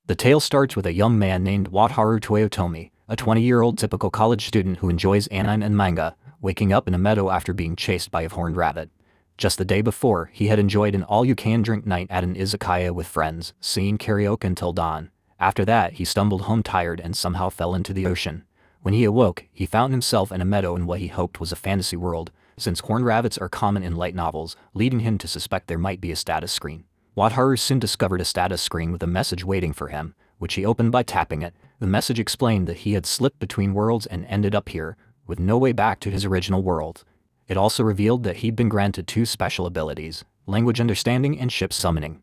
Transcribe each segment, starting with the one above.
The tale starts with a young man named Wataru Toyotomi, a 20-year-old typical college student who enjoys anime and manga, waking up in a meadow after being chased by a horned rabbit. Just the day before, he had enjoyed an all-you-can-drink night at an izakaya with friends, singing karaoke until dawn. After that, he stumbled home tired and somehow fell into the ocean. When he awoke, he found himself in a meadow in what he hoped was a fantasy world, since horned rabbits are common in light novels, leading him to suspect there might be a status screen. Wataru soon discovered a status screen with a message waiting for him, which he opened by tapping it. The message explained that he had slipped between worlds and ended up here, with no way back to his original world. It also revealed that he'd been granted two special abilities, language understanding and ship summoning.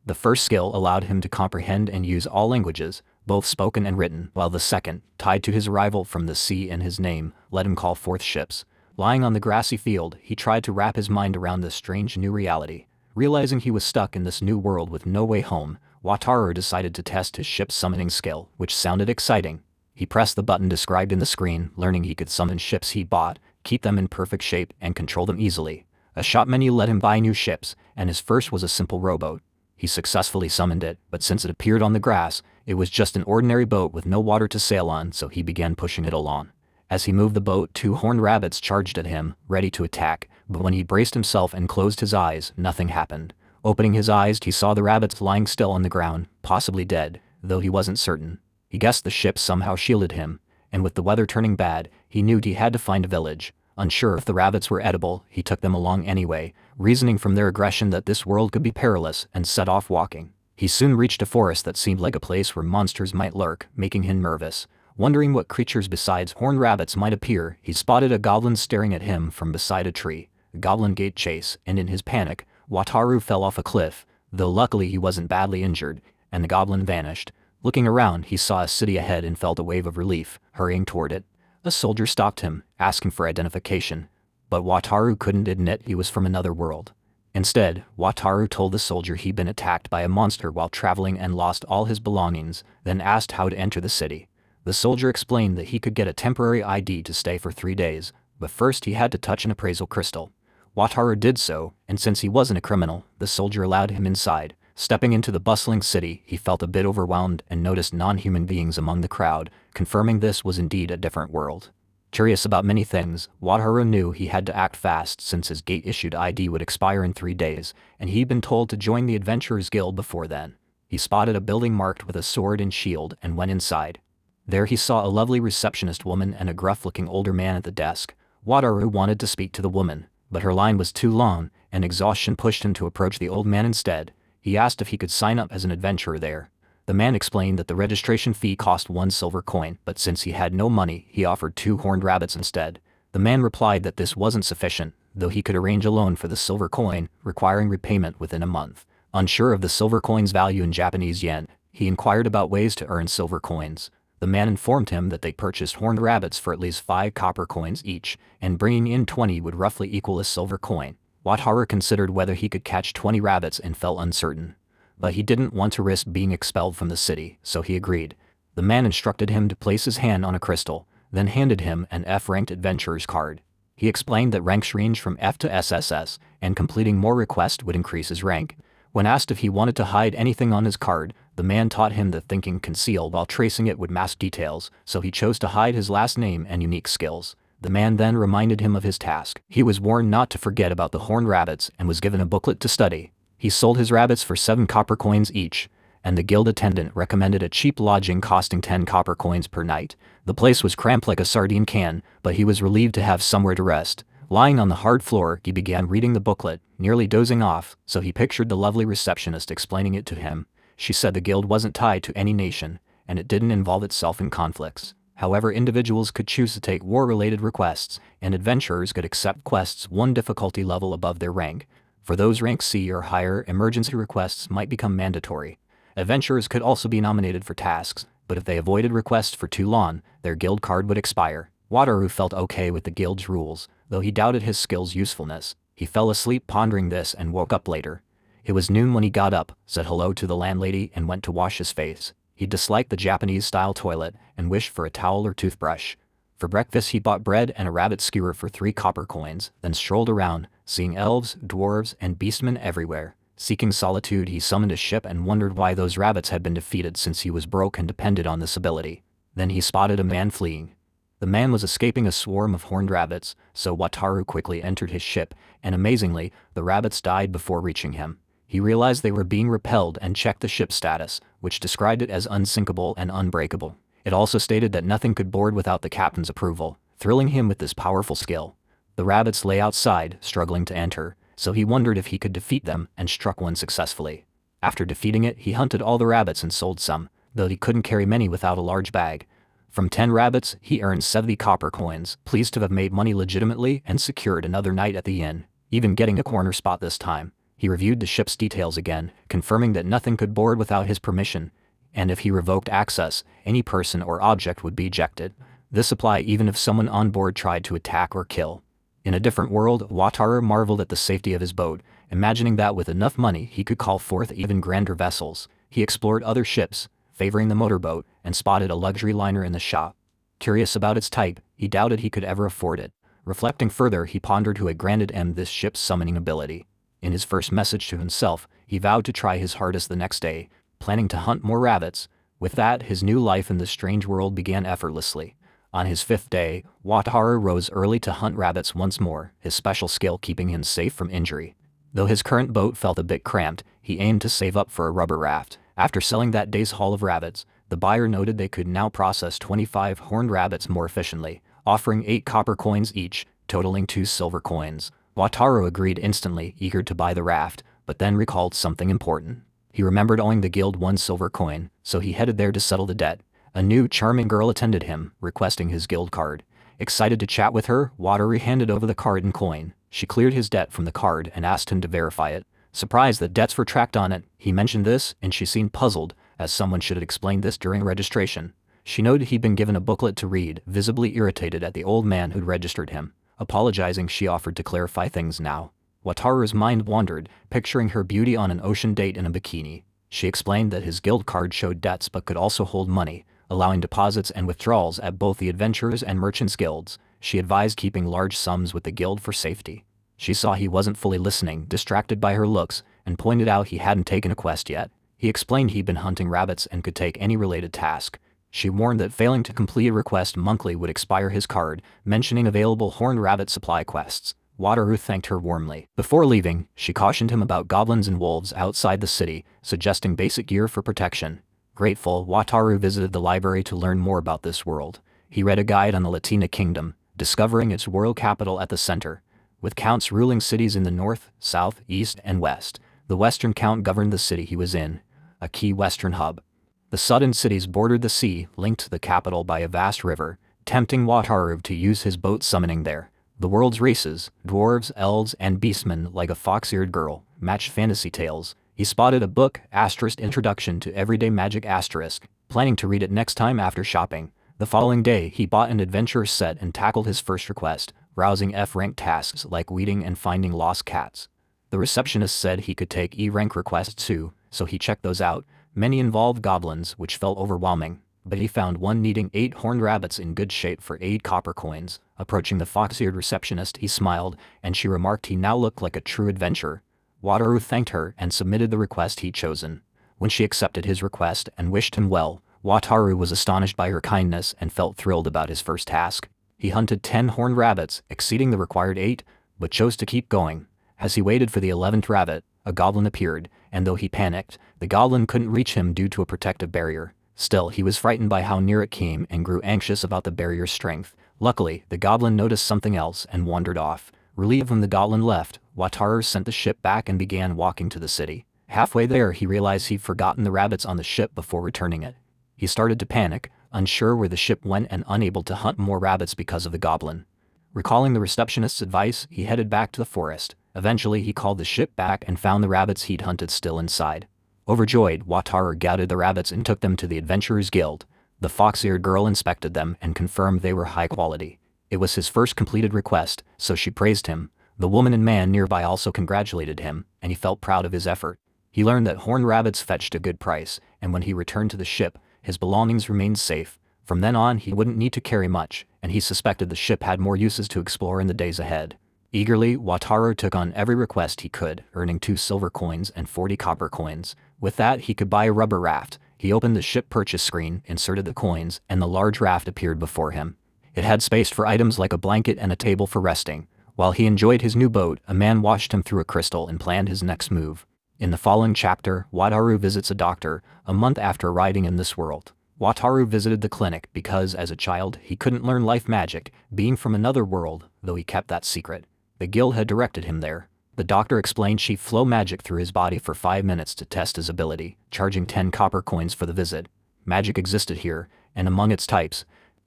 The first skill allowed him to comprehend and use all languages, both spoken and written, while the second, tied to his arrival from the sea in his name, let him call forth ships. Lying on the grassy field, he tried to wrap his mind around this strange new reality. Realizing he was stuck in this new world with no way home, Wataru decided to test his ship summoning skill, which sounded exciting. He pressed the button described in the screen, learning he could summon ships he bought, keep them in perfect shape, and control them easily. A shop menu let him buy new ships, and his first was a simple rowboat. He successfully summoned it, but since it appeared on the grass, it was just an ordinary boat with no water to sail on, so he began pushing it along. As he moved the boat, two horned rabbits charged at him, ready to attack, but when he braced himself and closed his eyes, nothing happened. Opening his eyes, he saw the rabbits lying still on the ground, possibly dead, though he wasn't certain. He guessed the ship somehow shielded him, and with the weather turning bad, he knew he had to find a village. Unsure if the rabbits were edible, he took them along anyway, reasoning from their aggression that this world could be perilous, and set off walking. He soon reached a forest that seemed like a place where monsters might lurk, making him nervous. Wondering what creatures besides horned rabbits might appear, he spotted a goblin staring at him from beside a tree. The goblin gave chase, and in his panic, Wataru fell off a cliff, though luckily he wasn't badly injured, and the goblin vanished. Looking around, he saw a city ahead and felt a wave of relief, hurrying toward it. A soldier stopped him, asking for identification, but Wataru couldn't admit he was from another world. Instead, Wataru told the soldier he'd been attacked by a monster while traveling and lost all his belongings, then asked how to enter the city. The soldier explained that he could get a temporary ID to stay for 3 days, but first he had to touch an appraisal crystal. Wataru did so, and since he wasn't a criminal, the soldier allowed him inside. Stepping into the bustling city, he felt a bit overwhelmed and noticed non-human beings among the crowd, confirming this was indeed a different world. Curious about many things, Wataru knew he had to act fast since his gate-issued ID would expire in 3 days, and he'd been told to join the Adventurers Guild before then. He spotted a building marked with a sword and shield and went inside. There he saw a lovely receptionist woman and a gruff-looking older man at the desk. Wataru wanted to speak to the woman, but her line was too long, and exhaustion pushed him to approach the old man instead. He asked if he could sign up as an adventurer there. The man explained that the registration fee cost 1 silver coin, but since he had no money, he offered 2 horned rabbits instead. The man replied that this wasn't sufficient, though he could arrange a loan for the silver coin, requiring repayment within a month. Unsure of the silver coin's value in Japanese yen, he inquired about ways to earn silver coins. The man informed him that they purchased horned rabbits for at least 5 copper coins each, and bringing in 20 would roughly equal a silver coin. Wataru considered whether he could catch 20 rabbits and felt uncertain. But he didn't want to risk being expelled from the city, so he agreed. The man instructed him to place his hand on a crystal, then handed him an F-ranked adventurer's card. He explained that ranks range from F to SSS, and completing more requests would increase his rank. When asked if he wanted to hide anything on his card, the man taught him that thinking conceal while tracing it would mask details, so he chose to hide his last name and unique skills. The man then reminded him of his task. He was warned not to forget about the horned rabbits and was given a booklet to study. He sold his rabbits for 7 copper coins each, and the guild attendant recommended a cheap lodging costing 10 copper coins per night. The place was cramped like a sardine can, but he was relieved to have somewhere to rest. Lying on the hard floor, he began reading the booklet, nearly dozing off, so he pictured the lovely receptionist explaining it to him. She said the guild wasn't tied to any nation, and it didn't involve itself in conflicts. However, individuals could choose to take war-related requests, and adventurers could accept quests 1 difficulty level above their rank. For those rank C or higher, emergency requests might become mandatory. Adventurers could also be nominated for tasks, but if they avoided requests for too long, their guild card would expire. Wataru felt okay with the guild's rules, though he doubted his skill's usefulness. He fell asleep pondering this and woke up later. It was noon when he got up, said hello to the landlady, and went to wash his face. He disliked the Japanese-style toilet and wished for a towel or toothbrush. For breakfast he bought bread and a rabbit skewer for 3 copper coins, then strolled around, seeing elves, dwarves, and beastmen everywhere. Seeking solitude, he summoned a ship and wondered why those rabbits had been defeated since he was broke and depended on this ability. Then he spotted a man fleeing. The man was escaping a swarm of horned rabbits, so Wataru quickly entered his ship, and amazingly, the rabbits died before reaching him. He realized they were being repelled and checked the ship's status, which described it as unsinkable and unbreakable. It also stated that nothing could board without the captain's approval, thrilling him with this powerful skill. The rabbits lay outside, struggling to enter, so he wondered if he could defeat them and struck one successfully. After defeating it, he hunted all the rabbits and sold some, though he couldn't carry many without a large bag. From 10 rabbits, he earned 70 copper coins, pleased to have made money legitimately and secured another night at the inn, even getting a corner spot this time. He reviewed the ship's details again, confirming that nothing could board without his permission, and if he revoked access, any person or object would be ejected. This applied even if someone on board tried to attack or kill. In a different world, Wataru marveled at the safety of his boat, imagining that with enough money he could call forth even grander vessels. He explored other ships, favoring the motorboat, and spotted a luxury liner in the shop. Curious about its type, he doubted he could ever afford it. Reflecting further, he pondered who had granted him this ship's summoning ability. In his first message to himself, he vowed to try his hardest the next day, planning to hunt more rabbits. With that, his new life in this strange world began effortlessly. On his 5th day, Wataru rose early to hunt rabbits once more, his special skill keeping him safe from injury. Though his current boat felt a bit cramped, he aimed to save up for a rubber raft. After selling that day's haul of rabbits, the buyer noted they could now process 25 horned rabbits more efficiently, offering 8 copper coins each, totaling 2 silver coins. Wataru agreed instantly, eager to buy the raft, but then recalled something important. He remembered owing the guild 1 silver coin, so he headed there to settle the debt. A new charming girl attended him, requesting his guild card. Excited to chat with her, Wataru handed over the card and coin. She cleared his debt from the card and asked him to verify it. Surprised that debts were tracked on it, he mentioned this, and she seemed puzzled, as someone should have explained this during registration. She noted he'd been given a booklet to read, visibly irritated at the old man who'd registered him. Apologizing, she offered to clarify things now. Wataru's mind wandered, picturing her beauty on an ocean date in a bikini. She explained that his guild card showed debts but could also hold money, allowing deposits and withdrawals at both the adventurers and merchants guilds. She advised keeping large sums with the guild for safety. She saw he wasn't fully listening, distracted by her looks, and pointed out he hadn't taken a quest yet. He explained he'd been hunting rabbits and could take any related task. She warned that failing to complete a request monthly would expire his card, mentioning available horned rabbit supply quests. Wataru thanked her warmly. Before leaving, she cautioned him about goblins and wolves outside the city, suggesting basic gear for protection. Grateful, Wataru visited the library to learn more about this world. He read a guide on the Latina kingdom, discovering its world capital at the center. With counts ruling cities in the north, south, east, and west, the western count governed the city he was in, a key western hub. The southern cities bordered the sea, linked to the capital by a vast river, tempting Wataru to use his boat summoning there. The world's races, dwarves, elves, and beastmen like a fox-eared girl, matched fantasy tales. He spotted a book, Introduction to Everyday Magic *, planning to read it next time after shopping. The following day, he bought an adventurer's set and tackled his first request, rousing F-rank tasks like weeding and finding lost cats. The receptionist said he could take E-rank requests too, so he checked those out. Many involved goblins, which felt overwhelming, but he found one needing 8 horned rabbits in good shape for 8 copper coins. Approaching the fox-eared receptionist, he smiled, and she remarked he now looked like a true adventurer. Wataru thanked her and submitted the request he'd chosen. When she accepted his request and wished him well, Wataru was astonished by her kindness and felt thrilled about his first task. He hunted 10 horned rabbits, exceeding the required 8, but chose to keep going. As he waited for the 11th rabbit, a goblin appeared, and though he panicked, the goblin couldn't reach him due to a protective barrier. Still, he was frightened by how near it came and grew anxious about the barrier's strength. Luckily, the goblin noticed something else and wandered off. Relieved when the goblin left, Wataru sent the ship back and began walking to the city. Halfway there, he realized he'd forgotten the rabbits on the ship before returning it. He started to panic, unsure where the ship went and unable to hunt more rabbits because of the goblin. Recalling the receptionist's advice, he headed back to the forest. Eventually, he called the ship back and found the rabbits he'd hunted still inside. Overjoyed, Wataru gathered the rabbits and took them to the Adventurers Guild. The fox-eared girl inspected them and confirmed they were high quality. It was his first completed request, so she praised him. The woman and man nearby also congratulated him, and he felt proud of his effort. He learned that horned rabbits fetched a good price, and when he returned to the ship, his belongings remained safe. From then on, he wouldn't need to carry much, and he suspected the ship had more uses to explore in the days ahead. Eagerly, Wataru took on every request he could, earning 2 silver coins and 40 copper coins. With that, he could buy a rubber raft. He opened the ship purchase screen, inserted the coins, and the large raft appeared before him. It had space for items like a blanket and a table for resting. While he enjoyed his new boat, a man watched him through a crystal and planned his next move. In the following chapter, Wataru visits a doctor, a month after arriving in this world. Wataru visited the clinic because, as a child, he couldn't learn life magic, being from another world, though he kept that secret. The guild had directed him there. The doctor explained she'd flow magic through his body for 5 minutes to test his ability, charging 10 copper coins for the visit. Magic existed here, and among its types,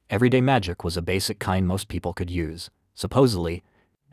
everyday magic was a basic kind most people could use. Supposedly,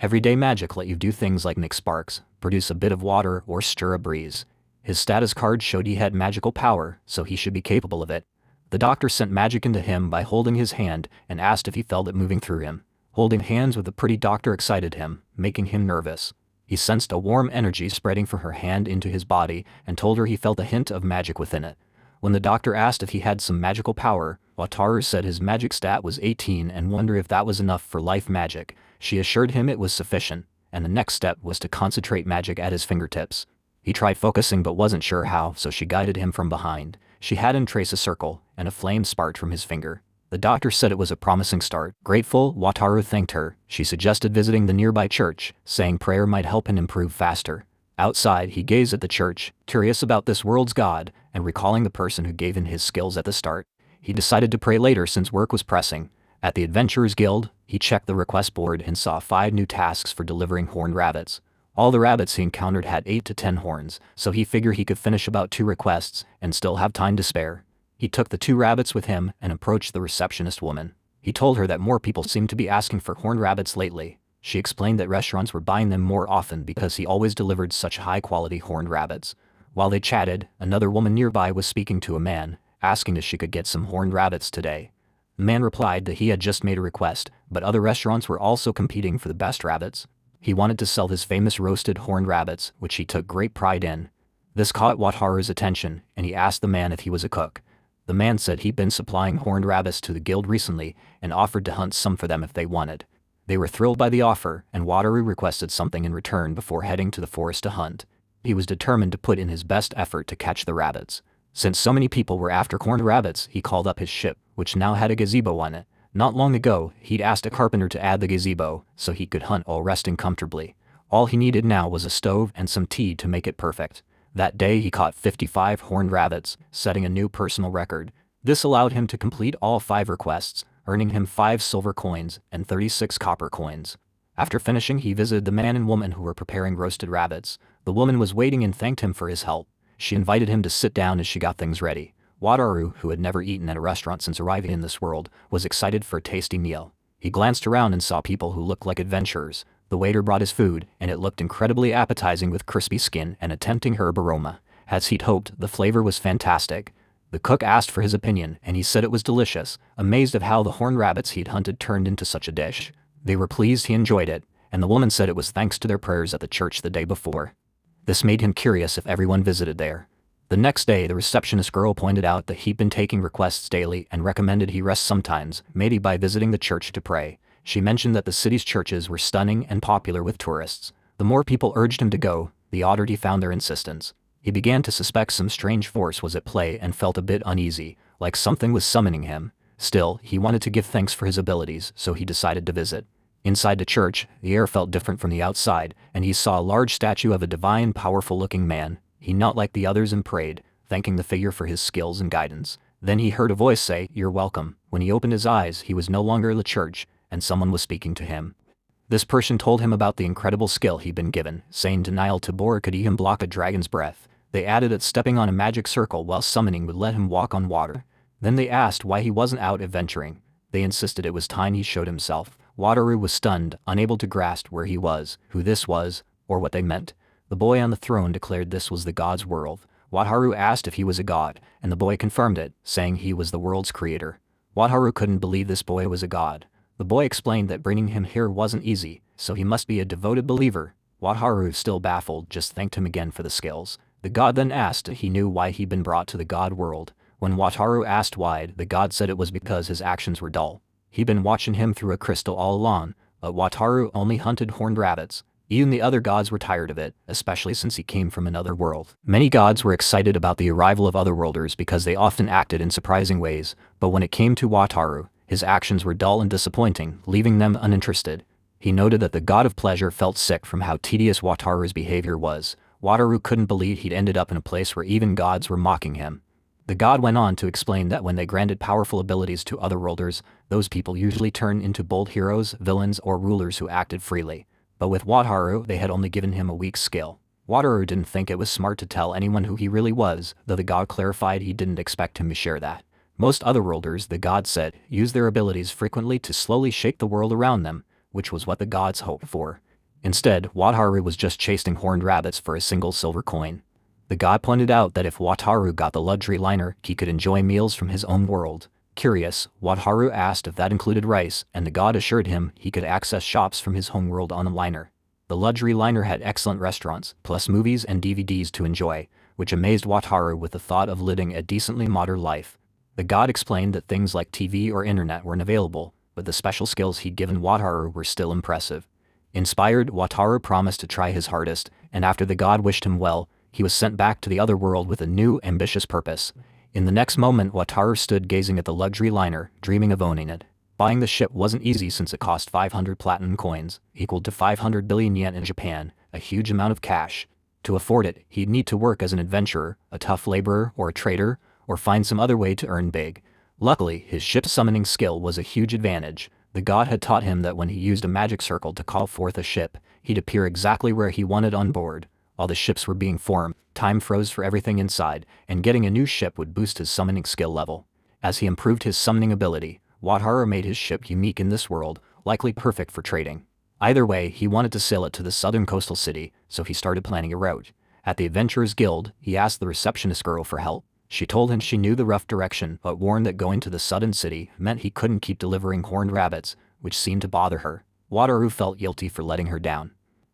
everyday magic let you do things like make sparks, produce a bit of water, or stir a breeze. His status card showed he had magical power, so he should be capable of it. The doctor sent magic into him by holding his hand and asked if he felt it moving through him. Holding hands with the pretty doctor excited him, making him nervous. He sensed a warm energy spreading from her hand into his body and told her he felt a hint of magic within it. When the doctor asked if he had some magical power, Wataru said his magic stat was 18 and wondered if that was enough for life magic. She assured him it was sufficient, and the next step was to concentrate magic at his fingertips. He tried focusing but wasn't sure how, so she guided him from behind. She had him trace a circle, and a flame sparked from his finger. The doctor said it was a promising start. Grateful, Wataru thanked her. She suggested visiting the nearby church, saying prayer might help him improve faster. Outside, he gazed at the church, curious about this world's god, and recalling the person who gave him his skills at the start. He decided to pray later since work was pressing. At the Adventurers Guild, he checked the request board and saw 5 new tasks for delivering horned rabbits. All the rabbits he encountered had 8 to 10 horns, so he figured he could finish about 2 requests and still have time to spare. He took the 2 rabbits with him and approached the receptionist woman. He told her that more people seemed to be asking for horned rabbits lately. She explained that restaurants were buying them more often because he always delivered such high-quality horned rabbits. While they chatted, another woman nearby was speaking to a man, asking if she could get some horned rabbits today. The man replied that he had just made a request, but other restaurants were also competing for the best rabbits. He wanted to sell his famous roasted horned rabbits, which he took great pride in. This caught Wataru's attention, and he asked the man if he was a cook. The man said he'd been supplying horned rabbits to the guild recently and offered to hunt some for them if they wanted. They were thrilled by the offer, and Wataru requested something in return before heading to the forest to hunt. He was determined to put in his best effort to catch the rabbits. Since so many people were after horned rabbits, he called up his ship, which now had a gazebo on it. Not long ago, he'd asked a carpenter to add the gazebo so he could hunt while resting comfortably. All he needed now was a stove and some tea to make it perfect. That day he caught 55 horned rabbits, setting a new personal record. This allowed him to complete all 5 requests, earning him 5 silver coins and 36 copper coins. After finishing, he visited the man and woman who were preparing roasted rabbits. The woman was waiting and thanked him for his help. She invited him to sit down as she got things ready. Wataru, who had never eaten at a restaurant since arriving in this world, was excited for a tasty meal. He glanced around and saw people who looked like adventurers. The waiter brought his food, and it looked incredibly appetizing with crispy skin and a tempting herb aroma. As he'd hoped, the flavor was fantastic. The cook asked for his opinion, and he said it was delicious, amazed at how the horned rabbits he'd hunted turned into such a dish. They were pleased he enjoyed it, and the woman said it was thanks to their prayers at the church the day before. This made him curious if everyone visited there. The next day, the receptionist girl pointed out that he'd been taking requests daily and recommended he rest sometimes, maybe by visiting the church to pray. She mentioned that the city's churches were stunning and popular with tourists. The more people urged him to go, the odder he found their insistence. He began to suspect some strange force was at play and felt a bit uneasy, like something was summoning him. Still, he wanted to give thanks for his abilities, so he decided to visit. Inside the church, the air felt different from the outside, and he saw a large statue of a divine, powerful-looking man. He knelt like the others and prayed, thanking the figure for his skills and guidance. Then he heard a voice say, "You're welcome." When he opened his eyes, he was no longer in the church, and someone was speaking to him. This person told him about the incredible skill he'd been given, saying denial to Bor could even block a dragon's breath. They added that stepping on a magic circle while summoning would let him walk on water. Then they asked why he wasn't out adventuring. They insisted it was time he showed himself. Wataru was stunned, unable to grasp where he was, who this was, or what they meant. The boy on the throne declared this was the god's world. Wataru asked if he was a god, and the boy confirmed it, saying he was the world's creator. Wataru couldn't believe this boy was a god. The boy explained that bringing him here wasn't easy, so he must be a devoted believer. Wataru, still baffled, just thanked him again for the skills. The god then asked if he knew why he'd been brought to the god world. When Wataru asked why, the god said it was because his actions were dull. He'd been watching him through a crystal all along, but Wataru only hunted horned rabbits. Even the other gods were tired of it, especially since he came from another world. Many gods were excited about the arrival of otherworlders because they often acted in surprising ways, but when it came to Wataru, his actions were dull and disappointing, leaving them uninterested. He noted that the god of pleasure felt sick from how tedious Wataru's behavior was. Wataru couldn't believe he'd ended up in a place where even gods were mocking him. The god went on to explain that when they granted powerful abilities to otherworlders, those people usually turned into bold heroes, villains, or rulers who acted freely. But with Wataru, they had only given him a weak skill. Wataru didn't think it was smart to tell anyone who he really was, though the god clarified he didn't expect him to share that. Most otherworlders, the god said, use their abilities frequently to slowly shake the world around them, which was what the gods hoped for. Instead, Wataru was just chasing horned rabbits for a single silver coin. The god pointed out that if Wataru got the luxury liner, he could enjoy meals from his own world. Curious, Wataru asked if that included rice, and the god assured him he could access shops from his homeworld on a liner. The luxury liner had excellent restaurants, plus movies and DVDs to enjoy, which amazed Wataru with the thought of living a decently modern life. The god explained that things like TV or internet weren't available, but the special skills he'd given Wataru were still impressive. Inspired, Wataru promised to try his hardest, and after the god wished him well, he was sent back to the other world with a new, ambitious purpose. In the next moment, Wataru stood gazing at the luxury liner, dreaming of owning it. Buying the ship wasn't easy since it cost 500 platinum coins, equal to 500 billion yen in Japan, a huge amount of cash. To afford it, he'd need to work as an adventurer, a tough laborer, or a trader, or find some other way to earn big. Luckily, his ship's summoning skill was a huge advantage. The god had taught him that when he used a magic circle to call forth a ship, he'd appear exactly where he wanted on board. While the ships were being formed, time froze for everything inside, and getting a new ship would boost his summoning skill level. As he improved his summoning ability, Wataru made his ship unique in this world, likely perfect for trading. Either way, he wanted to sail it to the southern coastal city, so he started planning a route. At the Adventurers Guild, he asked the receptionist girl for help. She told him she knew the rough direction, but warned that going to the southern city meant he couldn't keep delivering horned rabbits, which seemed to bother her. Wataru felt guilty for letting her down.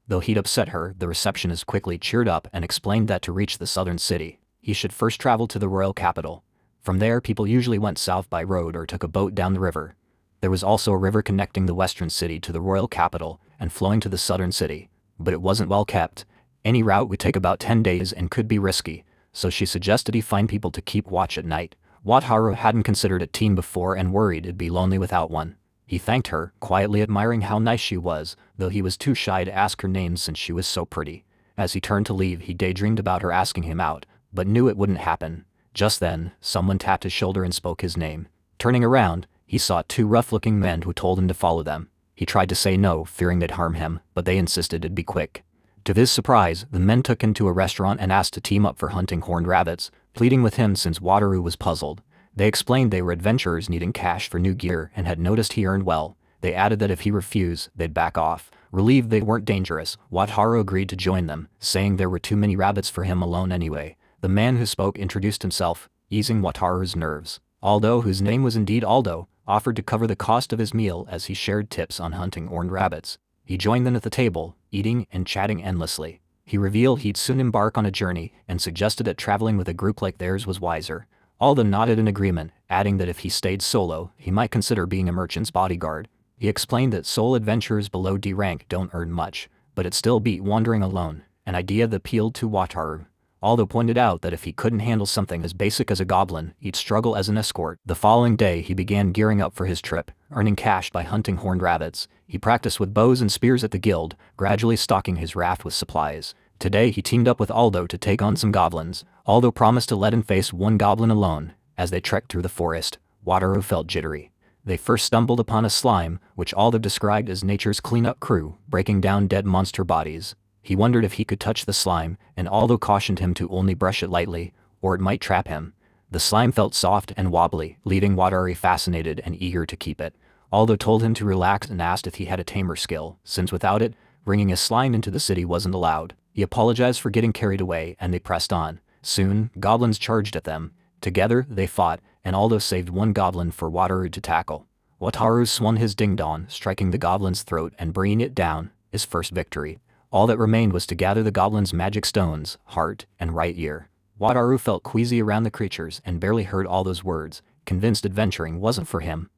Though he'd upset her, the receptionist quickly cheered up and explained that to reach the southern city, he should first travel to the royal capital. From there, people usually went south by road or took a boat down the river. There was also a river connecting the western city to the royal capital and flowing to the southern city, but it wasn't well kept. Any route would take about 10 days and could be risky, so she suggested he find people to keep watch at night. Wataru hadn't considered a team before and worried it'd be lonely without one. He thanked her, quietly admiring how nice she was, though he was too shy to ask her name since she was so pretty. As he turned to leave, he daydreamed about her asking him out, but knew it wouldn't happen. Just then, someone tapped his shoulder and spoke his name. Turning around, he saw two rough-looking men who told him to follow them. He tried to say no, fearing they'd harm him, but they insisted it'd be quick. To his surprise, the men took him to a restaurant and asked to team up for hunting horned rabbits, pleading with him since Wataru was puzzled. They explained they were adventurers needing cash for new gear and had noticed he earned well. They added that if he refused, they'd back off. Relieved they weren't dangerous, Wataru agreed to join them, saying there were too many rabbits for him alone anyway. The man who spoke introduced himself, easing Wataru's nerves. Aldo, whose name was indeed Aldo, offered to cover the cost of his meal as he shared tips on hunting horned rabbits. He joined them at the table, eating and chatting endlessly. He revealed he'd soon embark on a journey and suggested that traveling with a group like theirs was wiser. Aldo nodded in agreement, adding that if he stayed solo, he might consider being a merchant's bodyguard. He explained that sole adventurers below D rank don't earn much, but it'd still beat wandering alone, an idea that appealed to Wataru. Aldo pointed out that if he couldn't handle something as basic as a goblin, he'd struggle as an escort. The following day, he began gearing up for his trip, earning cash by hunting horned rabbits. He practiced with bows and spears at the guild, gradually stocking his raft with supplies. Today, he teamed up with Aldo to take on some goblins. Aldo promised to let him face one goblin alone. As they trekked through the forest, Wataru felt jittery. They first stumbled upon a slime, which Aldo described as nature's cleanup crew, breaking down dead monster bodies. He wondered if he could touch the slime, and Aldo cautioned him to only brush it lightly, or it might trap him. The slime felt soft and wobbly, leaving Wataru fascinated and eager to keep it. Aldo told him to relax and asked if he had a tamer skill, since without it, bringing a slime into the city wasn't allowed. He apologized for getting carried away, and they pressed on. Soon, goblins charged at them. Together, they fought, and Aldo saved one goblin for Wataru to tackle. Wataru swung his ding-dong, striking the goblin's throat and bringing it down, his first victory. All that remained was to gather the goblin's magic stones, heart, and right ear. Wataru felt queasy around the creatures and barely heard all those words, convinced adventuring wasn't for him.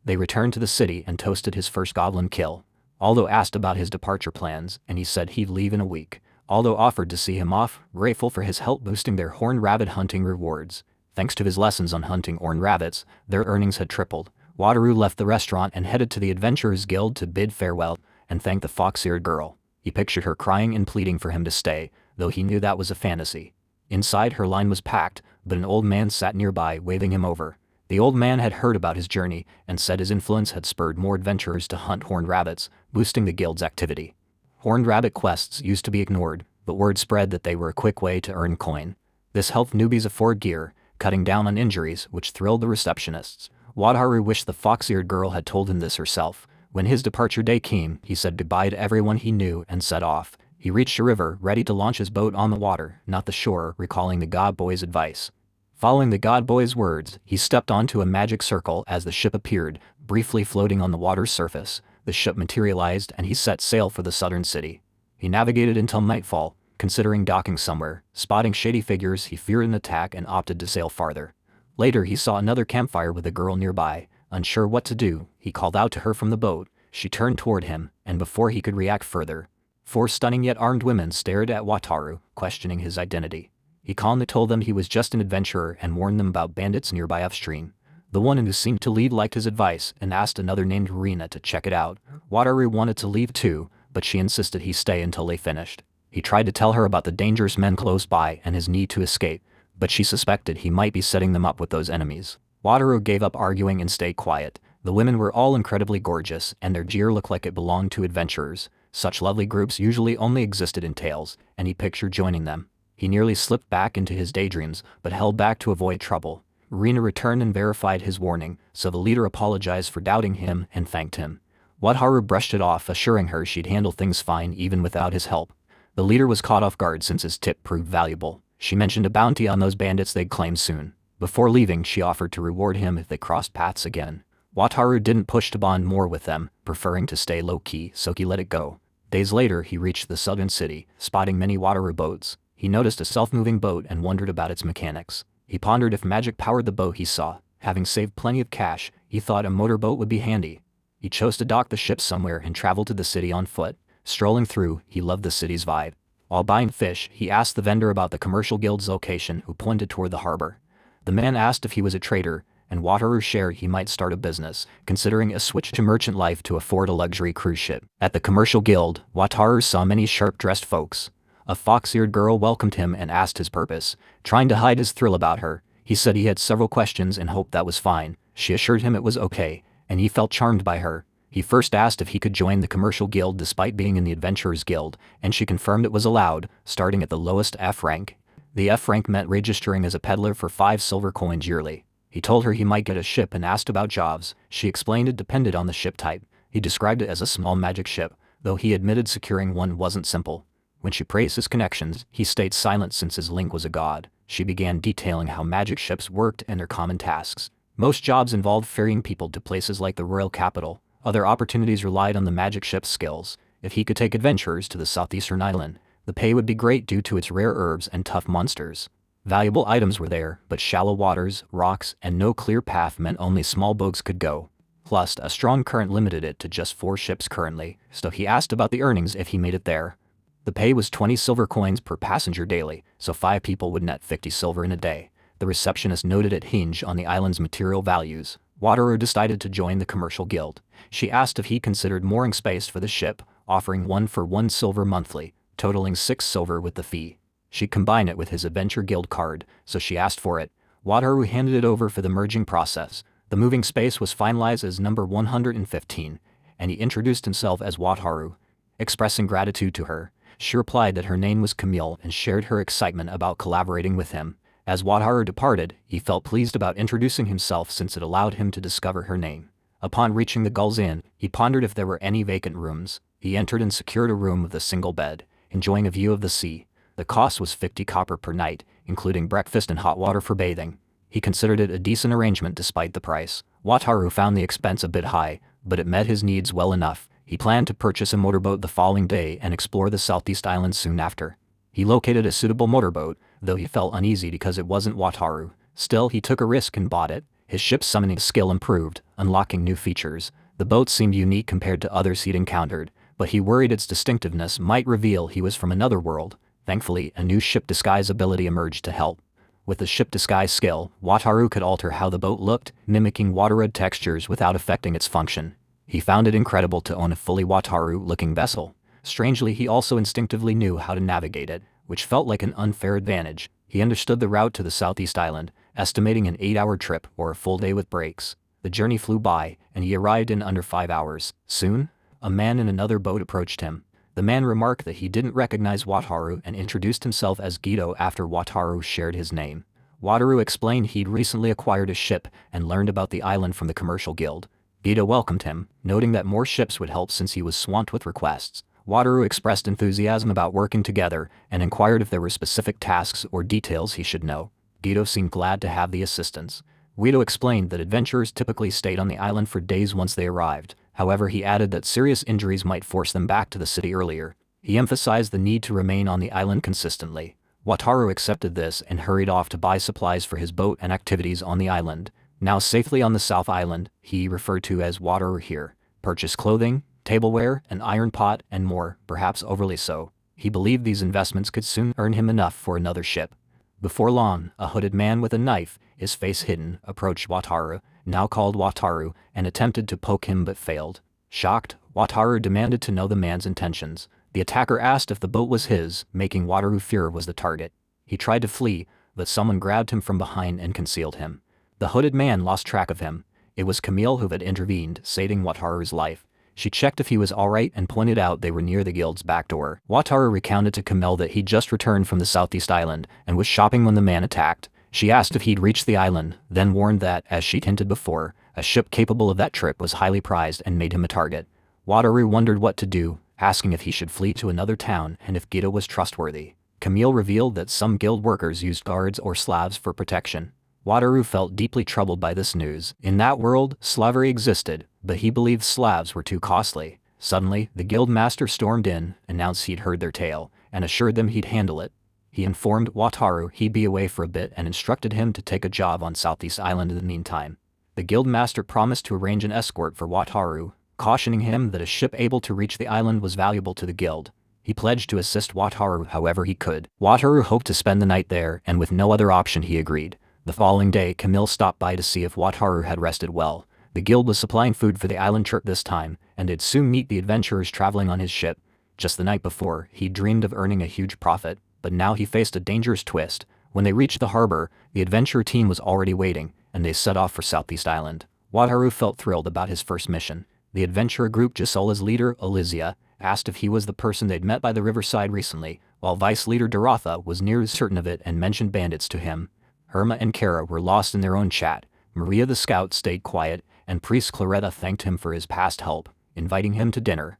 They returned to the city and toasted his first goblin kill. Aldo asked about his departure plans, and he said he'd leave in a week. Aldo offered to see him off, grateful for his help boosting their horned rabbit hunting rewards. Thanks to his lessons on hunting horned rabbits, their earnings had tripled. Wataru left the restaurant and headed to the Adventurers Guild to bid farewell and thank the fox-eared girl. He pictured her crying and pleading for him to stay, though he knew that was a fantasy. Inside, her line was packed, but an old man sat nearby waving him over. The old man had heard about his journey and said his influence had spurred more adventurers to hunt horned rabbits, boosting the guild's activity. Horned rabbit quests used to be ignored, but word spread that they were a quick way to earn coin. This helped newbies afford gear, cutting down on injuries, which thrilled the receptionists. Wataru wished the fox-eared girl had told him this herself. When his departure day came, he said goodbye to everyone he knew and set off. He reached a river, ready to launch his boat on the water, not the shore, recalling the god boy's advice. Following the god boy's words, he stepped onto a magic circle as the ship appeared, briefly floating on the water's surface. The ship materialized and he set sail for the southern city. He navigated until nightfall, considering docking somewhere. Spotting shady figures, he feared an attack and opted to sail farther. Later, he saw another campfire with a girl nearby. Unsure what to do, he called out to her from the boat. She turned toward him, and before he could react further, 4 stunning yet armed women stared at Wataru, questioning his identity. He calmly told them he was just an adventurer and warned them about bandits nearby upstream. The one who seemed to lead liked his advice and asked another named Rina to check it out. Wataru wanted to leave too, but she insisted he stay until they finished. He tried to tell her about the dangerous men close by and his need to escape, but she suspected he might be setting them up with those enemies. Wataru gave up arguing and stayed quiet. The women were all incredibly gorgeous, and their gear looked like it belonged to adventurers. Such lovely groups usually only existed in tales, and he pictured joining them. He nearly slipped back into his daydreams, but held back to avoid trouble. Rina returned and verified his warning, so the leader apologized for doubting him and thanked him. Wataru brushed it off, assuring her she'd handle things fine even without his help. The leader was caught off guard since his tip proved valuable. She mentioned a bounty on those bandits they'd claim soon. Before leaving, she offered to reward him if they crossed paths again. Wataru didn't push to bond more with them, preferring to stay low-key, so he let it go. Days later, he reached the southern city, spotting many Wataru boats. He noticed a self-moving boat and wondered about its mechanics. He pondered if magic powered the boat he saw. Having saved plenty of cash, he thought a motorboat would be handy. He chose to dock the ship somewhere and travel to the city on foot. Strolling through, he loved the city's vibe. While buying fish, he asked the vendor about the commercial guild's location, who pointed toward the harbor. The man asked if he was a trader, and Wataru shared he might start a business, considering a switch to merchant life to afford a luxury cruise ship. At the commercial guild, Wataru saw many sharp-dressed folks. A fox-eared girl welcomed him and asked his purpose. Trying to hide his thrill about her, he said he had several questions and hoped that was fine. She assured him it was okay, and he felt charmed by her. He first asked if he could join the commercial guild despite being in the Adventurers Guild, and she confirmed it was allowed, starting at the lowest F rank. The F rank meant registering as a peddler for 5 silver coins yearly. He told her he might get a ship and asked about jobs. She explained it depended on the ship type. He described it as a small magic ship, though he admitted securing one wasn't simple. When she praised his connections, he stayed silent since his link was a god. She began detailing how magic ships worked and their common tasks. Most jobs involved ferrying people to places like the royal capital. Other opportunities relied on the magic ship's skills. If he could take adventurers to the southeastern island, the pay would be great due to its rare herbs and tough monsters. Valuable items were there, but shallow waters, rocks, and no clear path meant only small boats could go. Plus, a strong current limited it to just 4 ships currently, so he asked about the earnings if he made it there. The pay was 20 silver coins per passenger daily, so 5 people would net 50 silver in a day. The receptionist noted it hinged on the island's material values. Wataru decided to join the commercial guild. She asked if he considered mooring space for the ship, offering 1 for 1 silver monthly, totaling 6 silver with the fee. She'd combine it with his Adventure Guild card, so she asked for it. Wataru handed it over for the merging process. The moving space was finalized as number 115, and he introduced himself as Wataru. Expressing gratitude to her, she replied that her name was Camille and shared her excitement about collaborating with him. As Wataru departed, he felt pleased about introducing himself since it allowed him to discover her name. Upon reaching the Gull's Inn, he pondered if there were any vacant rooms. He entered and secured a room with a single bed, enjoying a view of the sea. The cost was 50 copper per night, including breakfast and hot water for bathing. He considered it a decent arrangement despite the price. Wataru found the expense a bit high, but it met his needs well enough. He planned to purchase a motorboat the following day and explore the Southeast Islands soon after. He located a suitable motorboat, though he felt uneasy because it wasn't Wataru. Still, he took a risk and bought it. His ship's summoning skill improved, unlocking new features. The boat seemed unique compared to others he'd encountered, but he worried its distinctiveness might reveal he was from another world. Thankfully, a new ship disguise ability emerged to help. With the ship disguise skill, Wataru could alter how the boat looked, mimicking water-red textures without affecting its function. He found it incredible to own a fully Wataru-looking vessel. Strangely, he also instinctively knew how to navigate it, which felt like an unfair advantage. He understood the route to the southeast island, estimating an 8-hour trip or a full day with breaks. The journey flew by, and he arrived in under 5 hours. Soon, a man in another boat approached him. The man remarked that he didn't recognize Wataru and introduced himself as Gido after Wataru shared his name. Wataru explained he'd recently acquired a ship and learned about the island from the commercial guild. Gido welcomed him, noting that more ships would help since he was swamped with requests. Wataru expressed enthusiasm about working together and inquired if there were specific tasks or details he should know. Gido seemed glad to have the assistance. Guido explained that adventurers typically stayed on the island for days once they arrived. However, he added that serious injuries might force them back to the city earlier. He emphasized the need to remain on the island consistently. Wataru accepted this and hurried off to buy supplies for his boat and activities on the island. Now safely on the South Island, he referred to as Wataru here, purchased clothing, tableware, an iron pot, and more, perhaps overly so. He believed these investments could soon earn him enough for another ship. Before long, a hooded man with a knife, his face hidden, approached Wataru, now called Wataru, and attempted to poke him but failed. Shocked, Wataru demanded to know the man's intentions. The attacker asked if the boat was his, making Wataru fear was the target. He tried to flee, but someone grabbed him from behind and concealed him. The hooded man lost track of him. It was Camille who had intervened, saving Wataru's life. She checked if he was alright and pointed out they were near the guild's back door. Wataru recounted to Camille that he'd just returned from the southeast island and was shopping when the man attacked. She asked if he'd reached the island, then warned that, as she'd hinted before, a ship capable of that trip was highly prized and made him a target. Wataru wondered what to do, asking if he should flee to another town and if Gido was trustworthy. Camille revealed that some guild workers used guards or Slavs for protection. Wataru felt deeply troubled by this news. In that world, slavery existed, but he believed Slavs were too costly. Suddenly, the guild master stormed in, announced he'd heard their tale, and assured them he'd handle it. He informed Wataru he'd be away for a bit and instructed him to take a job on Southeast Island in the meantime. The guild master promised to arrange an escort for Wataru, cautioning him that a ship able to reach the island was valuable to the guild. He pledged to assist Wataru however he could. Wataru hoped to spend the night there, and with no other option he agreed. The following day, Camille stopped by to see if Wataru had rested well. The guild was supplying food for the island trip this time, and they'd soon meet the adventurers traveling on his ship. Just the night before, he dreamed of earning a huge profit, but now he faced a dangerous twist. When they reached the harbor, the adventurer team was already waiting, and they set off for Southeast Island. Wataru felt thrilled about his first mission. The adventurer group Gisola's leader, Alizia, asked if he was the person they'd met by the riverside recently, while vice leader Dorotha was nearly certain of it and mentioned bandits to him. Herma and Kara were lost in their own chat. Maria the scout stayed quiet, and priest Claretta thanked him for his past help, inviting him to dinner.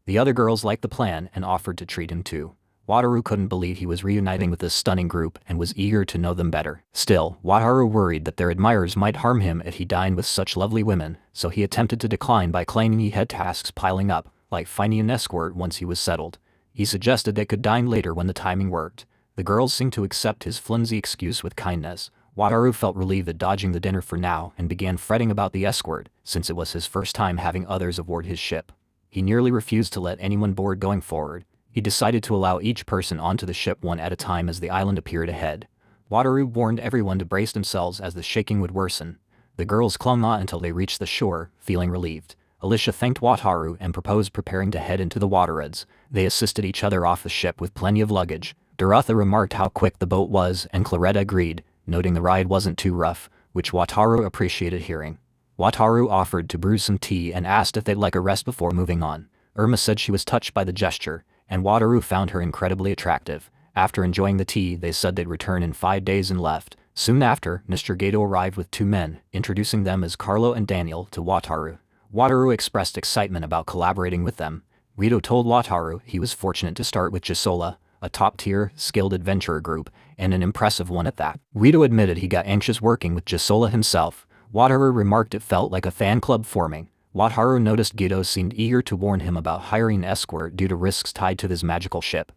The other girls liked the plan and offered to treat him too. Wataru couldn't believe he was reuniting with this stunning group and was eager to know them better. Still, Wataru worried that their admirers might harm him if he dined with such lovely women, so he attempted to decline by claiming he had tasks piling up, like finding an escort once he was settled. He suggested they could dine later when the timing worked. The girls seemed to accept his flimsy excuse with kindness. Wataru felt relieved at dodging the dinner for now and began fretting about the escort, since it was his first time having others aboard his ship. He nearly refused to let anyone board going forward. He decided to allow each person onto the ship one at a time as the island appeared ahead. Wataru warned everyone to brace themselves as the shaking would worsen. The girls clung on until they reached the shore, feeling relieved. Alicia thanked Wataru and proposed preparing to head into the watereds. They assisted each other off the ship with plenty of luggage. Dorotha remarked how quick the boat was and Claretta agreed, noting the ride wasn't too rough, which Wataru appreciated hearing. Wataru offered to brew some tea and asked if they'd like a rest before moving on. Irma said she was touched by the gesture, and Wataru found her incredibly attractive. After enjoying the tea, they said they'd return in 5 days and left. Soon after, Mr. Gato arrived with 2 men, introducing them as Carlo and Daniel to Wataru. Wataru expressed excitement about collaborating with them. Guido told Wataru he was fortunate to start with Gisola, a top-tier, skilled adventurer group, and an impressive one at that. Guido admitted he got anxious working with Gisola himself. Wataru remarked it felt like a fan club forming. Wataru noticed Guido seemed eager to warn him about hiring an escort due to risks tied to this magical ship.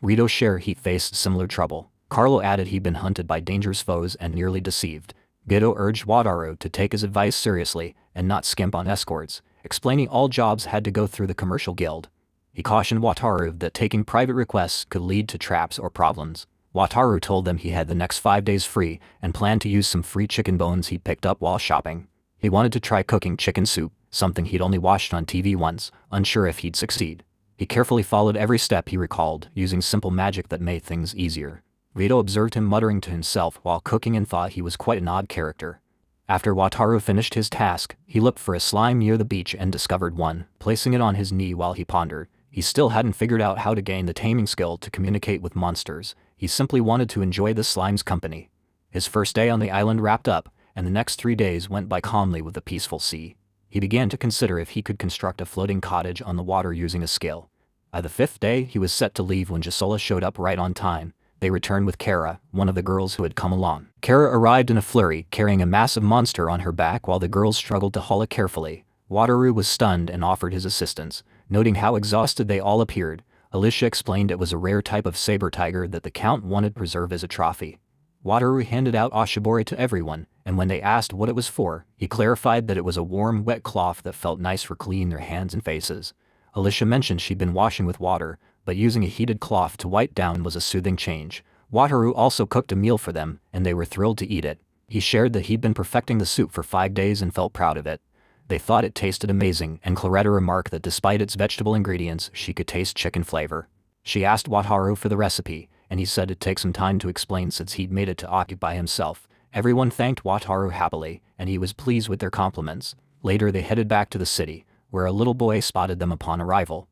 Guido shared he faced similar trouble. Carlo added he'd been hunted by dangerous foes and nearly deceived. Guido urged Wataru to take his advice seriously and not skimp on escorts, explaining all jobs had to go through the commercial guild. He cautioned Wataru that taking private requests could lead to traps or problems. Wataru told them he had the next 5 days free and planned to use some free chicken bones he picked up while shopping. He wanted to try cooking chicken soup, something he'd only watched on TV once, unsure if he'd succeed. He carefully followed every step he recalled, using simple magic that made things easier. Rito observed him muttering to himself while cooking and thought he was quite an odd character. After Wataru finished his task, he looked for a slime near the beach and discovered one, placing it on his knee while he pondered. He still hadn't figured out how to gain the taming skill to communicate with monsters. He simply wanted to enjoy the slime's company. His first day on the island wrapped up, and the next 3 days went by calmly with the peaceful sea. He began to consider if he could construct a floating cottage on the water using a skill. By the 5th day, he was set to leave when Gisola showed up right on time. They returned with Kara, one of the girls who had come along. Kara arrived in a flurry, carrying a massive monster on her back while the girls struggled to haul it carefully. Wataru was stunned and offered his assistance. Noting how exhausted they all appeared, Alicia explained it was a rare type of saber tiger that the Count wanted to preserve as a trophy. Wataru handed out Oshibori to everyone, and when they asked what it was for, he clarified that it was a warm, wet cloth that felt nice for cleaning their hands and faces. Alicia mentioned she'd been washing with water, but using a heated cloth to wipe down was a soothing change. Wataru also cooked a meal for them, and they were thrilled to eat it. He shared that he'd been perfecting the soup for 5 days and felt proud of it. They thought it tasted amazing, and Claretta remarked that despite its vegetable ingredients, she could taste chicken flavor. She asked Wataru for the recipe, and he said it'd take some time to explain since he'd made it to occupy himself. Everyone thanked Wataru happily, and he was pleased with their compliments. Later they headed back to the city, where a little boy spotted them upon arrival.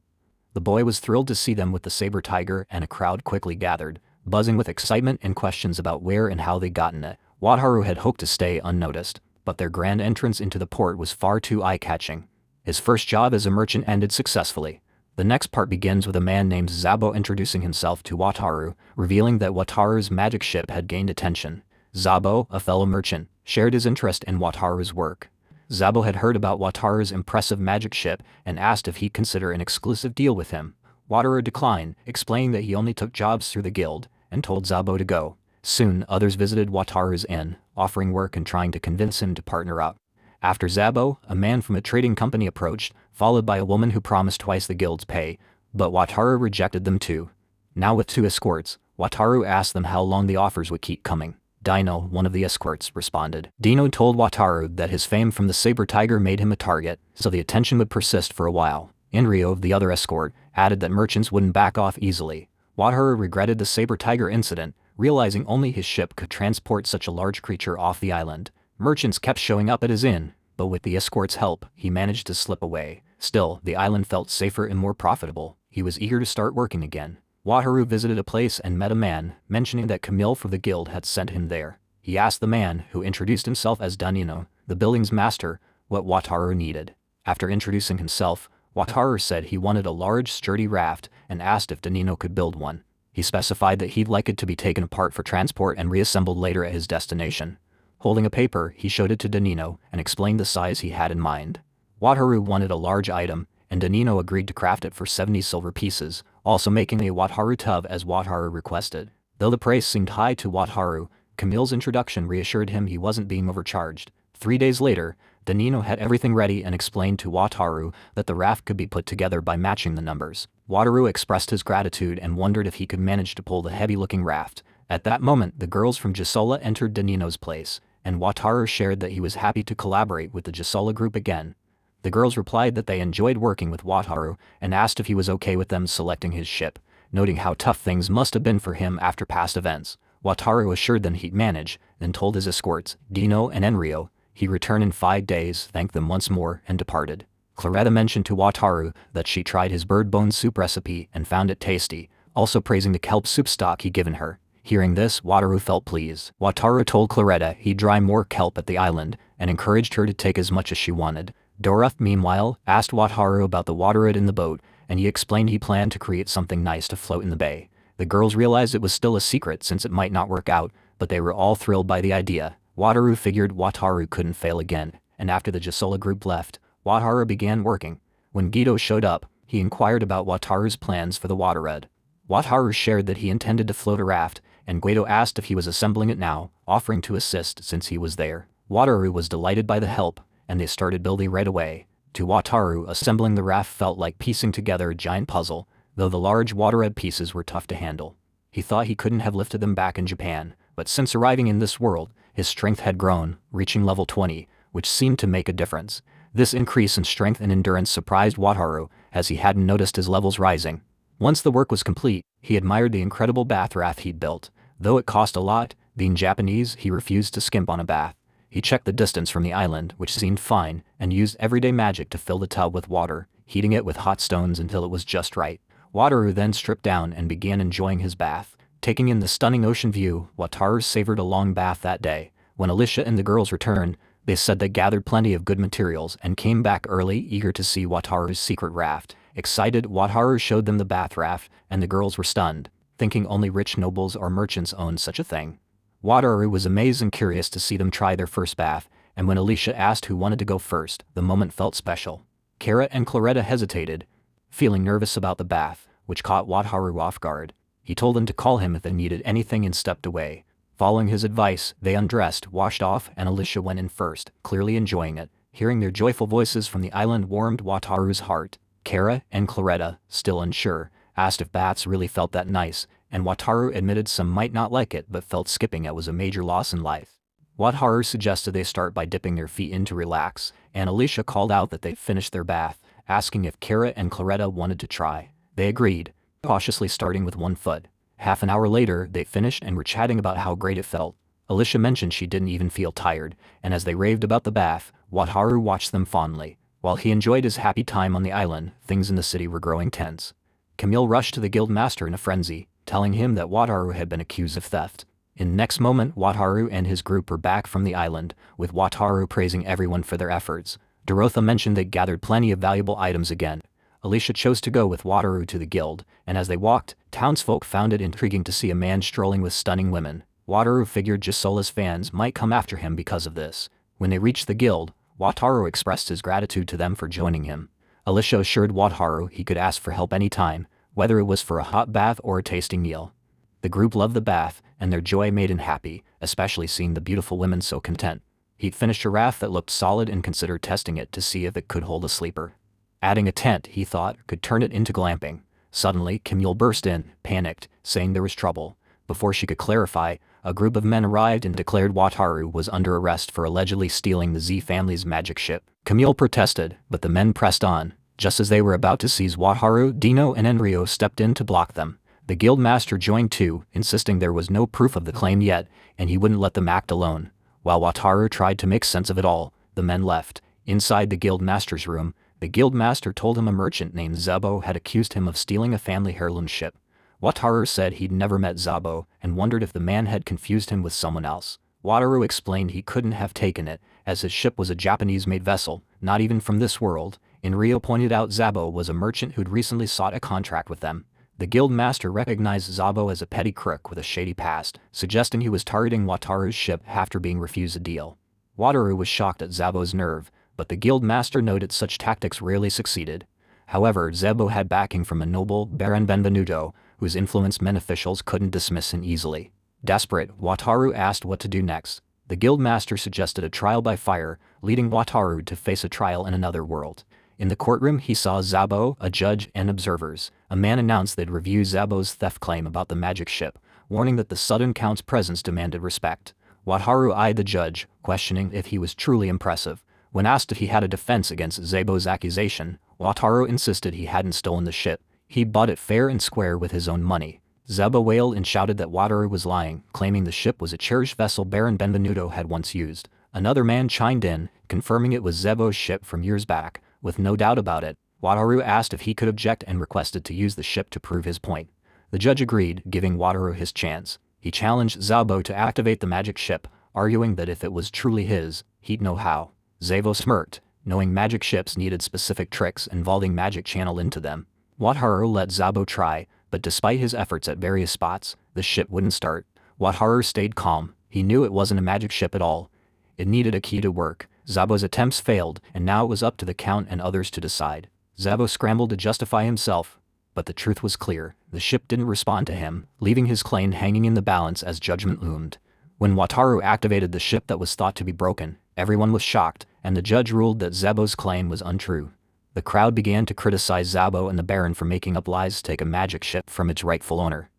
The boy was thrilled to see them with the saber tiger, and a crowd quickly gathered, buzzing with excitement and questions about where and how they'd gotten it. Wataru had hoped to stay unnoticed, but their grand entrance into the port was far too eye-catching. His first job as a merchant ended successfully. The next part begins with a man named Zabo introducing himself to Wataru, revealing that Wataru's magic ship had gained attention. Zabo, a fellow merchant, shared his interest in Wataru's work. Zabo had heard about Wataru's impressive magic ship and asked if he'd consider an exclusive deal with him. Wataru declined, explaining that he only took jobs through the guild, and told Zabo to go. Soon, others visited Wataru's inn, offering work and trying to convince him to partner up. After Zabo, a man from a trading company approached, followed by a woman who promised twice the guild's pay, but Wataru rejected them too. Now with 2 escorts, Wataru asked them how long the offers would keep coming. Dino, one of the escorts, responded. Dino told Wataru that his fame from the saber tiger made him a target, so the attention would persist for a while. Enro, the other escort, added that merchants wouldn't back off easily. Wataru regretted the saber tiger incident, realizing only his ship could transport such a large creature off the island. Merchants kept showing up at his inn, but with the escort's help, he managed to slip away. Still, the island felt safer and more profitable. He was eager to start working again. Wataru visited a place and met a man, mentioning that Camille from the guild had sent him there. He asked the man, who introduced himself as Danino, the building's master, what Wataru needed. After introducing himself, Wataru said he wanted a large, sturdy raft and asked if Danino could build one. He specified that he'd like it to be taken apart for transport and reassembled later at his destination. Holding a paper, he showed it to Danino and explained the size he had in mind. Wataru wanted a large item, and Danino agreed to craft it for 70 silver pieces, also making a Wataru tub as Wataru requested. Though the price seemed high to Wataru, Camille's introduction reassured him he wasn't being overcharged. 3 days later, Danino had everything ready and explained to Wataru that the raft could be put together by matching the numbers. Wataru expressed his gratitude and wondered if he could manage to pull the heavy-looking raft. At that moment, the girls from Gisola entered Danino's place, and Wataru shared that he was happy to collaborate with the Gisola group again. The girls replied that they enjoyed working with Wataru and asked if he was okay with them selecting his ship, noting how tough things must have been for him after past events. Wataru assured them he'd manage, then told his escorts, Dino and Enrio, he'd return in 5 days, thanked them once more, and departed. Claretta mentioned to Wataru that she tried his bird bone soup recipe and found it tasty, also praising the kelp soup stock he'd given her. Hearing this, Wataru felt pleased. Wataru told Claretta he'd dry more kelp at the island, and encouraged her to take as much as she wanted. Dora, meanwhile, asked Wataru about the waterhead in the boat, and he explained he planned to create something nice to float in the bay. The girls realized it was still a secret since it might not work out, but they were all thrilled by the idea. Wataru figured Wataru couldn't fail again, and after the Gisola group left, Wataru began working. When Guido showed up, he inquired about Wataru's plans for the waterhead. Wataru shared that he intended to float a raft, and Guido asked if he was assembling it now, offering to assist since he was there. Wataru was delighted by the help, and they started building right away. To Wataru, assembling the raft felt like piecing together a giant puzzle, though the large water-red pieces were tough to handle. He thought he couldn't have lifted them back in Japan, but since arriving in this world, his strength had grown, reaching level 20, which seemed to make a difference. This increase in strength and endurance surprised Wataru, as he hadn't noticed his levels rising. Once the work was complete, he admired the incredible bath raft he'd built. Though it cost a lot, being Japanese, he refused to skimp on a bath. He checked the distance from the island, which seemed fine, and used everyday magic to fill the tub with water, heating it with hot stones until it was just right. Wataru then stripped down and began enjoying his bath. Taking in the stunning ocean view, Wataru savored a long bath that day. When Alicia and the girls returned, they said they gathered plenty of good materials and came back early, eager to see Wataru's secret raft. Excited, Wataru showed them the bath raft, and the girls were stunned, thinking only rich nobles or merchants owned such a thing. Wataru was amazed and curious to see them try their first bath, and when Alicia asked who wanted to go first, the moment felt special. Kara and Claretta hesitated, feeling nervous about the bath, which caught Wataru off guard. He told them to call him if they needed anything and stepped away. Following his advice, they undressed, washed off, and Alicia went in first, clearly enjoying it. Hearing their joyful voices from the island warmed Wataru's heart. Kara and Claretta, still unsure, asked if baths really felt that nice, and Wataru admitted some might not like it but felt skipping it was a major loss in life. Wataru suggested they start by dipping their feet in to relax, and Alicia called out that they'd finished their bath, asking if Kara and Claretta wanted to try. They agreed, cautiously starting with one foot. Half an hour later, they finished and were chatting about how great it felt. Alicia mentioned she didn't even feel tired, and as they raved about the bath, Wataru watched them fondly. While he enjoyed his happy time on the island, things in the city were growing tense. Camille rushed to the guild master in a frenzy, telling him that Wataru had been accused of theft. In the next moment, Wataru and his group were back from the island, with Wataru praising everyone for their efforts. Dorotha mentioned they gathered plenty of valuable items again. Alicia chose to go with Wataru to the guild, and as they walked, townsfolk found it intriguing to see a man strolling with stunning women. Wataru figured Gisola's fans might come after him because of this. When they reached the guild, Wataru expressed his gratitude to them for joining him. Alicia assured Wataru he could ask for help anytime, whether it was for a hot bath or a tasting meal. The group loved the bath, and their joy made him happy, especially seeing the beautiful women so content. He'd finished a raft that looked solid and considered testing it to see if it could hold a sleeper. Adding a tent, he thought, could turn it into glamping. Suddenly, Camille burst in, panicked, saying there was trouble. Before she could clarify, a group of men arrived and declared Wataru was under arrest for allegedly stealing the Z family's magic ship. Camille protested, but the men pressed on. Just as they were about to seize Wataru, Dino and Enrio stepped in to block them. The guild master joined too, insisting there was no proof of the claim yet, and he wouldn't let them act alone. While Wataru tried to make sense of it all, the men left. Inside the guild master's room, the guild master told him a merchant named Zabo had accused him of stealing a family heirloom ship. Wataru said he'd never met Zabo and wondered if the man had confused him with someone else. Wataru explained he couldn't have taken it, as his ship was a Japanese-made vessel, not even from this world. Enrio pointed out Zabo was a merchant who'd recently sought a contract with them. The guild master recognized Zabo as a petty crook with a shady past, suggesting he was targeting Wataru's ship after being refused a deal. Wataru was shocked at Zabo's nerve, but the guild master noted such tactics rarely succeeded. However, Zabo had backing from a noble, Baron Benvenuto, whose influence men officials couldn't dismiss him easily. Desperate, Wataru asked what to do next. The guild master suggested a trial by fire, leading Wataru to face a trial in another world. In the courtroom, he saw Zabo, a judge, and observers. A man announced they'd review Zabo's theft claim about the magic ship, warning that the sudden count's presence demanded respect. Wataru eyed the judge, questioning if he was truly impressive. When asked if he had a defense against Zabo's accusation, Wataru insisted he hadn't stolen the ship. He bought it fair and square with his own money. Zabo wailed and shouted that Wataru was lying, claiming the ship was a cherished vessel Baron Benvenuto had once used. Another man chimed in, confirming it was Zabo's ship from years back. With no doubt about it, Wataru asked if he could object and requested to use the ship to prove his point. The judge agreed, giving Wataru his chance. He challenged Zabo to activate the magic ship, arguing that if it was truly his, he'd know how. Zabo smirked, knowing magic ships needed specific tricks involving magic channel into them. Wataru let Zabo try, but despite his efforts at various spots, the ship wouldn't start. Wataru stayed calm. He knew it wasn't a magic ship at all. It needed a key to work. Zabo's attempts failed, and now it was up to the Count and others to decide. Zabo scrambled to justify himself, but the truth was clear. The ship didn't respond to him, leaving his claim hanging in the balance as judgment loomed. When Wataru activated the ship that was thought to be broken, everyone was shocked, and the judge ruled that Zebo's claim was untrue. The crowd began to criticize Zabo and the Baron for making up lies to take a magic ship from its rightful owner.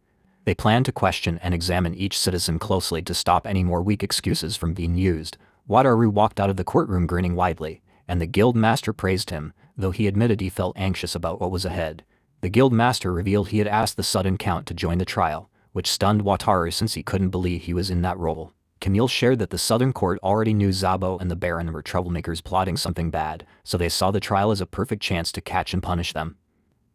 They planned to question and examine each citizen closely to stop any more weak excuses from being used. Wataru walked out of the courtroom grinning widely, and the guild master praised him, though he admitted he felt anxious about what was ahead. The guild master revealed he had asked the sudden count to join the trial, which stunned Wataru since he couldn't believe he was in that role. Camille shared that the Southern Court already knew Zabo and the Baron were troublemakers plotting something bad, so they saw the trial as a perfect chance to catch and punish them.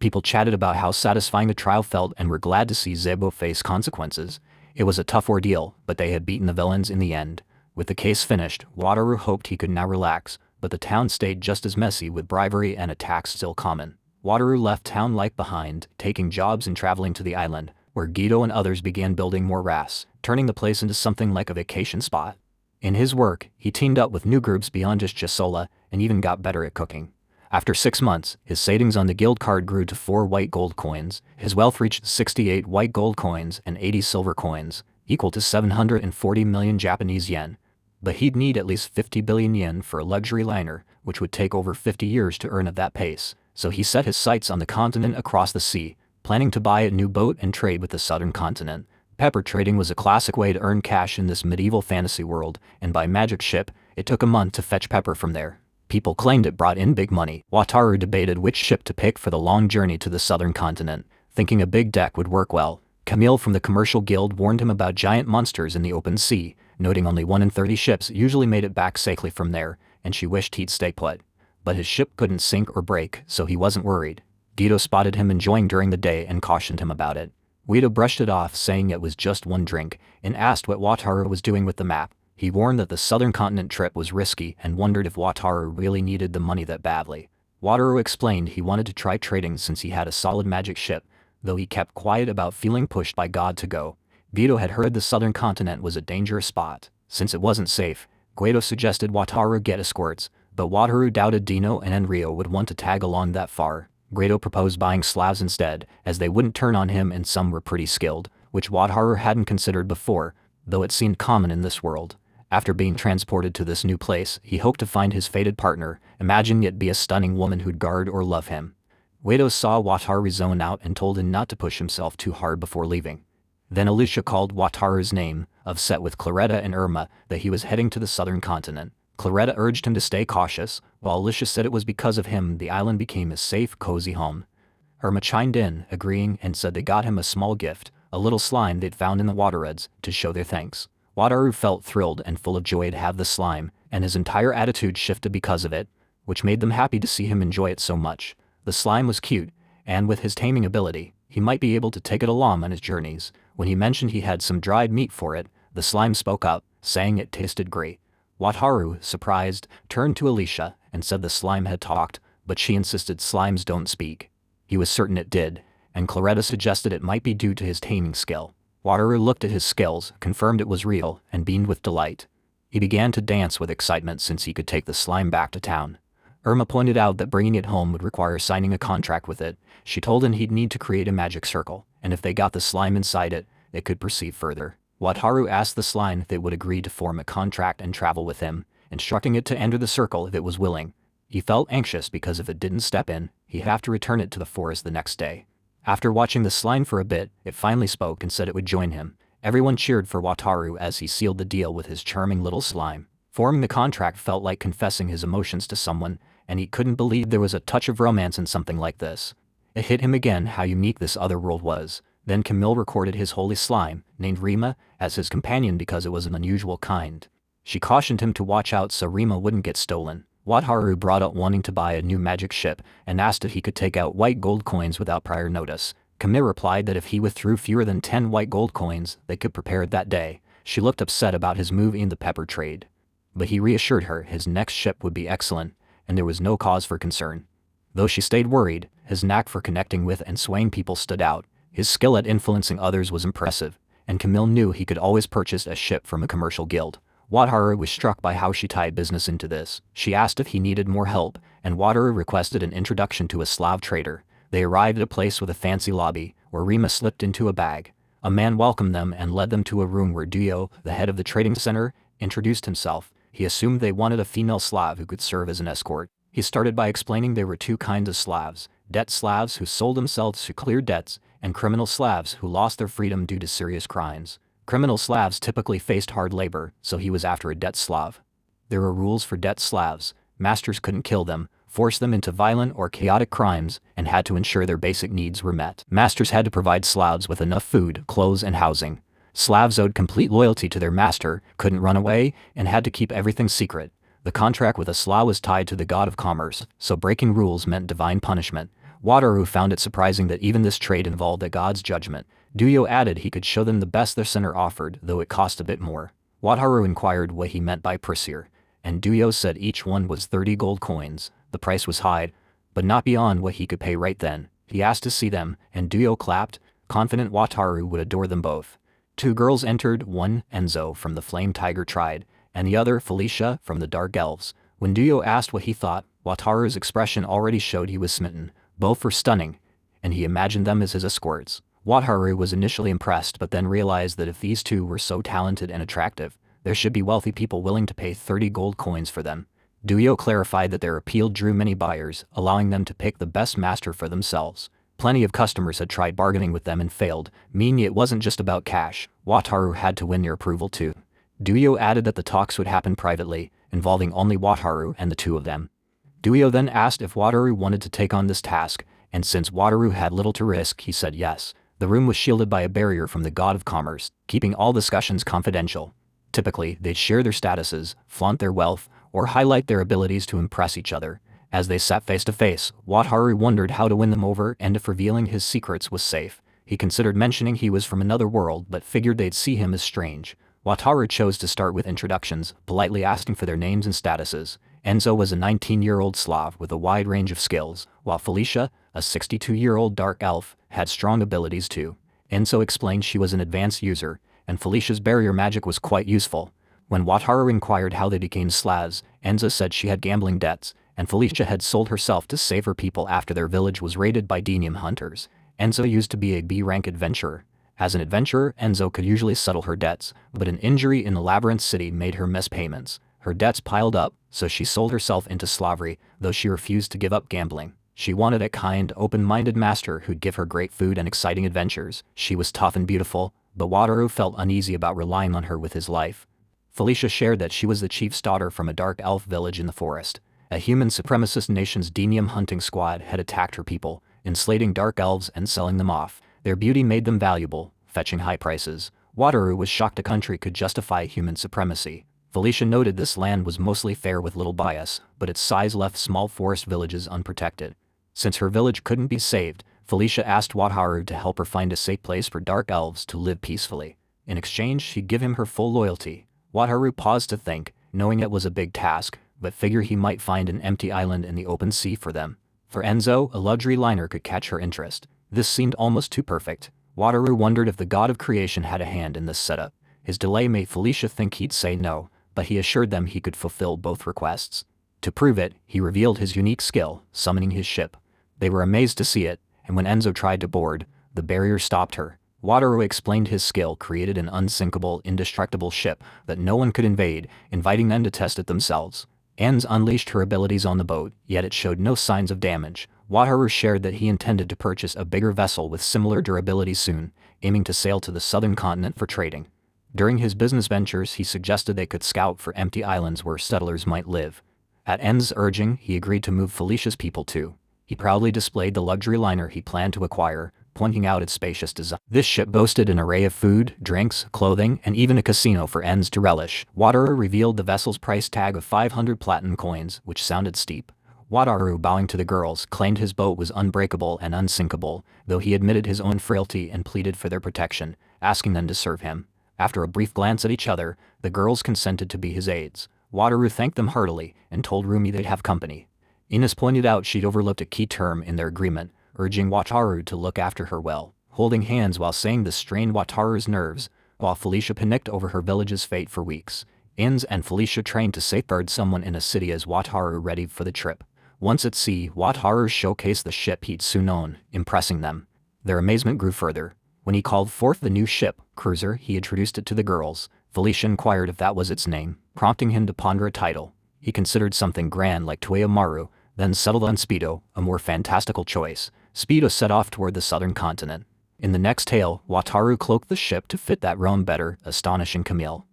People chatted about how satisfying the trial felt and were glad to see Zebo face consequences. It was a tough ordeal, but they had beaten the villains in the end. With the case finished, Wataru hoped he could now relax, but the town stayed just as messy with bribery and attacks still common. Wataru left town life behind, taking jobs and traveling to the island, where Guido and others began building more rafts, turning the place into something like a vacation spot. In his work, he teamed up with new groups beyond just Gisola, and even got better at cooking. After 6 months, his savings on the guild card grew to 4 white gold coins. His wealth reached 68 white gold coins and 80 silver coins, equal to 740 million Japanese yen. But he'd need at least 50 billion yen for a luxury liner, which would take over 50 years to earn at that pace, so he set his sights on the continent across the sea, planning to buy a new boat and trade with the southern continent. Pepper trading was a classic way to earn cash in this medieval fantasy world, and by magic ship, it took a month to fetch pepper from there. People claimed it brought in big money. Wataru debated which ship to pick for the long journey to the southern continent, thinking a big deck would work well. Camille from the commercial guild warned him about giant monsters in the open sea, noting only 1 in 30 ships usually made it back safely from there, and she wished he'd stay put. But his ship couldn't sink or break, so he wasn't worried. Guido spotted him enjoying during the day and cautioned him about it. Guido brushed it off, saying it was just one drink, and asked what Wataru was doing with the map. He warned that the southern continent trip was risky and wondered if Wataru really needed the money that badly. Wataru explained he wanted to try trading since he had a solid magic ship, though he kept quiet about feeling pushed by God to go. Guido had heard the southern continent was a dangerous spot. Since it wasn't safe, Guido suggested Wataru get escorts, but Wataru doubted Dino and Enrio would want to tag along that far. Guido proposed buying Slavs instead, as they wouldn't turn on him and some were pretty skilled, which Wataru hadn't considered before, though it seemed common in this world. After being transported to this new place, he hoped to find his fated partner, imagining it be a stunning woman who'd guard or love him. Guido saw Wataru zone out and told him not to push himself too hard before leaving. Then Alicia called Wataru's name, upset with Claretta and Irma that he was heading to the southern continent. Claretta urged him to stay cautious, while Alicia said it was because of him the island became a safe, cozy home. Irma chimed in, agreeing, and said they got him a small gift, a little slime they'd found in the waterheads, to show their thanks. Wataru felt thrilled and full of joy to have the slime, and his entire attitude shifted because of it, which made them happy to see him enjoy it so much. The slime was cute, and with his taming ability, he might be able to take it along on his journeys. When he mentioned he had some dried meat for it, the slime spoke up, saying it tasted great. Wataru, surprised, turned to Alicia and said the slime had talked, but she insisted slimes don't speak. He was certain it did, and Claretta suggested it might be due to his taming skill. Wataru looked at his skills, confirmed it was real, and beamed with delight. He began to dance with excitement since he could take the slime back to town. Irma pointed out that bringing it home would require signing a contract with it. She told him he'd need to create a magic circle, and if they got the slime inside it, they could proceed further. Wataru asked the slime if it would agree to form a contract and travel with him, instructing it to enter the circle if it was willing. He felt anxious because if it didn't step in, he'd have to return it to the forest the next day. After watching the slime for a bit, it finally spoke and said it would join him. Everyone cheered for Wataru as he sealed the deal with his charming little slime. Forming the contract felt like confessing his emotions to someone, and he couldn't believe there was a touch of romance in something like this. It hit him again how unique this other world was. Then Camille recorded his holy slime, named Rima, as his companion because it was an unusual kind. She cautioned him to watch out so Rima wouldn't get stolen. Wataru brought up wanting to buy a new magic ship and asked if he could take out white gold coins without prior notice. Camille replied that if he withdrew fewer than 10 white gold coins, they could prepare it that day. She looked upset about his move in the pepper trade, but he reassured her his next ship would be excellent, and there was no cause for concern. Though she stayed worried, his knack for connecting with and swaying people stood out. His skill at influencing others was impressive, and Camille knew he could always purchase a ship from a commercial guild. Wataru was struck by how she tied business into this. She asked if he needed more help, and Wataru requested an introduction to a Slav trader. They arrived at a place with a fancy lobby, where Rima slipped into a bag. A man welcomed them and led them to a room where Duyo, the head of the trading center, introduced himself. He assumed they wanted a female Slav who could serve as an escort. He started by explaining there were two kinds of Slavs: debt Slavs who sold themselves to clear debts, and criminal Slavs who lost their freedom due to serious crimes. Criminal Slavs typically faced hard labor, so he was after a debt Slav. There were rules for debt Slavs. Masters couldn't kill them, force them into violent or chaotic crimes, and had to ensure their basic needs were met. Masters had to provide Slavs with enough food, clothes, and housing. Slavs owed complete loyalty to their master, couldn't run away, and had to keep everything secret. The contract with a Slav was tied to the god of commerce, so breaking rules meant divine punishment. Wataru found it surprising that even this trade involved a god's judgment. Duyo added he could show them the best their center offered, though it cost a bit more. Wataru inquired what he meant by prisir, and Duyo said each one was 30 gold coins. The price was high, but not beyond what he could pay right then. He asked to see them, and Duyo clapped, confident Wataru would adore them both. Two girls entered, one, Enzo from the Flame Tiger tribe, and the other, Felicia, from the Dark Elves. When Duyo asked what he thought, Wataru's expression already showed he was smitten. Both were stunning, and he imagined them as his escorts. Wataru was initially impressed but then realized that if these two were so talented and attractive, there should be wealthy people willing to pay 30 gold coins for them. Duyo clarified that their appeal drew many buyers, allowing them to pick the best master for themselves. Plenty of customers had tried bargaining with them and failed, meaning it wasn't just about cash. Wataru had to win their approval too. Duyo added that the talks would happen privately, involving only Wataru and the two of them. Duyo then asked if Wataru wanted to take on this task, and since Wataru had little to risk, he said yes. The room was shielded by a barrier from the god of commerce, keeping all discussions confidential. Typically, they'd share their statuses, flaunt their wealth, or highlight their abilities to impress each other. As they sat face to face, Wataru wondered how to win them over and if revealing his secrets was safe. He considered mentioning he was from another world but figured they'd see him as strange. Wataru chose to start with introductions, politely asking for their names and statuses. Enzo was a 19-year-old Slav with a wide range of skills, while Felicia, a 62-year-old dark elf, had strong abilities too. Enzo explained she was an advanced user, and Felicia's barrier magic was quite useful. When Wataru inquired how they became Slavs, Enzo said she had gambling debts, and Felicia had sold herself to save her people after their village was raided by Denium hunters. Enzo used to be a B-rank adventurer. As an adventurer, Enzo could usually settle her debts, but an injury in the Labyrinth City made her miss payments. Her debts piled up, so she sold herself into slavery, though she refused to give up gambling. She wanted a kind, open-minded master who'd give her great food and exciting adventures. She was tough and beautiful, but Wataru felt uneasy about relying on her with his life. Felicia shared that she was the chief's daughter from a dark elf village in the forest. A human supremacist nation's Denium hunting squad had attacked her people, enslaving dark elves and selling them off. Their beauty made them valuable, fetching high prices. Wataru was shocked a country could justify human supremacy. Felicia noted this land was mostly fair with little bias, but its size left small forest villages unprotected. Since her village couldn't be saved, Felicia asked Wataru to help her find a safe place for dark elves to live peacefully. In exchange, she'd give him her full loyalty. Wataru paused to think, knowing it was a big task, but figured he might find an empty island in the open sea for them. For Enzo, a luxury liner could catch her interest. This seemed almost too perfect. Wataru wondered if the god of creation had a hand in this setup. His delay made Felicia think he'd say no, but he assured them he could fulfill both requests. To prove it, he revealed his unique skill, summoning his ship. They were amazed to see it, and when Enzo tried to board, the barrier stopped her. Wataru explained his skill created an unsinkable, indestructible ship that no one could invade, inviting them to test it themselves. Enz unleashed her abilities on the boat, yet it showed no signs of damage. Wataru shared that he intended to purchase a bigger vessel with similar durability soon, aiming to sail to the southern continent for trading. During his business ventures, he suggested they could scout for empty islands where settlers might live. At Enz's urging, he agreed to move Felicia's people too. He proudly displayed the luxury liner he planned to acquire, pointing out its spacious design. This ship boasted an array of food, drinks, clothing, and even a casino for Enz to relish. Wataru revealed the vessel's price tag of 500 platinum coins, which sounded steep. Wataru, bowing to the girls, claimed his boat was unbreakable and unsinkable, though he admitted his own frailty and pleaded for their protection, asking them to serve him. After a brief glance at each other, the girls consented to be his aides. Wataru thanked them heartily and told Rumi they'd have company. Ines pointed out she'd overlooked a key term in their agreement, urging Wataru to look after her well. Holding hands while saying this strained Wataru's nerves, while Felicia panicked over her village's fate for weeks. Ines and Felicia trained to safeguard someone in a city as Wataru readied for the trip. Once at sea, Wataru showcased the ship he'd soon own, impressing them. Their amazement grew further. When he called forth the new ship, cruiser, he introduced it to the girls. Felicia inquired if that was its name. prompting him to ponder a title. He considered something grand like Tueo Maru, then settled on Speedo, a more fantastical choice. Speedo set off toward the southern continent. In the next tale, Wataru cloaked the ship to fit that realm better, astonishing Camille.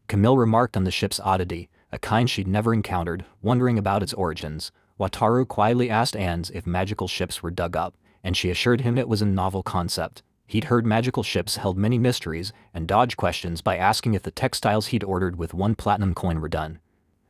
Camille remarked on the ship's oddity, a kind she'd never encountered, wondering about its origins. Wataru quietly asked Ans if magical ships were dug up, and she assured him it was a novel concept. He'd heard magical ships held many mysteries, and dodged questions by asking if the textiles he'd ordered with 1 platinum coin were done.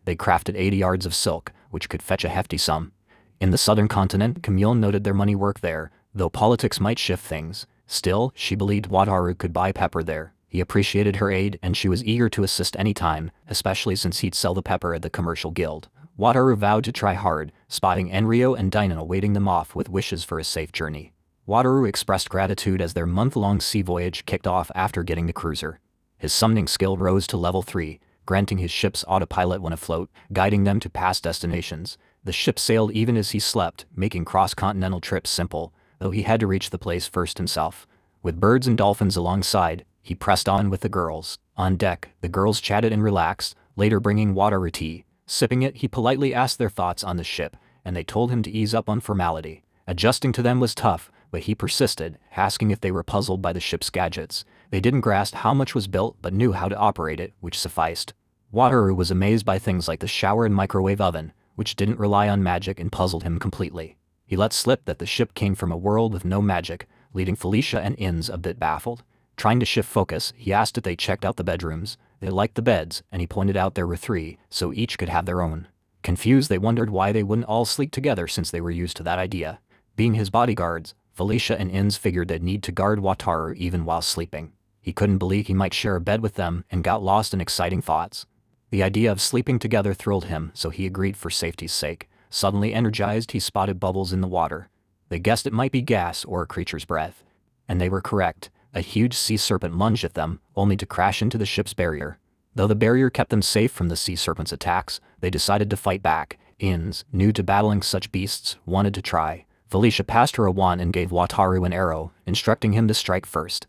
They crafted 80 yards of silk, which could fetch a hefty sum. In the southern continent, Camille noted their money worked there, though politics might shift things. Still, she believed Wataru could buy pepper there. He appreciated her aid, and she was eager to assist any time, especially since he'd sell the pepper at the commercial guild. Wataru vowed to try hard, spotting Enryo and Dyna waiting them off with wishes for a safe journey. Wataru expressed gratitude as their month-long sea voyage kicked off after getting the cruiser. His summoning skill rose to level 3, granting his ship's autopilot when afloat, guiding them to past destinations. The ship sailed even as he slept, making cross-continental trips simple, though he had to reach the place first himself. With birds and dolphins alongside, he pressed on with the girls. On deck, the girls chatted and relaxed, later bringing Wataru tea. Sipping it, he politely asked their thoughts on the ship, and they told him to ease up on formality. Adjusting to them was tough, but he persisted, asking if they were puzzled by the ship's gadgets. They didn't grasp how much was built but knew how to operate it, which sufficed. Wataru was amazed by things like the shower and microwave oven, which didn't rely on magic and puzzled him completely. He let slip that the ship came from a world with no magic, leaving Felicia and Ins a bit baffled. Trying to shift focus, he asked if they checked out the bedrooms. They liked the beds, and he pointed out there were 3, so each could have their own. Confused, they wondered why they wouldn't all sleep together since they were used to that idea. Being his bodyguards, Felicia and Ins figured they'd need to guard Wataru even while sleeping. He couldn't believe he might share a bed with them and got lost in exciting thoughts. The idea of sleeping together thrilled him, so he agreed for safety's sake. Suddenly energized, he spotted bubbles in the water. They guessed it might be gas or a creature's breath. And they were correct. A huge sea serpent lunged at them, only to crash into the ship's barrier. Though the barrier kept them safe from the sea serpent's attacks, they decided to fight back. Ins, new to battling such beasts, wanted to try. Felicia passed her a wand and gave Wataru an arrow, instructing him to strike first.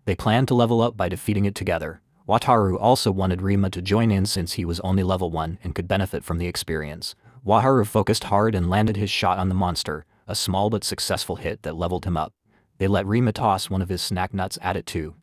They planned to level up by defeating it together. Wataru also wanted Rima to join in since he was only level 1 and could benefit from the experience. Wataru focused hard and landed his shot on the monster, a small but successful hit that leveled him up. They let Rima toss one of his snack nuts at it too.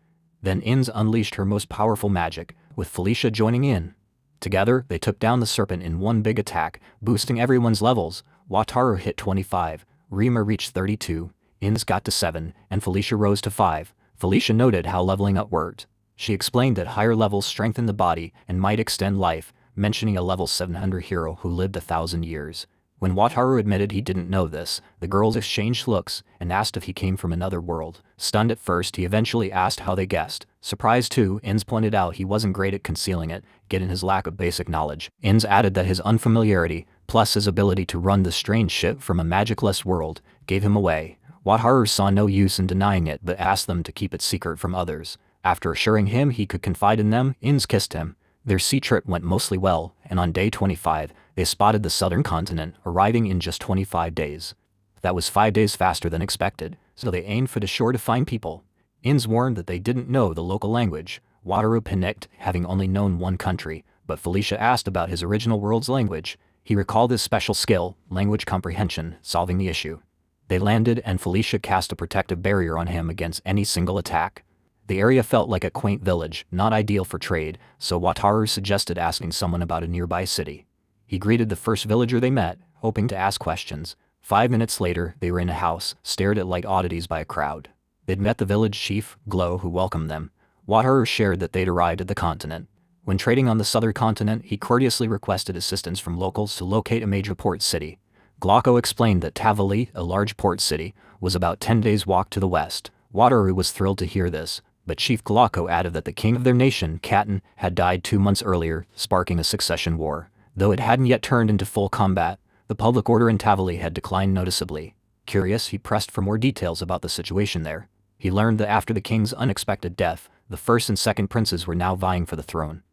Then Ins unleashed her most powerful magic, with Felicia joining in. Together, they took down the serpent in one big attack, boosting everyone's levels. Wataru hit 25, Rima reached 32, Ins got to 7, and Felicia rose to 5. Felicia noted how leveling up worked. She explained that higher levels strengthen the body and might extend life, mentioning a level 700 hero who lived 1,000 years. When Wataru admitted he didn't know this, the girls exchanged looks and asked if he came from another world. Stunned at first, he eventually asked how they guessed. Surprised too, Ins pointed out he wasn't great at concealing it, given his lack of basic knowledge. Ins added that his unfamiliarity, plus his ability to run the strange ship from a magicless world, gave him away. Wataru saw no use in denying it but asked them to keep it secret from others. After assuring him he could confide in them, Ins kissed him. Their sea trip went mostly well, and on day 25, they spotted the southern continent, arriving in just 25 days. That was 5 days faster than expected, so they aimed for the shore to find people. Ins warned that they didn't know the local language. Wataru panicked, having only known one country, but Felicia asked about his original world's language. He recalled his special skill, language comprehension, solving the issue. They landed and Felicia cast a protective barrier on him against any single attack. The area felt like a quaint village, not ideal for trade, so Wataru suggested asking someone about a nearby city. He greeted the first villager they met, hoping to ask questions. 5 minutes later, they were in a house, stared at like oddities by a crowd. They'd met the village chief, Glow, who welcomed them. Wataru shared that they'd arrived at the continent. When trading on the southern continent, he courteously requested assistance from locals to locate a major port city. Glauco explained that Tavali, a large port city, was about 10 days' walk to the west. Wataru was thrilled to hear this, but Chief Glauco added that the king of their nation, Katten, had died 2 months earlier, sparking a succession war. Though it hadn't yet turned into full combat, the public order in Tavali had declined noticeably. Curious, he pressed for more details about the situation there. He learned that after the king's unexpected death, the first and second princes were now vying for the throne.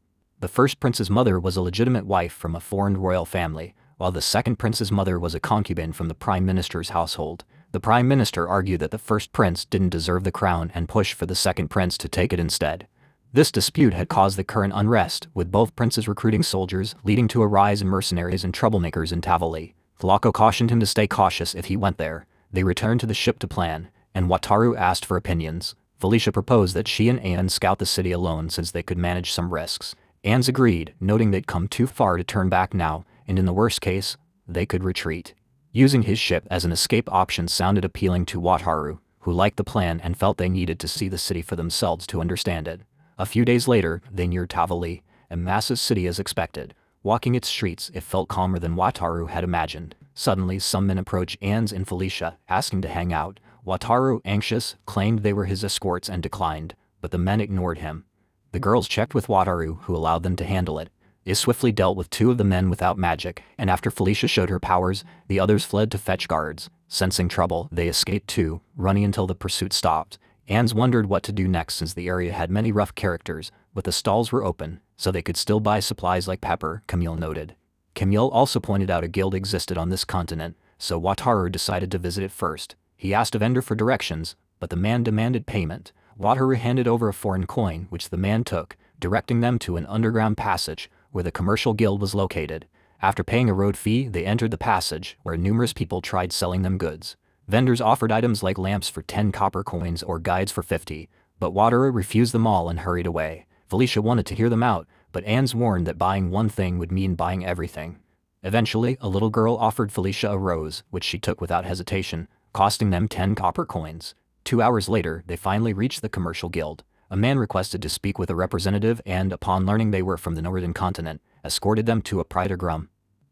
The first prince's mother was a legitimate wife from a foreign royal family, while the second prince's mother was a concubine from the prime minister's household. The prime minister argued that the first prince didn't deserve the crown and pushed for the second prince to take it instead. This dispute had caused the current unrest, with both princes recruiting soldiers, leading to a rise in mercenaries and troublemakers in Tavali. Glauco cautioned him to stay cautious if he went there. They returned to the ship to plan, and Wataru asked for opinions. Felicia proposed that she and Anne scout the city alone since they could manage some risks. Anne's agreed, noting they'd come too far to turn back now, and in the worst case, they could retreat. Using his ship as an escape option sounded appealing to Wataru, who liked the plan and felt they needed to see the city for themselves to understand it. A few days later, they neared Tavali, a massive city as expected. Walking its streets, it felt calmer than Wataru had imagined. Suddenly, some men approached Anne and Felicia, asking to hang out. Wataru, anxious, claimed they were his escorts and declined, but the men ignored him. The girls checked with Wataru, who allowed them to handle it. He swiftly dealt with 2 of the men without magic, and after Felicia showed her powers, the others fled to fetch guards. Sensing trouble, they escaped too, running until the pursuit stopped. Anne wondered what to do next since the area had many rough characters, but the stalls were open, so they could still buy supplies like pepper, Camille noted. Camille also pointed out a guild existed on this continent, so Wataru decided to visit it first. He asked a vendor for directions, but the man demanded payment. Wataru handed over a foreign coin, which the man took, directing them to an underground passage where the commercial guild was located. After paying a road fee, they entered the passage, where numerous people tried selling them goods. Vendors offered items like lamps for 10 copper coins or guides for 50, but Wataru refused them all and hurried away. Felicia wanted to hear them out, but Anne's warned that buying one thing would mean buying everything. Eventually, a little girl offered Felicia a rose, which she took without hesitation, costing them 10 copper coins. 2 hours later, they finally reached the commercial guild. A man requested to speak with a representative and, upon learning they were from the northern continent, escorted them to a private room.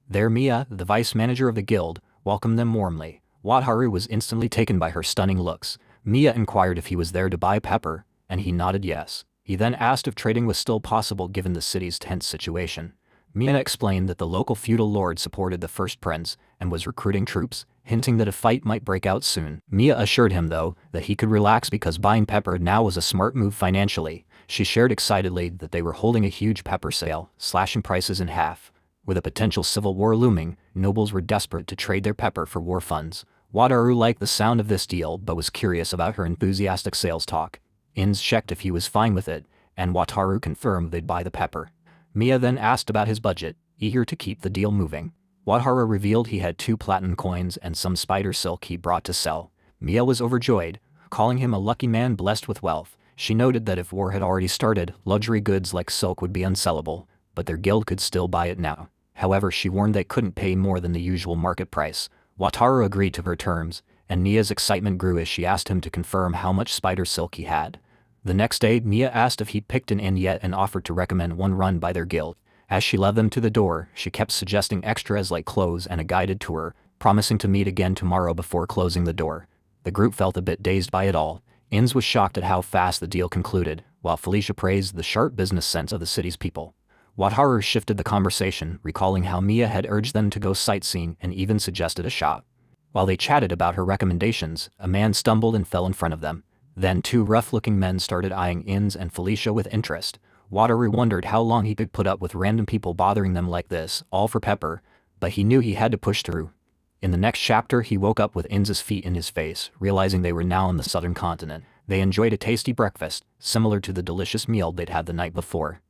There Mia, the vice manager of the guild, welcomed them warmly. Wataru was instantly taken by her stunning looks. Mia inquired if he was there to buy pepper, and he nodded yes. He then asked if trading was still possible given the city's tense situation. Mia explained that the local feudal lord supported the first prince and was recruiting troops, hinting that a fight might break out soon. Mia assured him, though, that he could relax because buying pepper now was a smart move financially. She shared excitedly that they were holding a huge pepper sale, slashing prices in half. With a potential civil war looming, nobles were desperate to trade their pepper for war funds. Wataru liked the sound of this deal but was curious about her enthusiastic sales talk. Inz checked if he was fine with it, and Wataru confirmed they'd buy the pepper. Mia then asked about his budget, eager to keep the deal moving. Wataru revealed he had 2 platinum coins and some spider silk he brought to sell. Mia was overjoyed, calling him a lucky man blessed with wealth. She noted that if war had already started, luxury goods like silk would be unsellable, but their guild could still buy it now. However, she warned they couldn't pay more than the usual market price. Wataru agreed to her terms, and Mia's excitement grew as she asked him to confirm how much spider silk he had. The next day, Mia asked if he'd picked an inn yet and offered to recommend one run by their guild. As she led them to the door, she kept suggesting extras like clothes and a guided tour, promising to meet again tomorrow before closing the door. The group felt a bit dazed by it all. Inz was shocked at how fast the deal concluded, while Felicia praised the sharp business sense of the city's people. Wataru shifted the conversation, recalling how Mia had urged them to go sightseeing and even suggested a shop. While they chatted about her recommendations, a man stumbled and fell in front of them. Then 2 rough-looking men started eyeing Inz and Felicia with interest. Wataru wondered how long he could put up with random people bothering them like this, all for pepper, but he knew he had to push through. In the next chapter, he woke up with Inz's feet in his face, realizing they were now on the southern continent. They enjoyed a tasty breakfast, similar to the delicious meal they'd had the night before.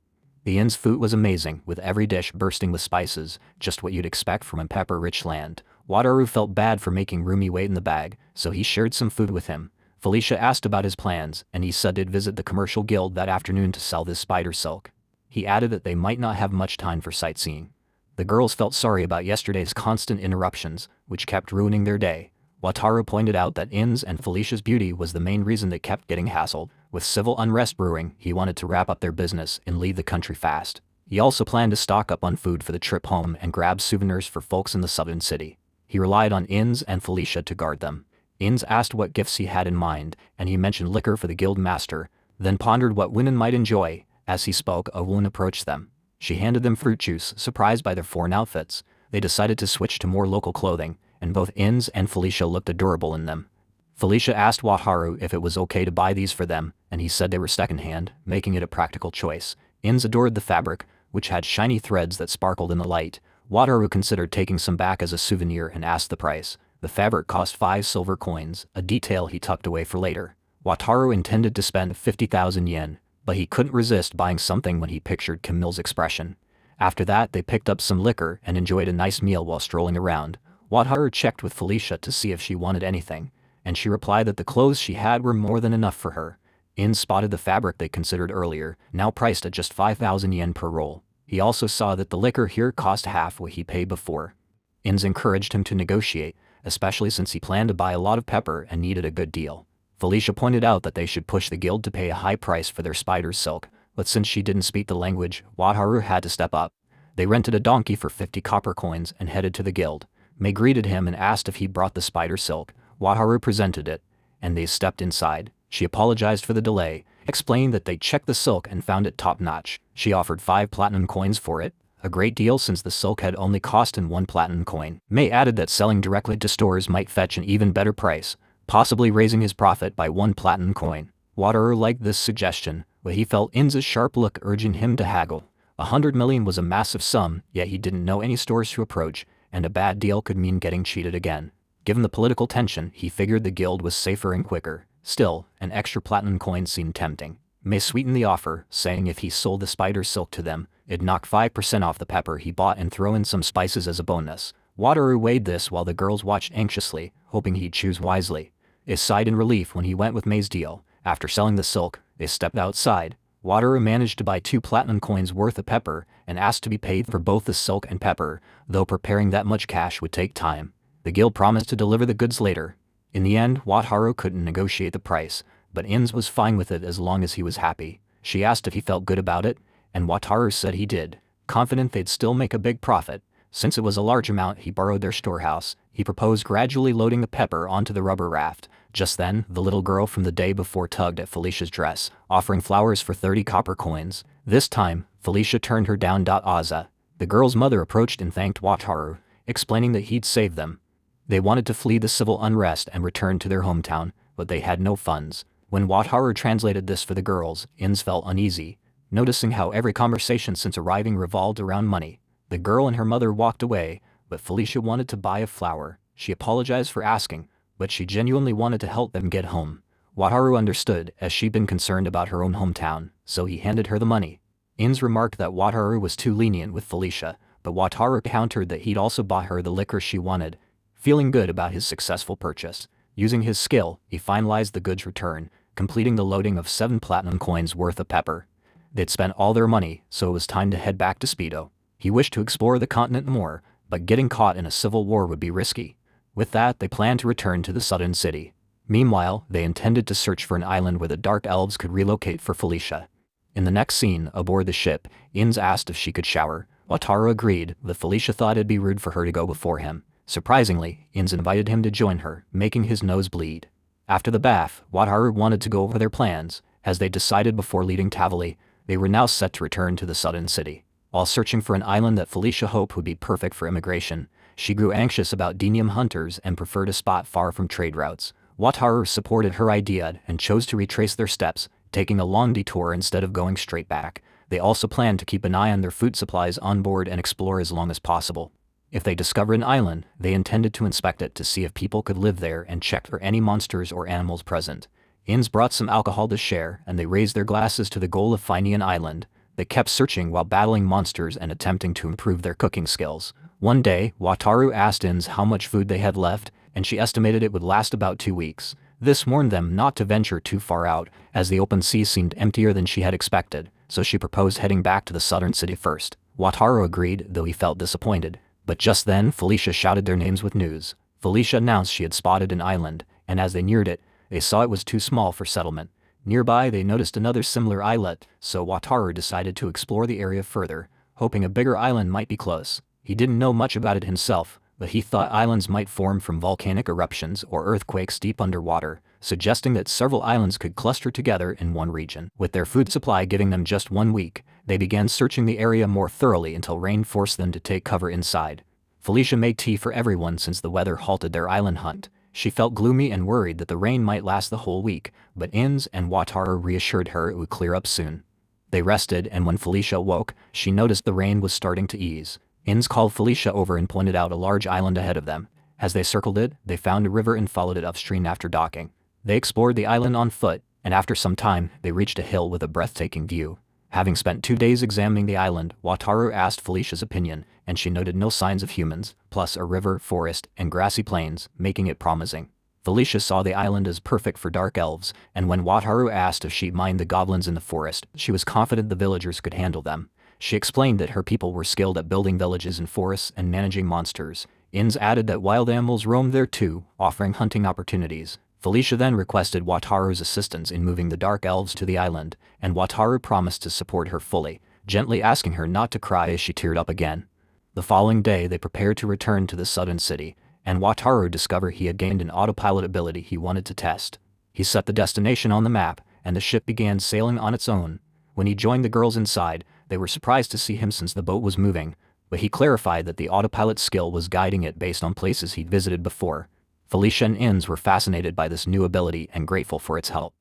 The inn's food was amazing, with every dish bursting with spices, just what you'd expect from a pepper-rich land. Wataru felt bad for making Rumi wait in the bag, so he shared some food with him. Felicia asked about his plans, and he said they'd visit the commercial guild that afternoon to sell this spider silk. He added that they might not have much time for sightseeing. The girls felt sorry about yesterday's constant interruptions, which kept ruining their day. Wataru pointed out that Inz and Felicia's beauty was the main reason they kept getting hassled. With civil unrest brewing, he wanted to wrap up their business and leave the country fast. He also planned to stock up on food for the trip home and grab souvenirs for folks in the southern city. He relied on Inz and Felicia to guard them. Inz asked what gifts he had in mind, and he mentioned liquor for the guild master, then pondered what women might enjoy. As he spoke, a woman approached them. She handed them fruit juice, surprised by their foreign outfits. They decided to switch to more local clothing, and both Inz and Felicia looked adorable in them. Felicia asked Wataru if it was okay to buy these for them, and he said they were secondhand, making it a practical choice. Inz adored the fabric, which had shiny threads that sparkled in the light. Wataru considered taking some back as a souvenir and asked the price. The fabric cost 5 silver coins, a detail he tucked away for later. Wataru intended to spend 50,000 yen, but he couldn't resist buying something when he pictured Camille's expression. After that, they picked up some liquor and enjoyed a nice meal while strolling around. Wataru checked with Felicia to see if she wanted anything, and she replied that the clothes she had were more than enough for her. In spotted the fabric they considered earlier, now priced at just 5,000 yen per roll. He also saw that the liquor here cost half what he paid before. Ins encouraged him to negotiate, especially since he planned to buy a lot of pepper and needed a good deal. Felicia pointed out that they should push the guild to pay a high price for their spider silk, but since she didn't speak the language, Wataru had to step up. They rented a donkey for 50 copper coins and headed to the guild. May greeted him and asked if he brought the spider silk. Wataru presented it, and they stepped inside. She apologized for the delay, explained that they checked the silk and found it top-notch. She offered 5 platinum coins for it, a great deal since the silk had only cost 1 platinum coin. May added that selling directly to stores might fetch an even better price, possibly raising his profit by 1 platinum coin. Wataru liked this suggestion, but he felt In's sharp look urging him to haggle. 100 million was a massive sum, yet he didn't know any stores to approach, and a bad deal could mean getting cheated again. Given the political tension, he figured the guild was safer and quicker. Still, an extra platinum coin seemed tempting. May sweetened the offer, saying if he sold the spider silk to them, it'd knock 5% off the pepper he bought and throw in some spices as a bonus. Wataru weighed this while the girls watched anxiously, hoping he'd choose wisely. They sighed in relief when he went with May's deal. After selling the silk, they stepped outside. Wataru managed to buy 2 platinum coins worth of pepper and asked to be paid for both the silk and pepper, though preparing that much cash would take time. The guild promised to deliver the goods later. In the end, Wataru couldn't negotiate the price, but Ins was fine with it as long as he was happy. She asked if he felt good about it, and Wataru said he did. Confident they'd still make a big profit. Since it was a large amount he borrowed their storehouse, he proposed gradually loading the pepper onto the rubber raft. Just then, the little girl from the day before tugged at Felicia's dress, offering flowers for 30 copper coins. This time, Felicia turned her down. Aza. The girl's mother approached and thanked Wataru, explaining that he'd saved them. They wanted to flee the civil unrest and return to their hometown, but they had no funds. When Wataru translated this for the girls, Ins felt uneasy, noticing how every conversation since arriving revolved around money. The girl and her mother walked away, but Felicia wanted to buy a flower. She apologized for asking, but she genuinely wanted to help them get home. Wataru understood, as she'd been concerned about her own hometown, so he handed her the money. Ins remarked that Wataru was too lenient with Felicia, but Wataru countered that he'd also bought her the liquor she wanted. Feeling good about his successful purchase, using his skill, he finalized the goods return, completing the loading of 7 platinum coins worth of pepper. They'd spent all their money, so it was time to head back to Speedo. He wished to explore the continent more, but getting caught in a civil war would be risky. With that, they planned to return to the southern city. Meanwhile, they intended to search for an island where the Dark Elves could relocate for Felicia. In the next scene, aboard the ship, Ins asked if she could shower. Wataru agreed, but Felicia thought it'd be rude for her to go before him. Surprisingly, Ins invited him to join her, making his nose bleed. After the bath, Wataru wanted to go over their plans. As they decided before leaving Tavali, they were now set to return to the southern city. While searching for an island that Felicia hoped would be perfect for immigration, she grew anxious about denium hunters and preferred a spot far from trade routes. Wataru supported her idea and chose to retrace their steps, taking a long detour instead of going straight back. They also planned to keep an eye on their food supplies on board and explore as long as possible. If they discovered an island, they intended to inspect it to see if people could live there and check for any monsters or animals present. Ins brought some alcohol to share, and they raised their glasses to the goal of finding an island. They kept searching while battling monsters and attempting to improve their cooking skills. One day, Wataru asked Ins how much food they had left, and she estimated it would last about 2 weeks. This warned them not to venture too far out, as the open sea seemed emptier than she had expected, so she proposed heading back to the southern city first. Wataru agreed, though he felt disappointed. But just then, Felicia shouted their names with news. Felicia announced she had spotted an island, and as they neared it, they saw it was too small for settlement. Nearby, they noticed another similar islet, so Wataru decided to explore the area further, hoping a bigger island might be close. He didn't know much about it himself, but he thought islands might form from volcanic eruptions or earthquakes deep underwater, suggesting that several islands could cluster together in one region. With their food supply giving them just 1 week, they began searching the area more thoroughly until rain forced them to take cover inside. Felicia made tea for everyone since the weather halted their island hunt. She felt gloomy and worried that the rain might last the whole week, but Ins and Wataru reassured her it would clear up soon. They rested, and when Felicia awoke, she noticed the rain was starting to ease. Ins called Felicia over and pointed out a large island ahead of them. As they circled it, they found a river and followed it upstream after docking. They explored the island on foot, and after some time, they reached a hill with a breathtaking view. Having spent 2 days examining the island, Wataru asked Felicia's opinion, and she noted no signs of humans, plus a river, forest, and grassy plains, making it promising. Felicia saw the island as perfect for dark elves, and when Wataru asked if she'd mind the goblins in the forest, she was confident the villagers could handle them. She explained that her people were skilled at building villages in forests and managing monsters. Inns added that wild animals roamed there too, offering hunting opportunities. Felicia then requested Wataru's assistance in moving the dark elves to the island, and Wataru promised to support her fully, gently asking her not to cry as she teared up again. The following day they prepared to return to the southern city, and Wataru discovered he had gained an autopilot ability he wanted to test. He set the destination on the map, and the ship began sailing on its own. When he joined the girls inside, they were surprised to see him since the boat was moving, but he clarified that the autopilot skill was guiding it based on places he'd visited before. Felicia and Inns were fascinated by this new ability and grateful for its help.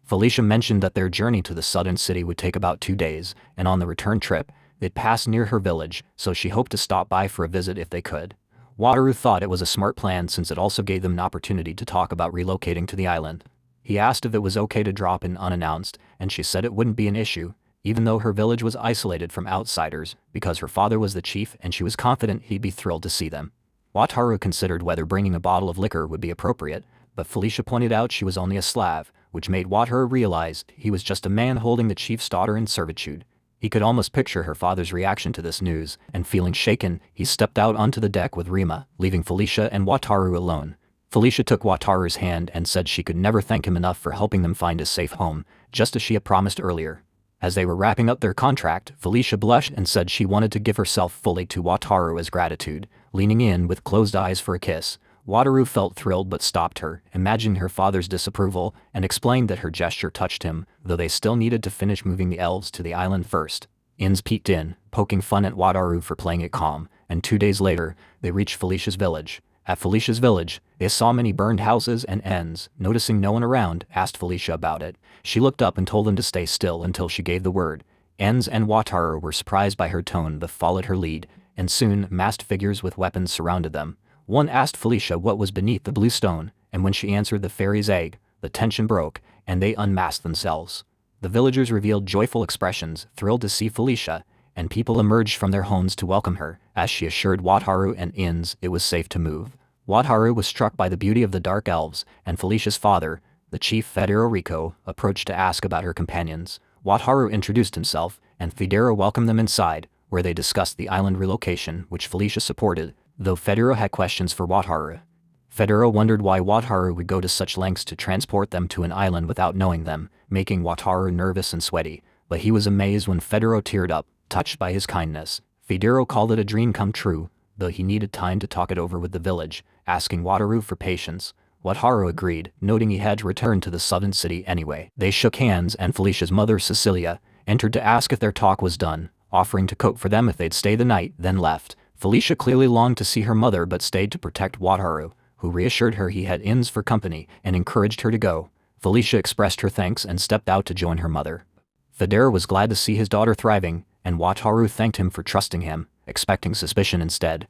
Felicia mentioned that their journey to the southern city would take about 2 days, and on the return trip, they'd pass near her village, so she hoped to stop by for a visit if they could. Wataru thought it was a smart plan since it also gave them an opportunity to talk about relocating to the island. He asked if it was okay to drop in unannounced, and she said it wouldn't be an issue, even though her village was isolated from outsiders, because her father was the chief and she was confident he'd be thrilled to see them. Wataru considered whether bringing a bottle of liquor would be appropriate, but Felicia pointed out she was only a Slav, which made Wataru realize he was just a man holding the chief's daughter in servitude. He could almost picture her father's reaction to this news, and feeling shaken, he stepped out onto the deck with Rima, leaving Felicia and Wataru alone. Felicia took Wataru's hand and said she could never thank him enough for helping them find a safe home, just as she had promised earlier. As they were wrapping up their contract, Felicia blushed and said she wanted to give herself fully to Wataru as gratitude, leaning in with closed eyes for a kiss. Wataru felt thrilled but stopped her, imagining her father's disapproval, and explained that her gesture touched him, though they still needed to finish moving the elves to the island first. Inns peeked in, poking fun at Wataru for playing it calm, and 2 days later, they reached Felicia's village. At Felicia's village, they saw many burned houses and Inns, noticing no one around, asked Felicia about it. She looked up and told them to stay still until she gave the word. Inns and Wataru were surprised by her tone but followed her lead, and soon masked figures with weapons surrounded them. One asked Felicia what was beneath the blue stone, and when she answered the fairy's egg, the tension broke, and they unmasked themselves. The villagers revealed joyful expressions, thrilled to see Felicia, and people emerged from their homes to welcome her, as she assured Wataru and Inns it was safe to move. Wataru was struck by the beauty of the dark elves, and Felicia's father, the chief Federico, approached to ask about her companions. Wataru introduced himself, and Federico welcomed them inside, where they discussed the island relocation, which Felicia supported, though Federico had questions for Wataru. Federico wondered why Wataru would go to such lengths to transport them to an island without knowing them, making Wataru nervous and sweaty, but he was amazed when Federico teared up, touched by his kindness. Federico called it a dream come true, though he needed time to talk it over with the village, asking Wataru for patience. Wataru agreed, noting he had to return to the southern city anyway. They shook hands, and Felicia's mother, Cecilia, entered to ask if their talk was done, offering to cook for them if they'd stay the night, then left. Felicia clearly longed to see her mother but stayed to protect Wataru, who reassured her he had Inns for company and encouraged her to go. Felicia expressed her thanks and stepped out to join her mother. Federico was glad to see his daughter thriving, and Wataru thanked him for trusting him, expecting suspicion instead.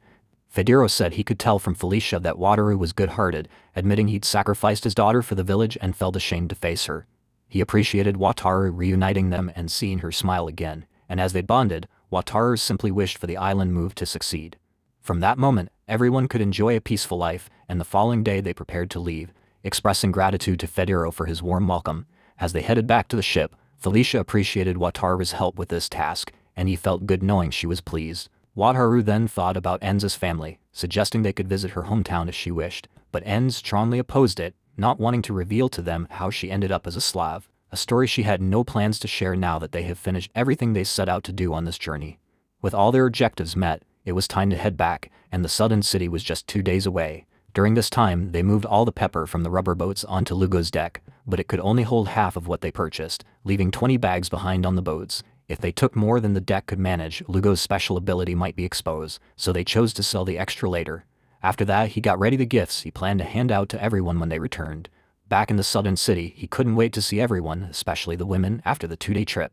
Federico said he could tell from Felicia that Wataru was good-hearted, admitting he'd sacrificed his daughter for the village and felt ashamed to face her. He appreciated Wataru reuniting them and seeing her smile again, and as they bonded, Wataru simply wished for the island move to succeed. From that moment, everyone could enjoy a peaceful life, and the following day they prepared to leave, expressing gratitude to Federico for his warm welcome. As they headed back to the ship, Felicia appreciated Wataru's help with this task, and he felt good knowing she was pleased. Wataru then thought about Enza's family, suggesting they could visit her hometown if she wished, but Enz strongly opposed it, not wanting to reveal to them how she ended up as a Slav, a story she had no plans to share now that they have finished everything they set out to do on this journey. With all their objectives met, it was time to head back, and the southern city was just 2 days away. During this time, they moved all the pepper from the rubber boats onto Lugo's deck, but it could only hold half of what they purchased, leaving 20 bags behind on the boats. If they took more than the deck could manage, Lugo's special ability might be exposed, so they chose to sell the extra later. After that, he got ready the gifts he planned to hand out to everyone when they returned. Back in the southern city, he couldn't wait to see everyone, especially the women, after the 2-day trip.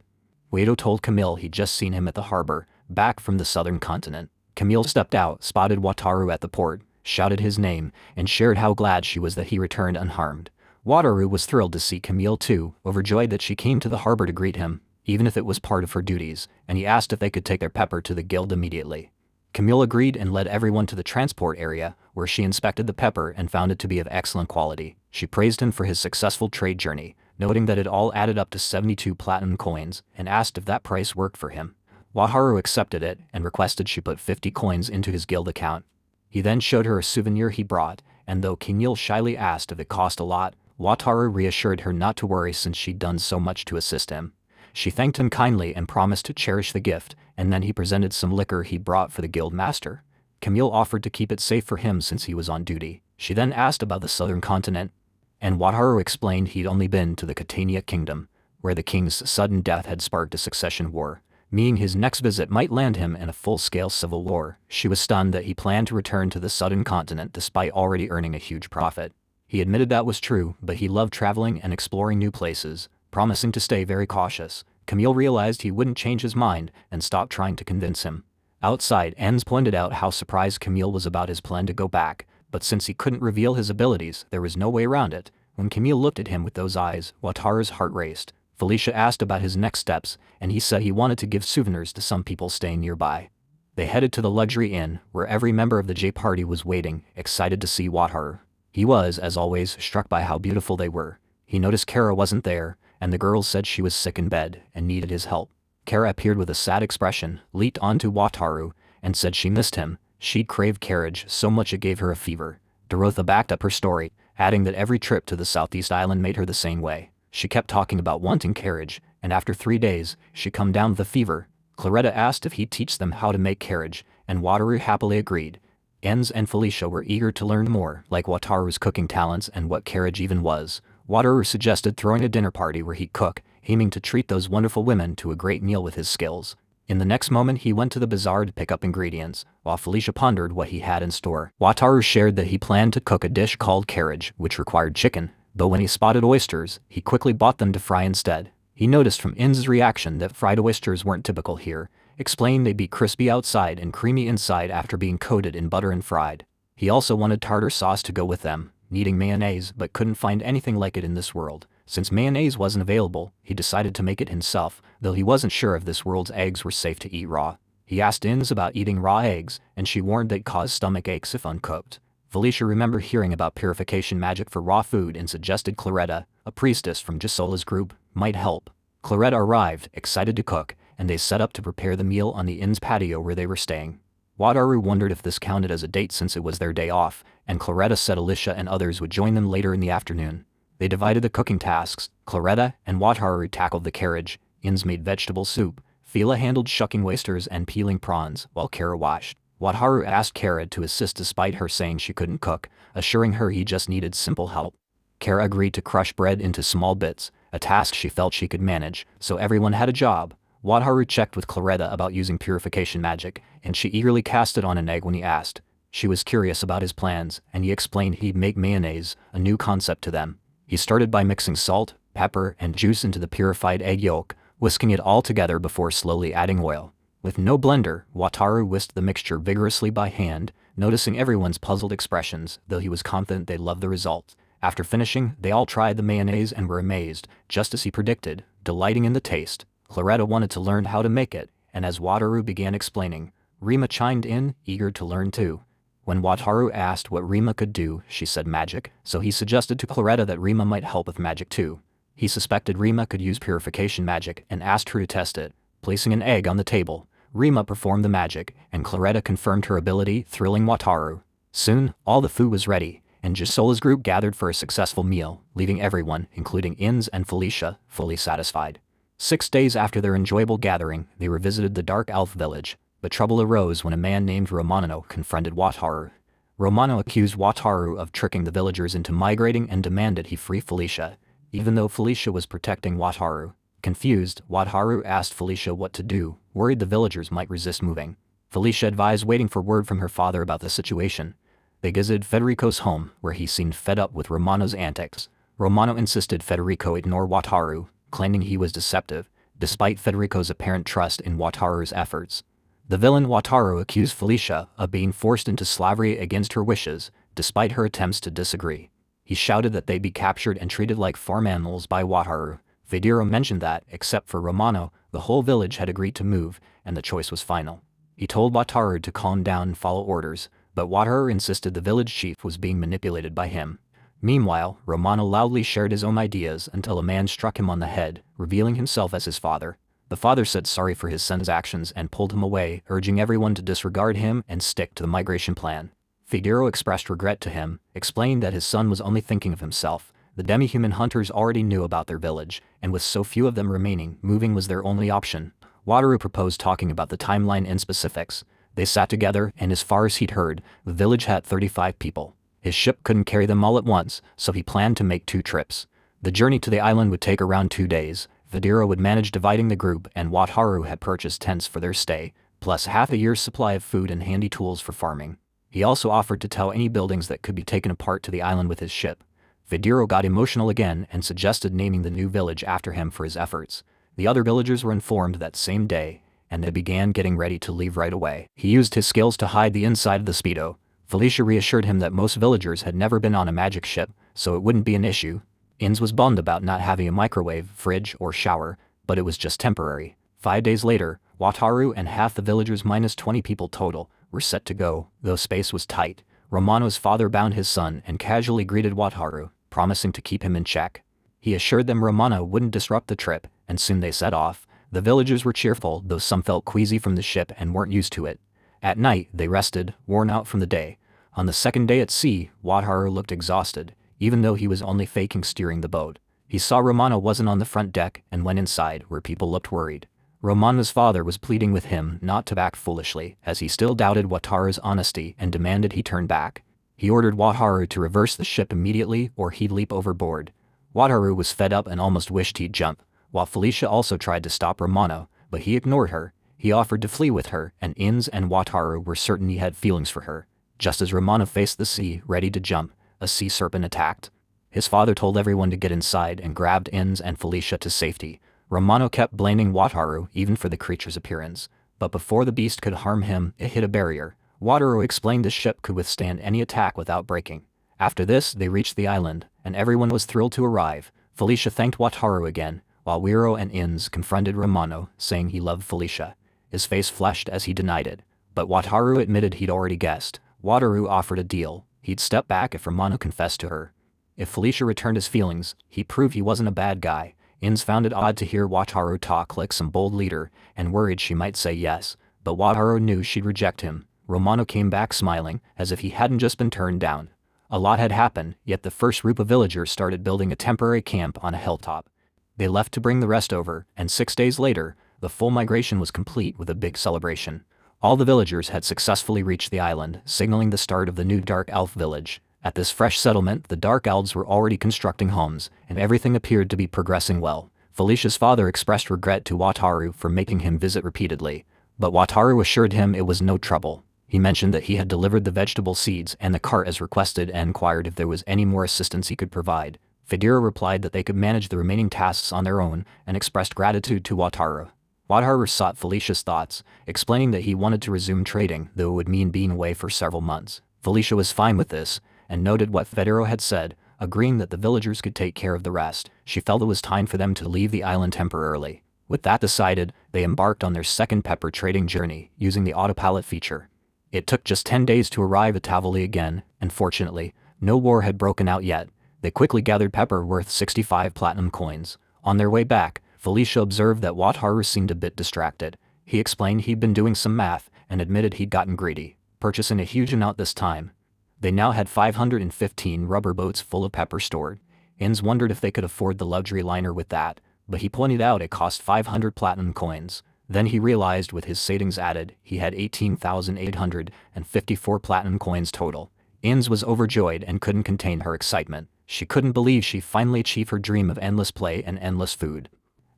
Uedo told Camille he'd just seen him at the harbor, back from the southern continent. Camille stepped out, spotted Wataru at the port, shouted his name, and shared how glad she was that he returned unharmed. Wataru was thrilled to see Camille too, overjoyed that she came to the harbor to greet him, even if it was part of her duties, and he asked if they could take their pepper to the guild immediately. Camille agreed and led everyone to the transport area, where she inspected the pepper and found it to be of excellent quality. She praised him for his successful trade journey, noting that it all added up to 72 platinum coins, and asked if that price worked for him. Wataru accepted it and requested she put 50 coins into his guild account. He then showed her a souvenir he brought, and though Camille shyly asked if it cost a lot, Wataru reassured her not to worry since she'd done so much to assist him. She thanked him kindly and promised to cherish the gift, and then he presented some liquor he brought for the guild master. Camille offered to keep it safe for him since he was on duty. She then asked about the southern continent, and Wataru explained he'd only been to the Catania kingdom, where the king's sudden death had sparked a succession war, meaning his next visit might land him in a full-scale civil war. She was stunned that he planned to return to the southern continent despite already earning a huge profit. He admitted that was true, but he loved traveling and exploring new places, promising to stay very cautious. Camille realized he wouldn't change his mind and stopped trying to convince him. Outside, Enz pointed out how surprised Camille was about his plan to go back, but since he couldn't reveal his abilities, there was no way around it. When Camille looked at him with those eyes, Wataru's heart raced. Felicia asked about his next steps, and he said he wanted to give souvenirs to some people staying nearby. They headed to the luxury inn, where every member of the J party was waiting, excited to see Wataru. He was, as always, struck by how beautiful they were. He noticed Kara wasn't there, and the girls said she was sick in bed and needed his help. Kara appeared with a sad expression, leaped onto Wataru, and said she missed him. She'd craved carriage so much it gave her a fever. Dorotha backed up her story, adding that every trip to the Southeast Island made her the same way. She kept talking about wanting carriage, and after 3 days, she'd come down with a fever. Claretta asked if he'd teach them how to make carriage, and Wataru happily agreed. Enz and Felicia were eager to learn more, like Wataru's cooking talents and what carriage even was. Wataru suggested throwing a dinner party where he'd cook, aiming to treat those wonderful women to a great meal with his skills. In the next moment he went to the bazaar to pick up ingredients, while Felicia pondered what he had in store. Wataru shared that he planned to cook a dish called carriage, which required chicken, but when he spotted oysters, he quickly bought them to fry instead. He noticed from Enz's reaction that fried oysters weren't typical here, explained they'd be crispy outside and creamy inside after being coated in butter and fried. He also wanted tartar sauce to go with them, needing mayonnaise but couldn't find anything like it in this world. Since mayonnaise wasn't available, he decided to make it himself, though he wasn't sure if this world's eggs were safe to eat raw. He asked Enz about eating raw eggs, and she warned they'd cause stomach aches if uncooked. Felicia remembered hearing about purification magic for raw food and suggested Claretta, a priestess from Gisola's group, might help. Claretta arrived, excited to cook, and they set up to prepare the meal on the inn's patio where they were staying. Wataru wondered if this counted as a date since it was their day off, and Claretta said Alicia and others would join them later in the afternoon. They divided the cooking tasks. Claretta and Wataru tackled the carriage, Enz made vegetable soup, Fila handled shucking oysters and peeling prawns, while Kara washed. Wataru asked Kara to assist despite her saying she couldn't cook, assuring her he just needed simple help. Kara agreed to crush bread into small bits, a task she felt she could manage, so everyone had a job. Wataru checked with Claretta about using purification magic, and she eagerly cast it on an egg when he asked. She was curious about his plans, and he explained he'd make mayonnaise, a new concept to them. He started by mixing salt, pepper, and juice into the purified egg yolk, whisking it all together before slowly adding oil. With no blender, Wataru whisked the mixture vigorously by hand, noticing everyone's puzzled expressions, though he was confident they'd love the result. After finishing, they all tried the mayonnaise and were amazed, just as he predicted, delighting in the taste. Claretta wanted to learn how to make it, and as Wataru began explaining, Rima chimed in, eager to learn too. When Wataru asked what Rima could do, she said magic, so he suggested to Claretta that Rima might help with magic too. He suspected Rima could use purification magic and asked her to test it. Placing an egg on the table, Rima performed the magic, and Claretta confirmed her ability, thrilling Wataru. Soon, all the food was ready, and Gisola's group gathered for a successful meal, leaving everyone, including Enz and Felicia, fully satisfied. 6 days after their enjoyable gathering, they revisited the Dark Elf village, but trouble arose when a man named Romano confronted Wataru. Romano accused Wataru of tricking the villagers into migrating and demanded he free Felicia, even though Felicia was protecting Wataru. Confused, Wataru asked Felicia what to do, worried the villagers might resist moving. Felicia advised waiting for word from her father about the situation. They visited Federico's home, where he seemed fed up with Romano's antics. Romano insisted Federico ignore Wataru, claiming he was deceptive, despite Federico's apparent trust in Wataru's efforts. The villain Wataru accused Felicia of being forced into slavery against her wishes, despite her attempts to disagree. He shouted that they'd be captured and treated like farm animals by Wataru. Federo mentioned that, except for Romano, the whole village had agreed to move, and the choice was final. He told Wataru to calm down and follow orders, but Wataru insisted the village chief was being manipulated by him. Meanwhile, Romano loudly shared his own ideas until a man struck him on the head, revealing himself as his father. The father said sorry for his son's actions and pulled him away, urging everyone to disregard him and stick to the migration plan. Federo expressed regret to him, explaining that his son was only thinking of himself. The demi-human hunters already knew about their village, and with so few of them remaining, moving was their only option. Wataru proposed talking about the timeline in specifics. They sat together, and as far as he'd heard, the village had 35 people. His ship couldn't carry them all at once, so he planned to make 2 trips. The journey to the island would take around 2 days. Federo would manage dividing the group, and Wataru had purchased tents for their stay, plus half a year's supply of food and handy tools for farming. He also offered to tow any buildings that could be taken apart to the island with his ship. Federo got emotional again and suggested naming the new village after him for his efforts. The other villagers were informed that same day, and they began getting ready to leave right away. He used his skills to hide the inside of the Speedo. Felicia reassured him that most villagers had never been on a magic ship, so it wouldn't be an issue. Inz was bummed about not having a microwave, fridge, or shower, but it was just temporary. 5 days later, Wataru and half the villagers minus 20 people total were set to go, though space was tight. Romano's father bound his son and casually greeted Wataru, promising to keep him in check. He assured them Romano wouldn't disrupt the trip, and soon they set off. The villagers were cheerful, though some felt queasy from the ship and weren't used to it. At night, they rested, worn out from the day. On the second day at sea, Wataru looked exhausted, even though he was only faking steering the boat. He saw Romano wasn't on the front deck and went inside, where people looked worried. Romano's father was pleading with him not to act foolishly, as he still doubted Wataru's honesty and demanded he turn back. He ordered Wataru to reverse the ship immediately or he'd leap overboard. Wataru was fed up and almost wished he'd jump, while Felicia also tried to stop Romano, but he ignored her. He offered to flee with her, and Inz and Wataru were certain he had feelings for her. Just as Romano faced the sea, ready to jump, a sea serpent attacked. His father told everyone to get inside and grabbed Inz and Felicia to safety. Romano kept blaming Wataru even for the creature's appearance, but before the beast could harm him, it hit a barrier. Wataru explained the ship could withstand any attack without breaking. After this, they reached the island, and everyone was thrilled to arrive. Felicia thanked Wataru again, while Wiro and Inz confronted Romano, saying he loved Felicia. His face flushed as he denied it, but Wataru admitted he'd already guessed. Wataru offered a deal. He'd step back if Romano confessed to her. If Felicia returned his feelings, he'd prove he wasn't a bad guy. Inz found it odd to hear Wataru talk like some bold leader, and worried she might say yes, but Wataru knew she'd reject him. Romano came back smiling, as if he hadn't just been turned down. A lot had happened, yet the first group of villagers started building a temporary camp on a hilltop. They left to bring the rest over, and 6 days later, the full migration was complete with a big celebration. All the villagers had successfully reached the island, signaling the start of the new Dark Elf village. At this fresh settlement, the Dark Elves were already constructing homes, and everything appeared to be progressing well. Felicia's father expressed regret to Wataru for making him visit repeatedly, but Wataru assured him it was no trouble. He mentioned that he had delivered the vegetable seeds and the cart as requested and inquired if there was any more assistance he could provide. Federo replied that they could manage the remaining tasks on their own and expressed gratitude to Wataru. Wataru sought Felicia's thoughts, explaining that he wanted to resume trading, though it would mean being away for several months. Felicia was fine with this, and noted what Federo had said, agreeing that the villagers could take care of the rest. She felt it was time for them to leave the island temporarily. With that decided, they embarked on their second pepper trading journey, using the autopilot feature. It took just 10 days to arrive at Tavali again, and fortunately, no war had broken out yet. They quickly gathered pepper worth 65 platinum coins. On their way back, Felicia observed that Wataru seemed a bit distracted. He explained he'd been doing some math, and admitted he'd gotten greedy, purchasing a huge amount this time. They now had 515 rubber boats full of pepper stored. Inz wondered if they could afford the luxury liner with that, but he pointed out it cost 500 platinum coins. Then he realized with his savings added, he had 18,854 platinum coins total. Inz was overjoyed and couldn't contain her excitement. She couldn't believe she finally achieved her dream of endless play and endless food.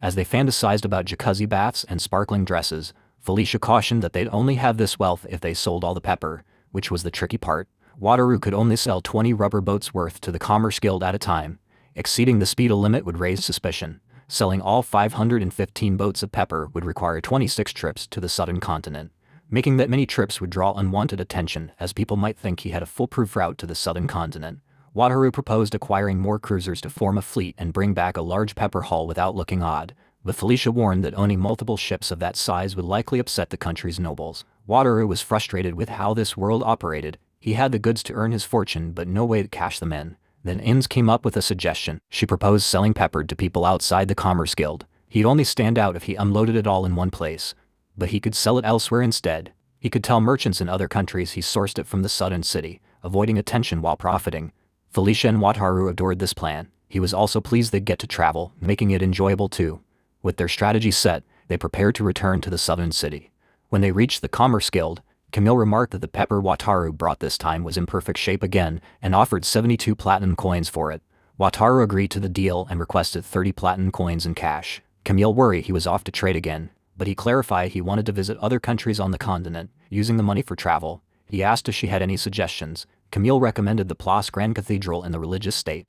As they fantasized about jacuzzi baths and sparkling dresses, Felicia cautioned that they'd only have this wealth if they sold all the pepper, which was the tricky part. Wataru could only sell 20 rubber boats worth to the Commerce Guild at a time. Exceeding the speedo limit would raise suspicion. Selling all 515 boats of pepper would require 26 trips to the southern continent. Making that many trips would draw unwanted attention, as people might think he had a foolproof route to the southern continent. Wataru proposed acquiring more cruisers to form a fleet and bring back a large pepper haul without looking odd, but Felicia warned that owning multiple ships of that size would likely upset the country's nobles. Wataru was frustrated with how this world operated. He had the goods to earn his fortune but no way to cash them in. Then Inns came up with a suggestion. She proposed selling pepper to people outside the Commerce Guild. He'd only stand out if he unloaded it all in one place, but he could sell it elsewhere instead. He could tell merchants in other countries he sourced it from the southern city, avoiding attention while profiting. Felicia and Wataru adored this plan. He was also pleased they'd get to travel, making it enjoyable too. With their strategy set, they prepared to return to the southern city. When they reached the Commerce Guild, Camille remarked that the pepper Wataru brought this time was in perfect shape again and offered 72 platinum coins for it. Wataru agreed to the deal and requested 30 platinum coins in cash. Camille worried he was off to trade again, but he clarified he wanted to visit other countries on the continent, using the money for travel. He asked if she had any suggestions. Camille recommended the Place Grand Cathedral in the religious state.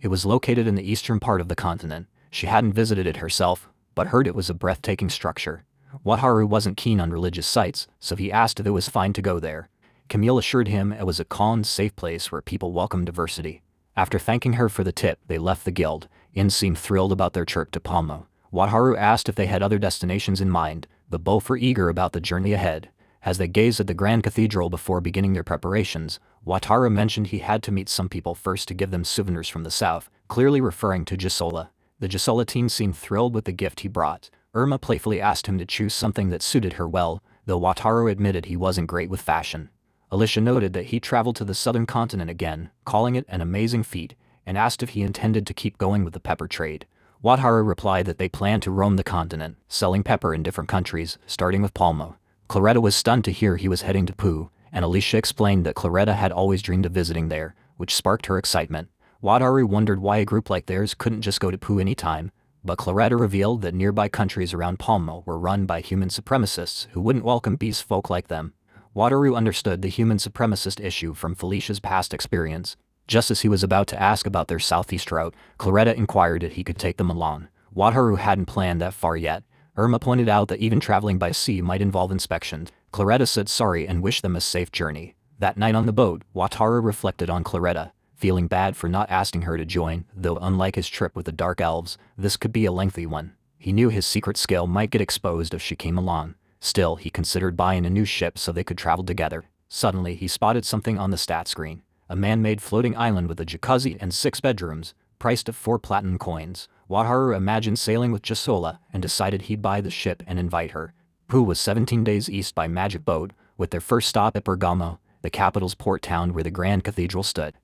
It was located in the eastern part of the continent. She hadn't visited it herself, but heard it was a breathtaking structure. Wataru wasn't keen on religious sites, so he asked if it was fine to go there. Camille assured him it was a calm, safe place where people welcomed diversity. After thanking her for the tip, they left the guild. In seemed thrilled about their trip to Palmo. Wataru asked if they had other destinations in mind, but both were eager about the journey ahead. As they gazed at the Grand Cathedral before beginning their preparations, Wataru mentioned he had to meet some people first to give them souvenirs from the south, clearly referring to Gisola. The Gisola teen seemed thrilled with the gift he brought. Irma playfully asked him to choose something that suited her well, though Wataru admitted he wasn't great with fashion. Alicia noted that he traveled to the southern continent again, calling it an amazing feat, and asked if he intended to keep going with the pepper trade. Wataru replied that they planned to roam the continent, selling pepper in different countries, starting with Palmo. Claretta was stunned to hear he was heading to Pooh, and Alicia explained that Claretta had always dreamed of visiting there, which sparked her excitement. Wataru wondered why a group like theirs couldn't just go to Pooh anytime, but Claretta revealed that nearby countries around Palmo were run by human supremacists who wouldn't welcome beast folk like them. Wataru understood the human supremacist issue from Felicia's past experience. Just as he was about to ask about their southeast route, Claretta inquired if he could take them along. Wataru hadn't planned that far yet. Irma pointed out that even traveling by sea might involve inspections. Claretta said sorry and wished them a safe journey. That night on the boat, Wataru reflected on Claretta, feeling bad for not asking her to join, though unlike his trip with the Dark Elves, this could be a lengthy one. He knew his secret skill might get exposed if she came along. Still, he considered buying a new ship so they could travel together. Suddenly, he spotted something on the stat screen. A man-made floating island with a jacuzzi and 6 bedrooms, priced at 4 platinum coins. Wataru imagined sailing with Gisola and decided he'd buy the ship and invite her. Pooh was 17 days east by magic boat, with their first stop at Bergamo, the capital's port town where the Grand Cathedral stood.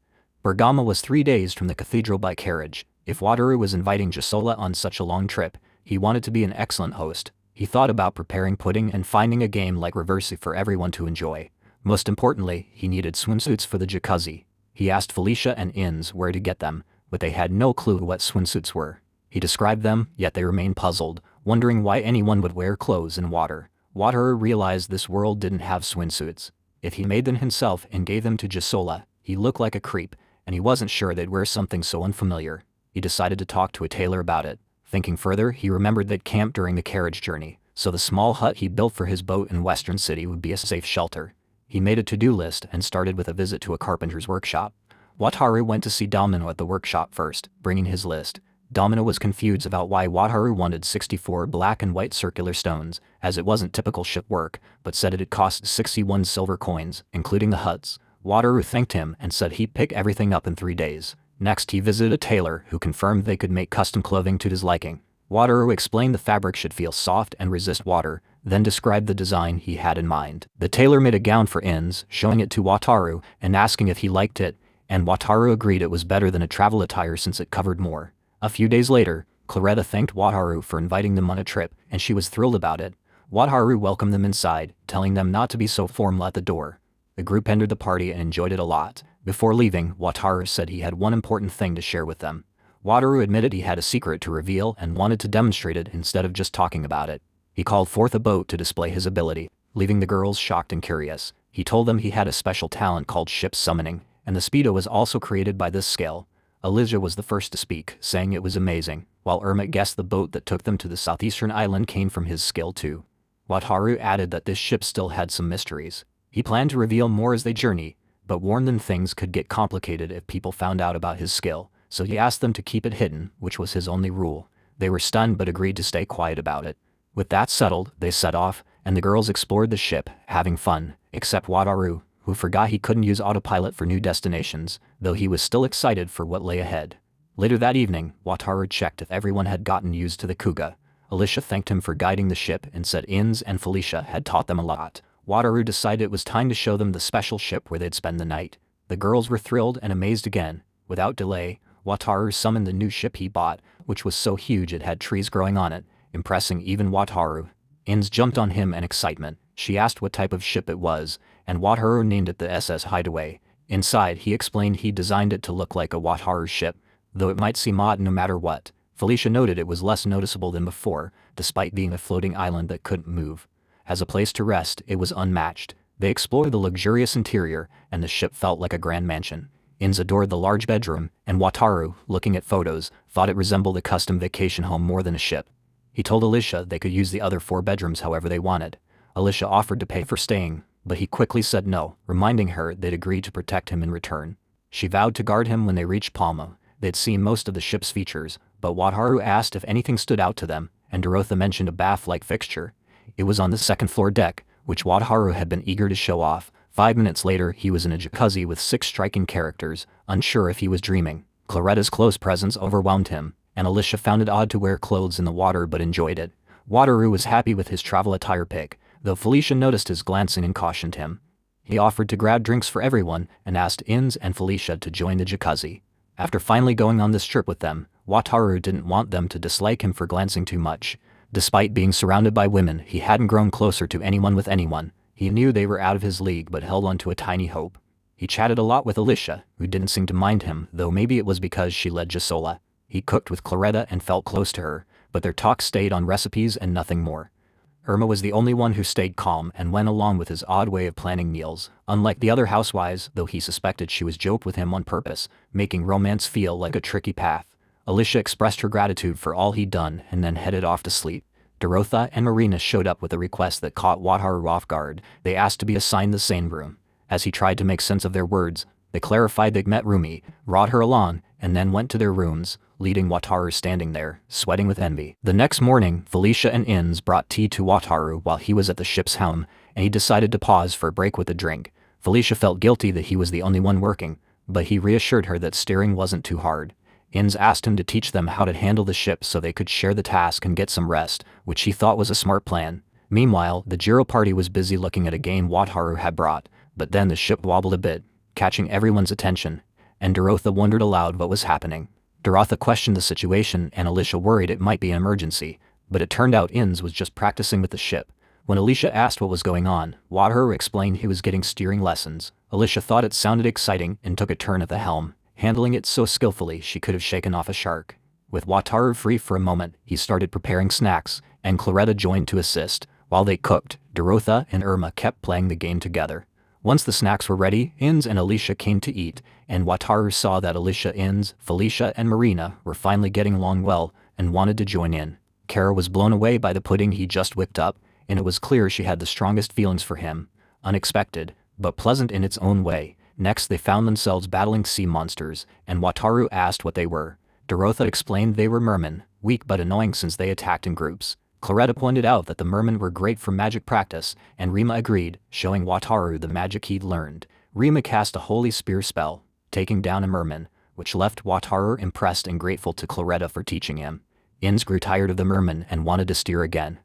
Bergamo was 3 days from the cathedral by carriage. If Wataru was inviting Gisola on such a long trip, he wanted to be an excellent host. He thought about preparing pudding and finding a game like Reversi for everyone to enjoy. Most importantly, he needed swimsuits for the jacuzzi. He asked Felicia and Inns where to get them, but they had no clue what swimsuits were. He described them, yet they remained puzzled, wondering why anyone would wear clothes in water. Wataru realized this world didn't have swimsuits. If he made them himself and gave them to Gisola, he looked like a creep, and he wasn't sure they'd wear something so unfamiliar. He decided to talk to a tailor about it. Thinking further, he remembered they'd camped during the carriage journey, so the small hut he built for his boat in Western City would be a safe shelter. He made a to-do list and started with a visit to a carpenter's workshop. Wataru went to see Domino at the workshop first, bringing his list. Domino was confused about why Wataru wanted 64 black and white circular stones, as it wasn't typical ship work, but said it'd cost 61 silver coins, including the huts. Wataru thanked him and said he'd pick everything up in 3 days. Next he visited a tailor who confirmed they could make custom clothing to his liking. Wataru explained the fabric should feel soft and resist water, then described the design he had in mind. The tailor made a gown for Inns, showing it to Wataru and asking if he liked it, and Wataru agreed it was better than a travel attire since it covered more. A few days later, Claretta thanked Wataru for inviting them on a trip, and she was thrilled about it. Wataru welcomed them inside, telling them not to be so formal at the door. The group entered the party and enjoyed it a lot. Before leaving, Wataru said he had one important thing to share with them. Wataru admitted he had a secret to reveal and wanted to demonstrate it instead of just talking about it. He called forth a boat to display his ability, leaving the girls shocked and curious. He told them he had a special talent called ship summoning, and the speedo was also created by this skill. Alicia was the first to speak, saying it was amazing, while Irma guessed the boat that took them to the southeastern island came from his skill too. Wataru added that this ship still had some mysteries. He planned to reveal more as they journey, but warned them things could get complicated if people found out about his skill, so he asked them to keep it hidden, which was his only rule. They were stunned but agreed to stay quiet about it. With that settled, they set off, and the girls explored the ship, having fun, except Wataru, who forgot he couldn't use autopilot for new destinations, though he was still excited for what lay ahead. Later that evening, Wataru checked if everyone had gotten used to the Kuga. Alicia thanked him for guiding the ship and said Inz and Felicia had taught them a lot. Wataru decided it was time to show them the special ship where they'd spend the night. The girls were thrilled and amazed again. Without delay, Wataru summoned the new ship he bought, which was so huge it had trees growing on it, impressing even Wataru. Inz jumped on him in excitement. She asked what type of ship it was, and Wataru named it the SS Hideaway. Inside, he explained he designed it to look like a Wataru ship, though it might seem odd no matter what. Felicia noted it was less noticeable than before, despite being a floating island that couldn't move. As a place to rest, it was unmatched. They explored the luxurious interior, and the ship felt like a grand mansion. Inz adored the large bedroom, and Wataru, looking at photos, thought it resembled a custom vacation home more than a ship. He told Alicia they could use the other 4 bedrooms however they wanted. Alicia offered to pay for staying, but he quickly said no, reminding her they'd agreed to protect him in return. She vowed to guard him when they reached Palma. They'd seen most of the ship's features, but Wataru asked if anything stood out to them, and Dorotha mentioned a bath-like fixture. It was on the second-floor deck, which Wataru had been eager to show off. 5 minutes later, he was in a jacuzzi with 6 striking characters, unsure if he was dreaming. Claretta's close presence overwhelmed him, and Alicia found it odd to wear clothes in the water but enjoyed it. Wataru was happy with his travel attire pick, though Felicia noticed his glancing and cautioned him. He offered to grab drinks for everyone and asked Inz and Felicia to join the jacuzzi. After finally going on this trip with them, Wataru didn't want them to dislike him for glancing too much. Despite being surrounded by women, he hadn't grown closer to anyone with anyone. He knew they were out of his league but held on to a tiny hope. He chatted a lot with Alicia, who didn't seem to mind him, though maybe it was because she led Gisola. He cooked with Claretta and felt close to her, but their talk stayed on recipes and nothing more. Irma was the only one who stayed calm and went along with his odd way of planning meals, unlike the other housewives, though he suspected she was joked with him on purpose, making romance feel like a tricky path. Alicia expressed her gratitude for all he'd done and then headed off to sleep. Dorotha and Marina showed up with a request that caught Wataru off guard. They asked to be assigned the same room. As he tried to make sense of their words, they clarified they'd met Rumi, brought her along, and then went to their rooms, leaving Wataru standing there, sweating with envy. The next morning, Felicia and Inz brought tea to Wataru while he was at the ship's helm, and he decided to pause for a break with a drink. Felicia felt guilty that he was the only one working, but he reassured her that steering wasn't too hard. Inz asked him to teach them how to handle the ship so they could share the task and get some rest, which he thought was a smart plan. Meanwhile, the Jiro party was busy looking at a game Wataru had brought, but then the ship wobbled a bit, catching everyone's attention, and Dorotha wondered aloud what was happening. Dorotha questioned the situation and Alicia worried it might be an emergency, but it turned out Inz was just practicing with the ship. When Alicia asked what was going on, Wataru explained he was getting steering lessons. Alicia thought it sounded exciting and took a turn at the helm, handling it so skillfully she could have shaken off a shark. With Wataru free for a moment, he started preparing snacks, and Claretta joined to assist. While they cooked, Dorotha and Irma kept playing the game together. Once the snacks were ready, Inz and Alicia came to eat, and Wataru saw that Alicia, Inz, Felicia, and Marina were finally getting along well and wanted to join in. Kara was blown away by the pudding he just whipped up, and it was clear she had the strongest feelings for him. Unexpected, but pleasant in its own way. Next they found themselves battling sea monsters, and Wataru asked what they were. Dorotha explained they were mermen, weak but annoying since they attacked in groups. Claretta pointed out that the mermen were great for magic practice, and Rima agreed, showing Wataru the magic he'd learned. Rima cast a holy spear spell, taking down a merman, which left Wataru impressed and grateful to Claretta for teaching him. Inz grew tired of the merman and wanted to steer again.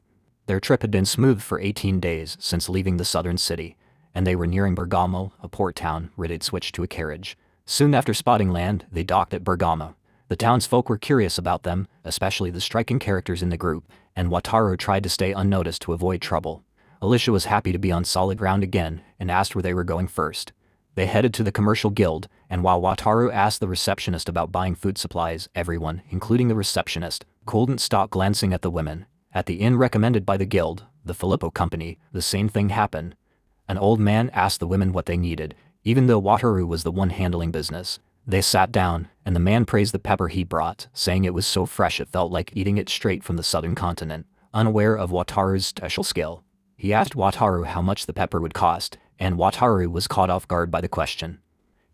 Their trip had been smooth for 18 days since leaving the southern city, and they were nearing Bergamo, a port town where they'd switched to a carriage. Soon after spotting land, they docked at Bergamo. The townsfolk were curious about them, especially the striking characters in the group, and Wataru tried to stay unnoticed to avoid trouble. Alicia was happy to be on solid ground again and asked where they were going first. They headed to the commercial guild, and while Wataru asked the receptionist about buying food supplies, everyone, including the receptionist, couldn't stop glancing at the women. At the inn recommended by the guild, the Filippo Company, the same thing happened. An old man asked the women what they needed, even though Wataru was the one handling business. They sat down, and the man praised the pepper he brought, saying it was so fresh it felt like eating it straight from the southern continent. Unaware of Wataru's special skill, he asked Wataru how much the pepper would cost, and Wataru was caught off guard by the question.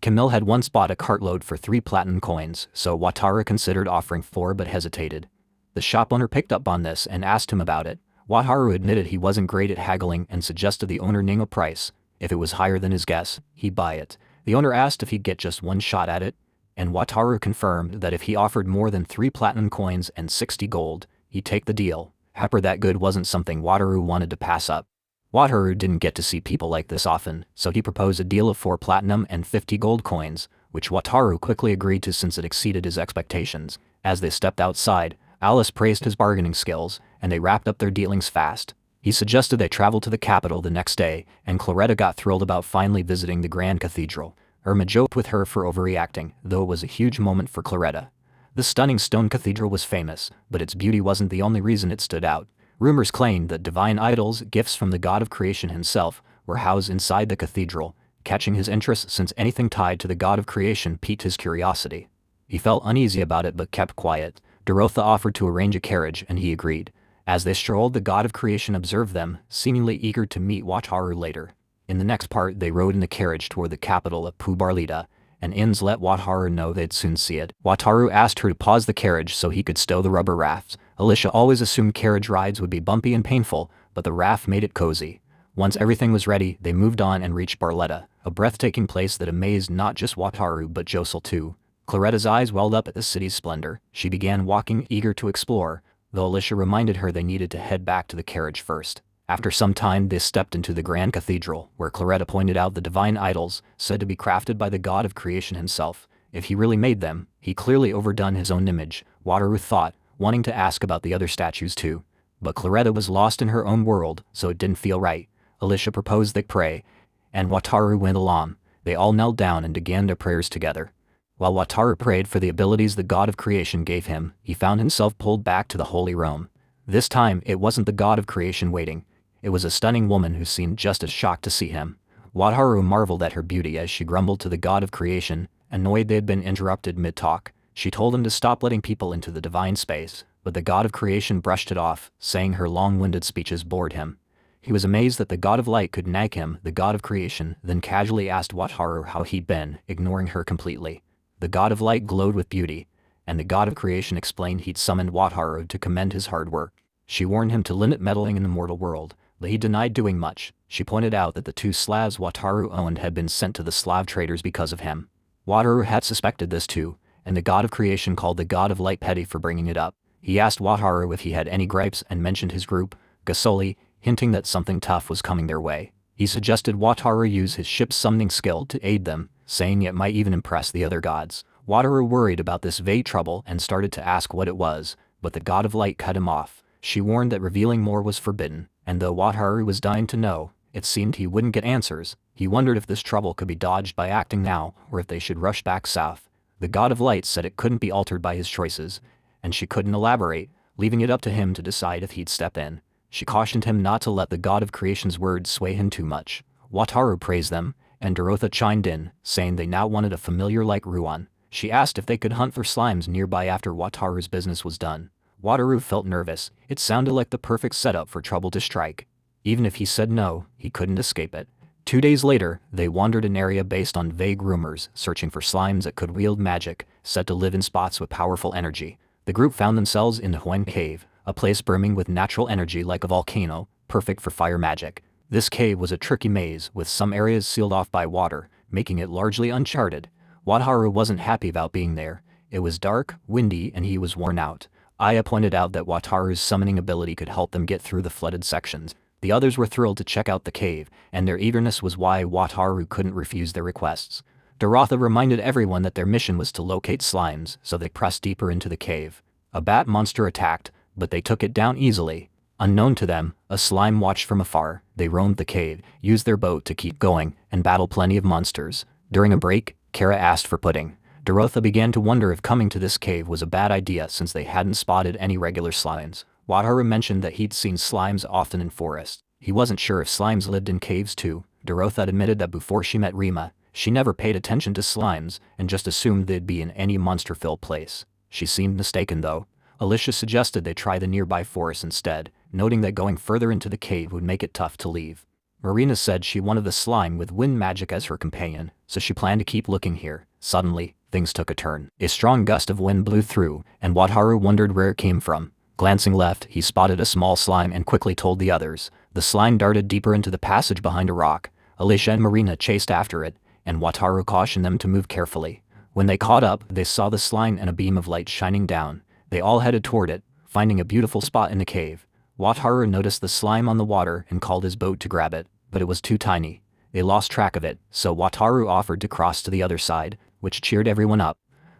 Camille had once bought a cartload for 3 platinum coins, so Wataru considered offering 4 but hesitated. The shop owner picked up on this and asked him about it. Wataru admitted he wasn't great at haggling and suggested the owner name a price. If it was higher than his guess, he'd buy it. The owner asked if he'd get just one shot at it, and Wataru confirmed that if he offered more than 3 platinum coins and 60 gold, he'd take the deal. However, that good wasn't something Wataru wanted to pass up. Wataru didn't get to see people like this often, so he proposed a deal of 4 platinum and 50 gold coins, which Wataru quickly agreed to since it exceeded his expectations. As they stepped outside, Alice praised his bargaining skills, and they wrapped up their dealings fast. He suggested they travel to the capital the next day, and Claretta got thrilled about finally visiting the Grand Cathedral. Irma joked with her for overreacting, though it was a huge moment for Claretta. The stunning stone cathedral was famous, but its beauty wasn't the only reason it stood out. Rumors claimed that divine idols, gifts from the god of creation himself, were housed inside the cathedral, catching his interest since anything tied to the god of creation piqued his curiosity. He felt uneasy about it but kept quiet. Dorotha offered to arrange a carriage and he agreed. As they strolled, the god of creation observed them, seemingly eager to meet Wataru later. In the next part, they rode in the carriage toward the capital of Pubarlita, and Inns let Wataru know they'd soon see it. Wataru asked her to pause the carriage so he could stow the rubber rafts. Alicia always assumed carriage rides would be bumpy and painful, but the raft made it cozy. Once everything was ready, they moved on and reached Barletta, a breathtaking place that amazed not just Wataru but Josel too. Claretta's eyes welled up at the city's splendor. She began walking, eager to explore, though Alicia reminded her they needed to head back to the carriage first. After some time, they stepped into the Grand Cathedral, where Claretta pointed out the divine idols, said to be crafted by the god of creation himself. If he really made them, he clearly overdone his own image, Wataru thought, wanting to ask about the other statues too. But Claretta was lost in her own world, so it didn't feel right. Alicia proposed they pray, and Wataru went along. They all knelt down and began their prayers together. While Wataru prayed for the abilities the god of creation gave him, he found himself pulled back to the Holy Realm. This time, it wasn't the god of creation waiting. It was a stunning woman who seemed just as shocked to see him. Wataru marveled at her beauty as she grumbled to the god of creation, annoyed they had been interrupted mid-talk. She told him to stop letting people into the divine space, but the god of creation brushed it off, saying her long-winded speeches bored him. He was amazed that the god of light could nag him, the god of creation, then casually asked Wataru how he'd been, ignoring her completely. The god of light glowed with beauty, and the god of creation explained he'd summoned Wataru to commend his hard work. She warned him to limit meddling in the mortal world, but he denied doing much. She pointed out that the 2 Slavs Wataru owned had been sent to the Slav traders because of him. Wataru had suspected this too, and the god of creation called the god of light petty for bringing it up. He asked Wataru if he had any gripes and mentioned his group, Gasoli, hinting that something tough was coming their way. He suggested Wataru use his ship's summoning skill to aid them, saying it might even impress the other gods. Wataru worried about this vague trouble and started to ask what it was, but the god of light cut him off. She warned that revealing more was forbidden, and though Wataru was dying to know, it seemed he wouldn't get answers. He wondered if this trouble could be dodged by acting now, or if they should rush back south. The god of light said it couldn't be altered by his choices, and she couldn't elaborate, leaving it up to him to decide if he'd step in. She cautioned him not to let the god of creation's words sway him too much. Wataru praised them, and Dorotha chimed in, saying they now wanted a familiar like Ruan. She asked if they could hunt for slimes nearby after Wataru's business was done. Wataru felt nervous. It sounded like the perfect setup for trouble to strike. Even if he said no, he couldn't escape it. 2 days later, they wandered an area based on vague rumors, searching for slimes that could wield magic, said to live in spots with powerful energy. The group found themselves in the Huan Cave, a place brimming with natural energy like a volcano, perfect for fire magic. This cave was a tricky maze, with some areas sealed off by water, making it largely uncharted. Wataru wasn't happy about being there. It was dark, windy, and he was worn out. Aya pointed out that Wataru's summoning ability could help them get through the flooded sections. The others were thrilled to check out the cave, and their eagerness was why Wataru couldn't refuse their requests. Dorotha reminded everyone that their mission was to locate slimes, so they pressed deeper into the cave. A bat monster attacked, but they took it down easily. Unknown to them, a slime watched from afar. They roamed the cave, used their boat to keep going, and battled plenty of monsters. During a break, Kara asked for pudding. Dorotha began to wonder if coming to this cave was a bad idea since they hadn't spotted any regular slimes. Wataru mentioned that he'd seen slimes often in forests. He wasn't sure if slimes lived in caves too. Dorotha admitted that before she met Rima, she never paid attention to slimes and just assumed they'd be in any monster-filled place. She seemed mistaken though. Alicia suggested they try the nearby forest instead, noting that going further into the cave would make it tough to leave. Marina said she wanted the slime with wind magic as her companion, so she planned to keep looking here. Suddenly, things took a turn. A strong gust of wind blew through, and Wataru wondered where it came from. Glancing left, he spotted a small slime and quickly told the others. The slime darted deeper into the passage behind a rock. Alicia and Marina chased after it, and Wataru cautioned them to move carefully. When they caught up, they saw the slime and a beam of light shining down. They all headed toward it, finding a beautiful spot in the cave. Wataru noticed the slime on the water and called his boat to grab it, but it was too tiny. They lost track of it, so Wataru offered to cross to the other side, which cheered everyone up.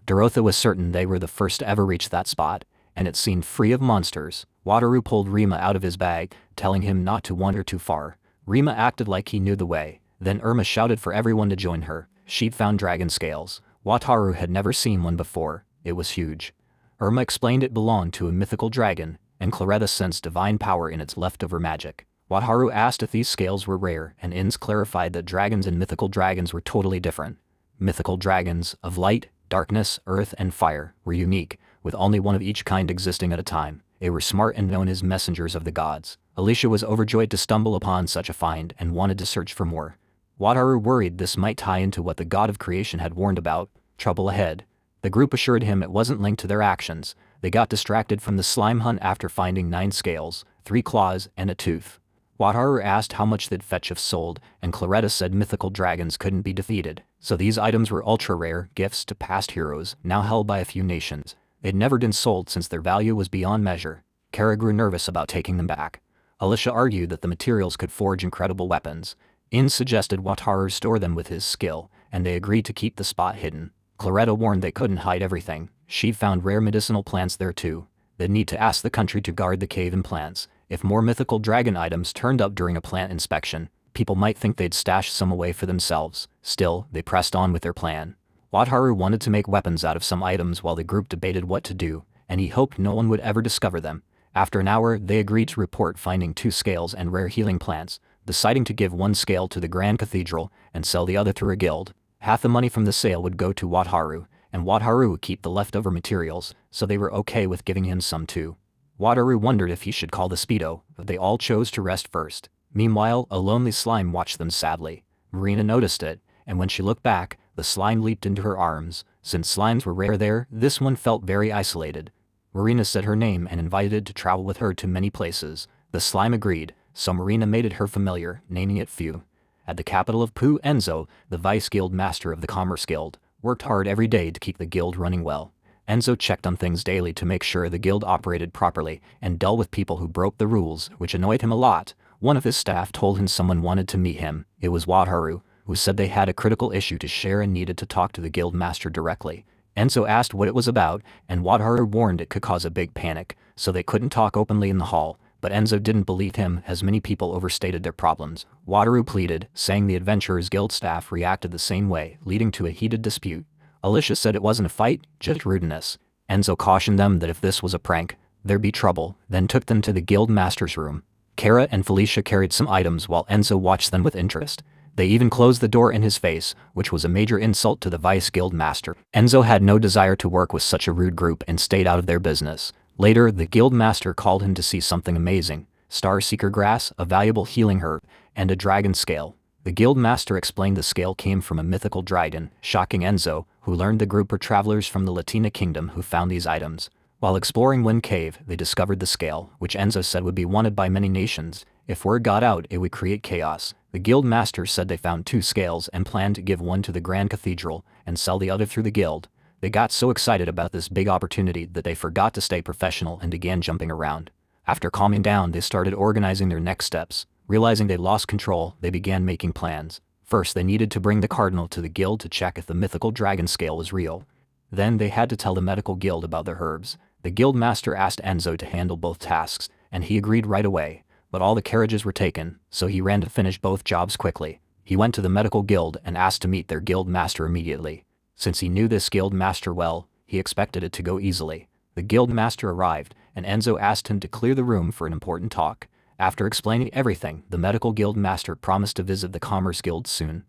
Dorotha was certain they were the first to ever reach that spot, and it seemed free of monsters. Wataru pulled Rima out of his bag, telling him not to wander too far. Rima acted like he knew the way. Then Irma shouted for everyone to join her. She'd found dragon scales. Wataru had never seen one before. It was huge. Irma explained it belonged to a mythical dragon, and Claretta sensed divine power in its leftover magic. Wataru asked if these scales were rare, and Inns clarified that dragons and mythical dragons were totally different. Mythical dragons, of light, darkness, earth, and fire, were unique, with only one of each kind existing at a time. They were smart and known as messengers of the gods. Alicia was overjoyed to stumble upon such a find and wanted to search for more. Wataru worried this might tie into what the god of creation had warned about, trouble ahead. The group assured him it wasn't linked to their actions. They got distracted from the slime hunt after finding 9 scales, 3 claws, and a tooth. Wataru asked how much they'd fetch if sold, and Claretta said mythical dragons couldn't be defeated, so these items were ultra-rare gifts to past heroes, now held by a few nations. They'd never been sold since their value was beyond measure. Kara grew nervous about taking them back. Alicia argued that the materials could forge incredible weapons. In suggested Wataru store them with his skill, and they agreed to keep the spot hidden. Claretta warned they couldn't hide everything. She'd found rare medicinal plants there too. They'd need to ask the country to guard the cave and plants. If more mythical dragon items turned up during a plant inspection, people might think they'd stashed some away for themselves. Still, they pressed on with their plan. Wataru wanted to make weapons out of some items while the group debated what to do, and he hoped no one would ever discover them. After an hour, they agreed to report finding 2 scales and rare healing plants, deciding to give 1 scale to the Grand Cathedral and sell the other through a guild. Half the money from the sale would go to Wataru, and Wataru would keep the leftover materials, so they were okay with giving him some too. Wataru wondered if he should call the Speedo, but they all chose to rest first. Meanwhile, a lonely slime watched them sadly. Marina noticed it, and when she looked back, the slime leaped into her arms. Since slimes were rare there, this one felt very isolated. Marina said her name and invited it to travel with her to many places. The slime agreed, so Marina made it her familiar, naming it Fu. At the capital of Pu, Enzo, the vice guild master of the Commerce Guild, worked hard every day to keep the guild running well. Enzo checked on things daily to make sure the guild operated properly and dealt with people who broke the rules, which annoyed him a lot. One of his staff told him someone wanted to meet him. It was Wataru, who said they had a critical issue to share and needed to talk to the guild master directly. Enzo asked what it was about, and Wataru warned it could cause a big panic, so they couldn't talk openly in the hall. But Enzo didn't believe him, as many people overstated their problems. Wataru pleaded, saying the Adventurers Guild staff reacted the same way, leading to a heated dispute. Alicia said it wasn't a fight, just rudeness. Enzo cautioned them that if this was a prank, there'd be trouble, then took them to the guild master's room. Kara and Felicia carried some items while Enzo watched them with interest. They even closed the door in his face, which was a major insult to the vice guild master. Enzo had no desire to work with such a rude group and stayed out of their business. Later, the guild master called him to see something amazing: Star Seeker grass, a valuable healing herb, and a dragon scale. The guild master explained the scale came from a mythical dragon, shocking Enzo, who learned the group were travelers from the Latina kingdom who found these items. While exploring Wind Cave, they discovered the scale, which Enzo said would be wanted by many nations. If word got out, it would create chaos. The guild master said they found 2 scales and planned to give one to the Grand Cathedral and sell the other through the guild. They got so excited about this big opportunity that they forgot to stay professional and began jumping around. After calming down, they started organizing their next steps. Realizing they lost control, they began making plans. First, they needed to bring the cardinal to the guild to check if the mythical dragon scale was real. Then they had to tell the medical guild about their herbs. The guild master asked Enzo to handle both tasks, and he agreed right away. But all the carriages were taken, so he ran to finish both jobs quickly. He went to the medical guild and asked to meet their guild master immediately. Since he knew this guild master well, he expected it to go easily. The guild master arrived, and Enzo asked him to clear the room for an important talk. After explaining everything, the medical guild master promised to visit the Commerce Guild soon.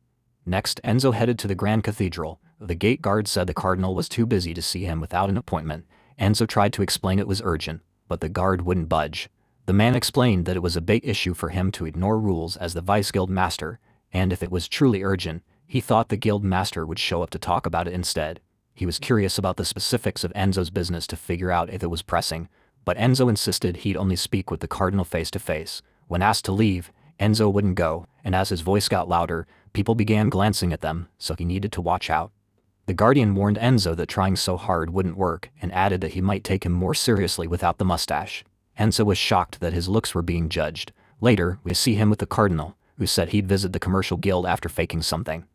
Next, Enzo headed to the Grand Cathedral. The gate guard said the cardinal was too busy to see him without an appointment. Enzo tried to explain it was urgent, but the guard wouldn't budge. The man explained that it was a big issue for him to ignore rules as the vice guild master, and if it was truly urgent, he thought the guild master would show up to talk about it instead. He was curious about the specifics of Enzo's business to figure out if it was pressing, but Enzo insisted he'd only speak with the cardinal face to face. When asked to leave, Enzo wouldn't go, and as his voice got louder, people began glancing at them, so he needed to watch out. The guardian warned Enzo that trying so hard wouldn't work and added that he might take him more seriously without the mustache. Enzo was shocked that his looks were being judged. Later, we see him with the cardinal, who said he'd visit the commercial guild after faking something.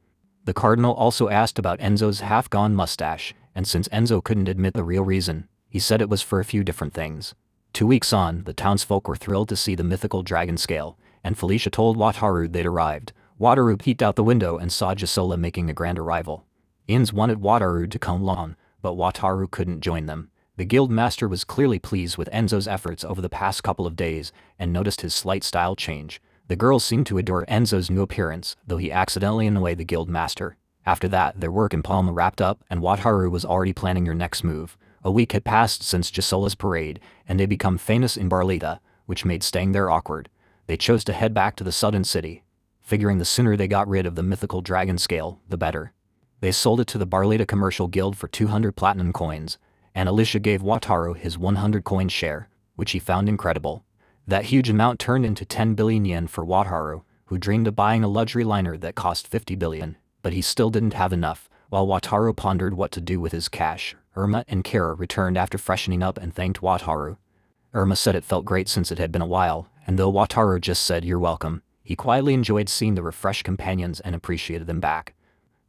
The cardinal also asked about Enzo's half-gone mustache, and since Enzo couldn't admit the real reason, he said it was for a few different things. 2 weeks on, the townsfolk were thrilled to see the mythical dragon scale, and Felicia told Wataru they'd arrived. Wataru peeked out the window and saw Gisola making a grand arrival. Ins wanted Wataru to come along, but Wataru couldn't join them. The guild master was clearly pleased with Enzo's efforts over the past couple of days and noticed his slight style change. The girls seemed to adore Enzo's new appearance, though he accidentally annoyed the guild master. After that, their work in Palma wrapped up and Wataru was already planning your next move. A week had passed since Gisola's parade, and they'd become famous in Barletta, which made staying there awkward. They chose to head back to the southern city, figuring the sooner they got rid of the mythical dragon scale, the better. They sold it to the Barletta Commercial Guild for 200 platinum coins, and Alicia gave Wataru his 100 coin share, which he found incredible. That huge amount turned into 10 billion yen for Wataru, who dreamed of buying a luxury liner that cost 50 billion, but he still didn't have enough. While Wataru pondered what to do with his cash, Irma and Kara returned after freshening up and thanked Wataru. Irma said it felt great since it had been a while, and though Wataru just said you're welcome, he quietly enjoyed seeing the refreshed companions and appreciated them back.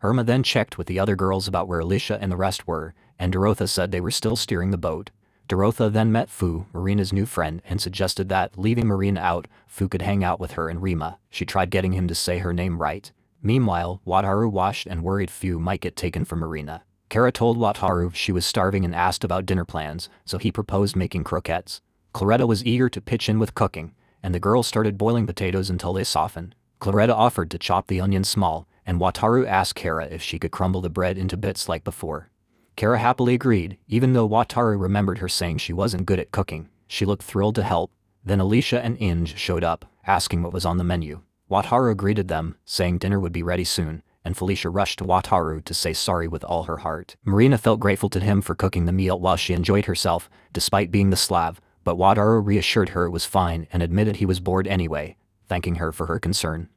Irma then checked with the other girls about where Alicia and the rest were, and Dorotha said they were still steering the boat. Dorotha then met Fu, Marina's new friend, and suggested that, leaving Marina out, Fu could hang out with her and Rima. She tried getting him to say her name right. Meanwhile, Wataru watched and worried Fu might get taken from Marina. Kara told Wataru she was starving and asked about dinner plans, so he proposed making croquettes. Claretta was eager to pitch in with cooking, and the girls started boiling potatoes until they softened. Claretta offered to chop the onions small, and Wataru asked Kara if she could crumble the bread into bits like before. Kara happily agreed, even though Wataru remembered her saying she wasn't good at cooking. She looked thrilled to help. Then Alicia and Inge showed up, asking what was on the menu. Wataru greeted them, saying dinner would be ready soon, and Felicia rushed to Wataru to say sorry with all her heart. Marina felt grateful to him for cooking the meal while she enjoyed herself, despite being the Slav, but Wataru reassured her it was fine and admitted he was bored anyway, thanking her for her concern.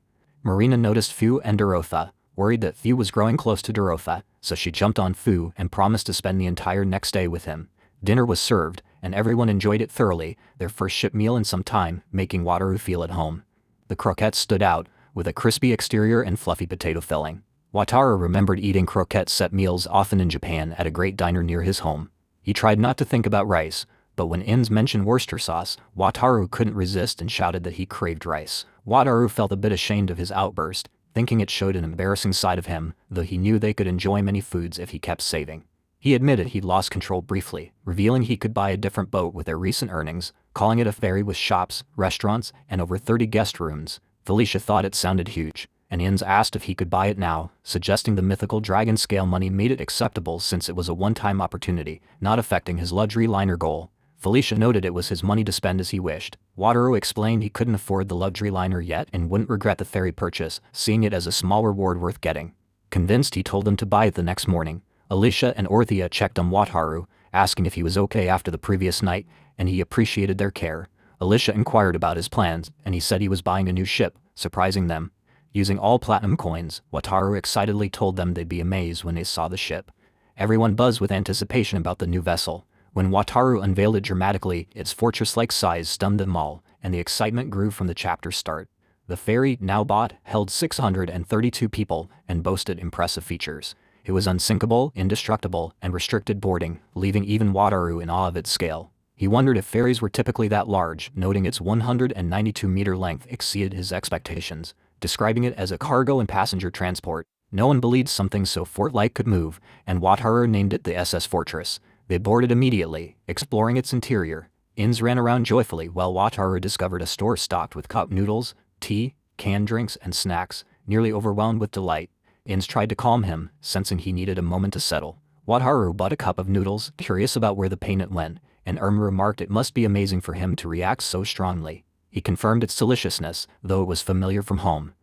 Marina noticed Fu and Dorotha, worried that Fu was growing close to Dorotha, so she jumped on Fu and promised to spend the entire next day with him. Dinner was served, and everyone enjoyed it thoroughly, their first ship meal in some time, making Wataru feel at home. The croquettes stood out, with a crispy exterior and fluffy potato filling. Wataru remembered eating croquette set meals often in Japan at a great diner near his home. He tried not to think about rice, but when Inns mentioned Worcester sauce, Wataru couldn't resist and shouted that he craved rice. Wataru felt a bit ashamed of his outburst, thinking it showed an embarrassing side of him, though he knew they could enjoy many foods if he kept saving. He admitted he'd lost control briefly, revealing he could buy a different boat with their recent earnings, calling it a ferry with shops, restaurants, and over 30 guest rooms. Felicia thought it sounded huge, and Inns asked if he could buy it now, suggesting the mythical dragon scale money made it acceptable since it was a one-time opportunity, not affecting his luxury liner goal. Felicia noted it was his money to spend as he wished. Wataru explained he couldn't afford the luxury liner yet and wouldn't regret the ferry purchase, seeing it as a small reward worth getting. Convinced, he told them to buy it the next morning. Alicia and Orthia checked on Wataru, asking if he was okay after the previous night, and he appreciated their care. Alicia inquired about his plans, and he said he was buying a new ship, surprising them. Using all platinum coins, Wataru excitedly told them they'd be amazed when they saw the ship. Everyone buzzed with anticipation about the new vessel. When Wataru unveiled it dramatically, its fortress-like size stunned them all, and the excitement grew from the chapter's start. The ferry, now bought, held 632 people and boasted impressive features. It was unsinkable, indestructible, and restricted boarding, leaving even Wataru in awe of its scale. He wondered if ferries were typically that large, noting its 192-meter length exceeded his expectations, describing it as a cargo and passenger transport. No one believed something so fort-like could move, and Wataru named it the SS Fortress. They boarded immediately, exploring its interior. Inns ran around joyfully while Wataru discovered a store stocked with cup noodles, tea, canned drinks, and snacks, nearly overwhelmed with delight. Inns tried to calm him, sensing he needed a moment to settle. Wataru bought a cup of noodles, curious about where the payment went, and remarked it must be amazing for him to react so strongly. He confirmed its deliciousness, though it was familiar from home.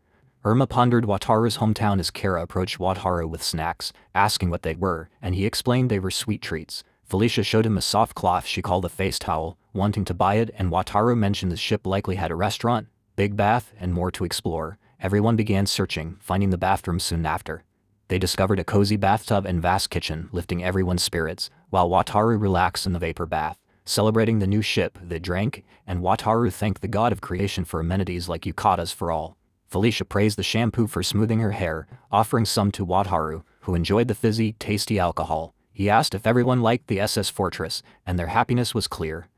Pondered Wataru's hometown as Kara approached Wataru with snacks, asking what they were, and he explained they were sweet treats. Felicia showed him a soft cloth she called a face towel, wanting to buy it, and Wataru mentioned the ship likely had a restaurant, big bath, and more to explore. Everyone began searching, finding the bathroom soon after. They discovered a cozy bathtub and vast kitchen, lifting everyone's spirits, while Wataru relaxed in the vapor bath. Celebrating the new ship, they drank, and Wataru thanked the god of creation for amenities like yukatas for all. Felicia praised the shampoo for smoothing her hair, offering some to Wataru, who enjoyed the fizzy, tasty alcohol. He asked if everyone liked the SS Fortress, and their happiness was clear.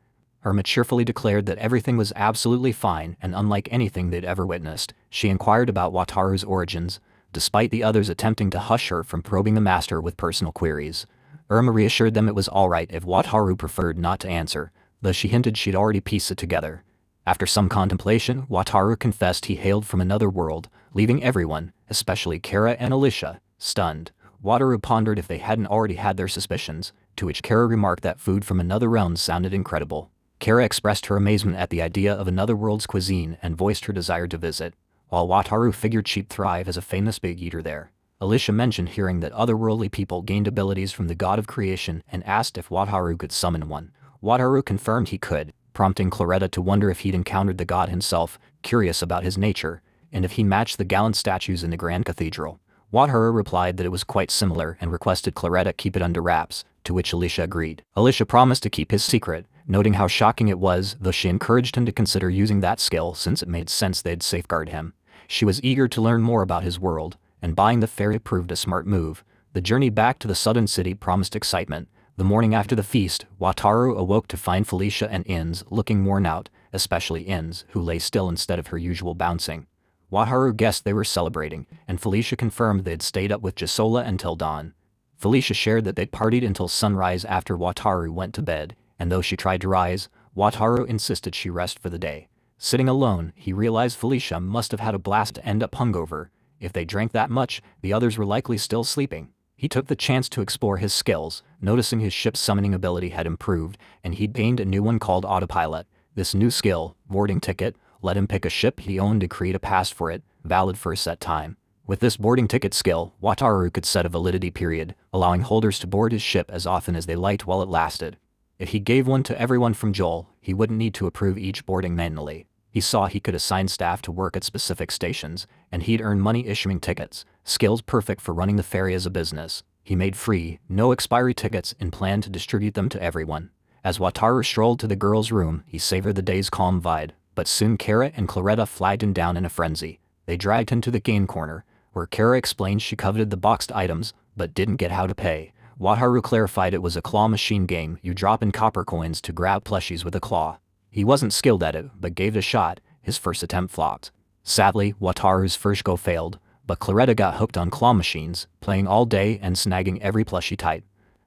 Cheerfully declared that everything was absolutely fine and unlike anything they'd ever witnessed. She inquired about Wataru's origins, despite the others attempting to hush her from probing the master with personal queries. Reassured them it was alright if Wataru preferred not to answer, though she hinted she'd already pieced it together. After some contemplation, Wataru confessed he hailed from another world, leaving everyone, especially Kara and Alicia, stunned. Wataru pondered if they hadn't already had their suspicions, to which Kara remarked that food from another realm sounded incredible. Kara expressed her amazement at the idea of another world's cuisine and voiced her desire to visit, while Wataru figured she'd thrive as a famous big eater there. Alicia mentioned hearing that otherworldly people gained abilities from the god of creation and asked if Wataru could summon one. Wataru confirmed he could, prompting Claretta to wonder if he'd encountered the god himself, curious about his nature, and if he matched the gallant statues in the Grand Cathedral. Wataru replied that it was quite similar and requested Claretta keep it under wraps, to which Alicia agreed. Alicia promised to keep his secret, noting how shocking it was, though she encouraged him to consider using that skill since it made sense they'd safeguard him. She was eager to learn more about his world, and buying the ferry proved a smart move. The journey back to the southern city promised excitement. The morning after the feast, Wataru awoke to find Felicia and Inz looking worn out, especially Inz, who lay still instead of her usual bouncing. Wataru guessed they were celebrating, and Felicia confirmed they'd stayed up with Gisola until dawn. Felicia shared that they'd partied until sunrise after Wataru went to bed, and though she tried to rise, Wataru insisted she rest for the day. Sitting alone, he realized Felicia must have had a blast to end up hungover. If they drank that much, the others were likely still sleeping. He took the chance to explore his skills, noticing his ship's summoning ability had improved, and he'd gained a new one called autopilot. This new skill, boarding ticket, let him pick a ship he owned to create a pass for it, valid for a set time. With this boarding ticket skill, Wataru could set a validity period, allowing holders to board his ship as often as they liked while it lasted. If he gave one to everyone from Joel, he wouldn't need to approve each boarding manually. He saw he could assign staff to work at specific stations, and he'd earn money issuing tickets, skills perfect for running the ferry as a business. He made free, no expiry tickets and planned to distribute them to everyone. As Wataru strolled to the girls' room, he savored the day's calm vibe, but soon Kara and Claretta flagged him down in a frenzy. They dragged him to the game corner, where Kara explained she coveted the boxed items, but didn't get how to pay. Wataru clarified it was a claw machine game. You drop in copper coins to grab plushies with a claw. He wasn't skilled at it, but gave it a shot. His first attempt flopped. Sadly, Wataru's first go failed, but Claretta got hooked on claw machines, playing all day and snagging every plushie tight.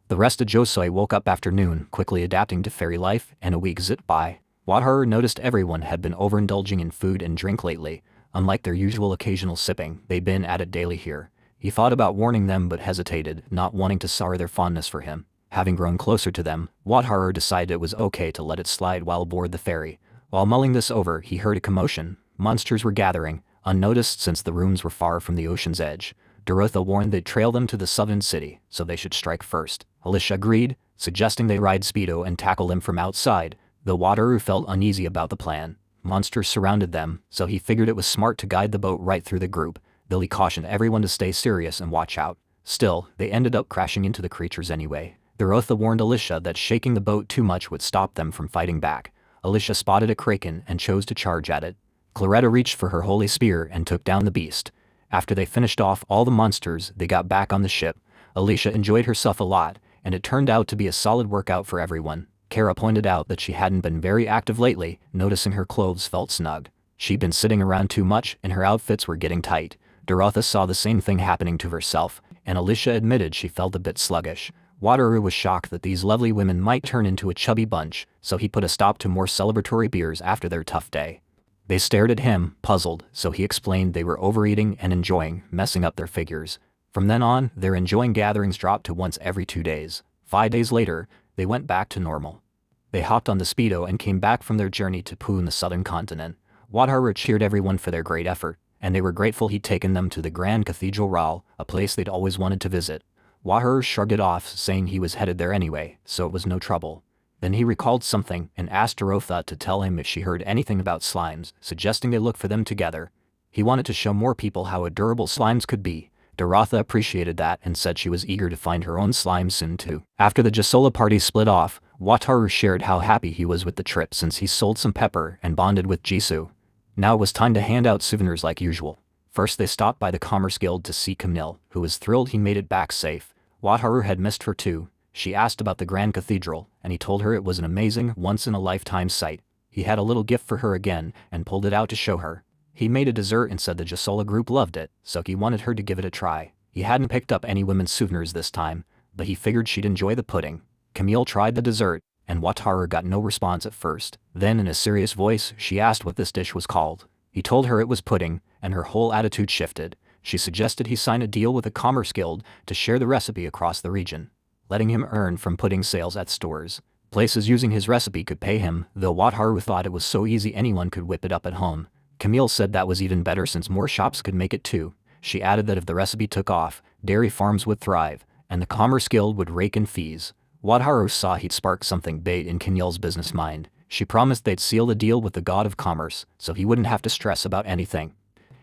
The rest of Josei woke up after noon, quickly adapting to fairy life, and a week zipped by. Wataru noticed everyone had been overindulging in food and drink lately. Unlike their usual occasional sipping, they'd been at it daily here. He thought about warning them but hesitated, not wanting to sour their fondness for him. Having grown closer to them, Wataru decided it was okay to let it slide while aboard the ferry. While mulling this over, he heard a commotion. Monsters were gathering, unnoticed since the rooms were far from the ocean's edge. Dorotha warned they'd trail them to the southern city, so they should strike first. Alicia agreed, suggesting they ride Speedo and tackle them from outside, though Wataru felt uneasy about the plan. Monsters surrounded them, so he figured it was smart to guide the boat right through the group, though he cautioned everyone to stay serious and watch out. Still, they ended up crashing into the creatures anyway. Dorotha warned Alicia that shaking the boat too much would stop them from fighting back. Alicia spotted a kraken and chose to charge at it. Claretta reached for her holy spear and took down the beast. After they finished off all the monsters, they got back on the ship. Alicia enjoyed herself a lot, and it turned out to be a solid workout for everyone. Kara pointed out that she hadn't been very active lately, noticing her clothes felt snug. She'd been sitting around too much and her outfits were getting tight. Dorotha saw the same thing happening to herself, and Alicia admitted she felt a bit sluggish. Wataru was shocked that these lovely women might turn into a chubby bunch, so he put a stop to more celebratory beers after their tough day. They stared at him, puzzled, so he explained they were overeating and enjoying messing up their figures. From then on, their enjoying gatherings dropped to once every 2 days. 5 days later, they went back to normal. They hopped on the Speedo and came back from their journey to Pooh in the southern continent. Wataru cheered everyone for their great effort, and they were grateful he'd taken them to the Grand Cathedral Ral, a place they'd always wanted to visit. Wataru shrugged it off, saying he was headed there anyway, so it was no trouble. Then he recalled something and asked Dorotha to tell him if she heard anything about slimes, suggesting they look for them together. He wanted to show more people how adorable slimes could be. Dorotha appreciated that and said she was eager to find her own slime soon too. After the Jasola party split off, Wataru shared how happy he was with the trip since he sold some pepper and bonded with Jisoo. Now it was time to hand out souvenirs like usual. First they stopped by the Commerce Guild to see Camille, who was thrilled he made it back safe. Wataru had missed her too. She asked about the Grand Cathedral, and he told her it was an amazing, once-in-a-lifetime sight. He had a little gift for her again, and pulled it out to show her. He made a dessert and said the Jasola group loved it, so he wanted her to give it a try. He hadn't picked up any women's souvenirs this time, but he figured she'd enjoy the pudding. Camille tried the dessert, and Wataru got no response at first. Then in a serious voice, she asked what this dish was called. He told her it was pudding, and her whole attitude shifted. She suggested he sign a deal with the Commerce Guild to share the recipe across the region, letting him earn from pudding sales at stores. Places using his recipe could pay him, though Wataru thought it was so easy anyone could whip it up at home. Camille said that was even better since more shops could make it too. She added that if the recipe took off, dairy farms would thrive, and the Commerce Guild would rake in fees. Wataru saw he'd sparked something big in Camille's business mind. She promised they'd seal the deal with the god of commerce, so he wouldn't have to stress about anything.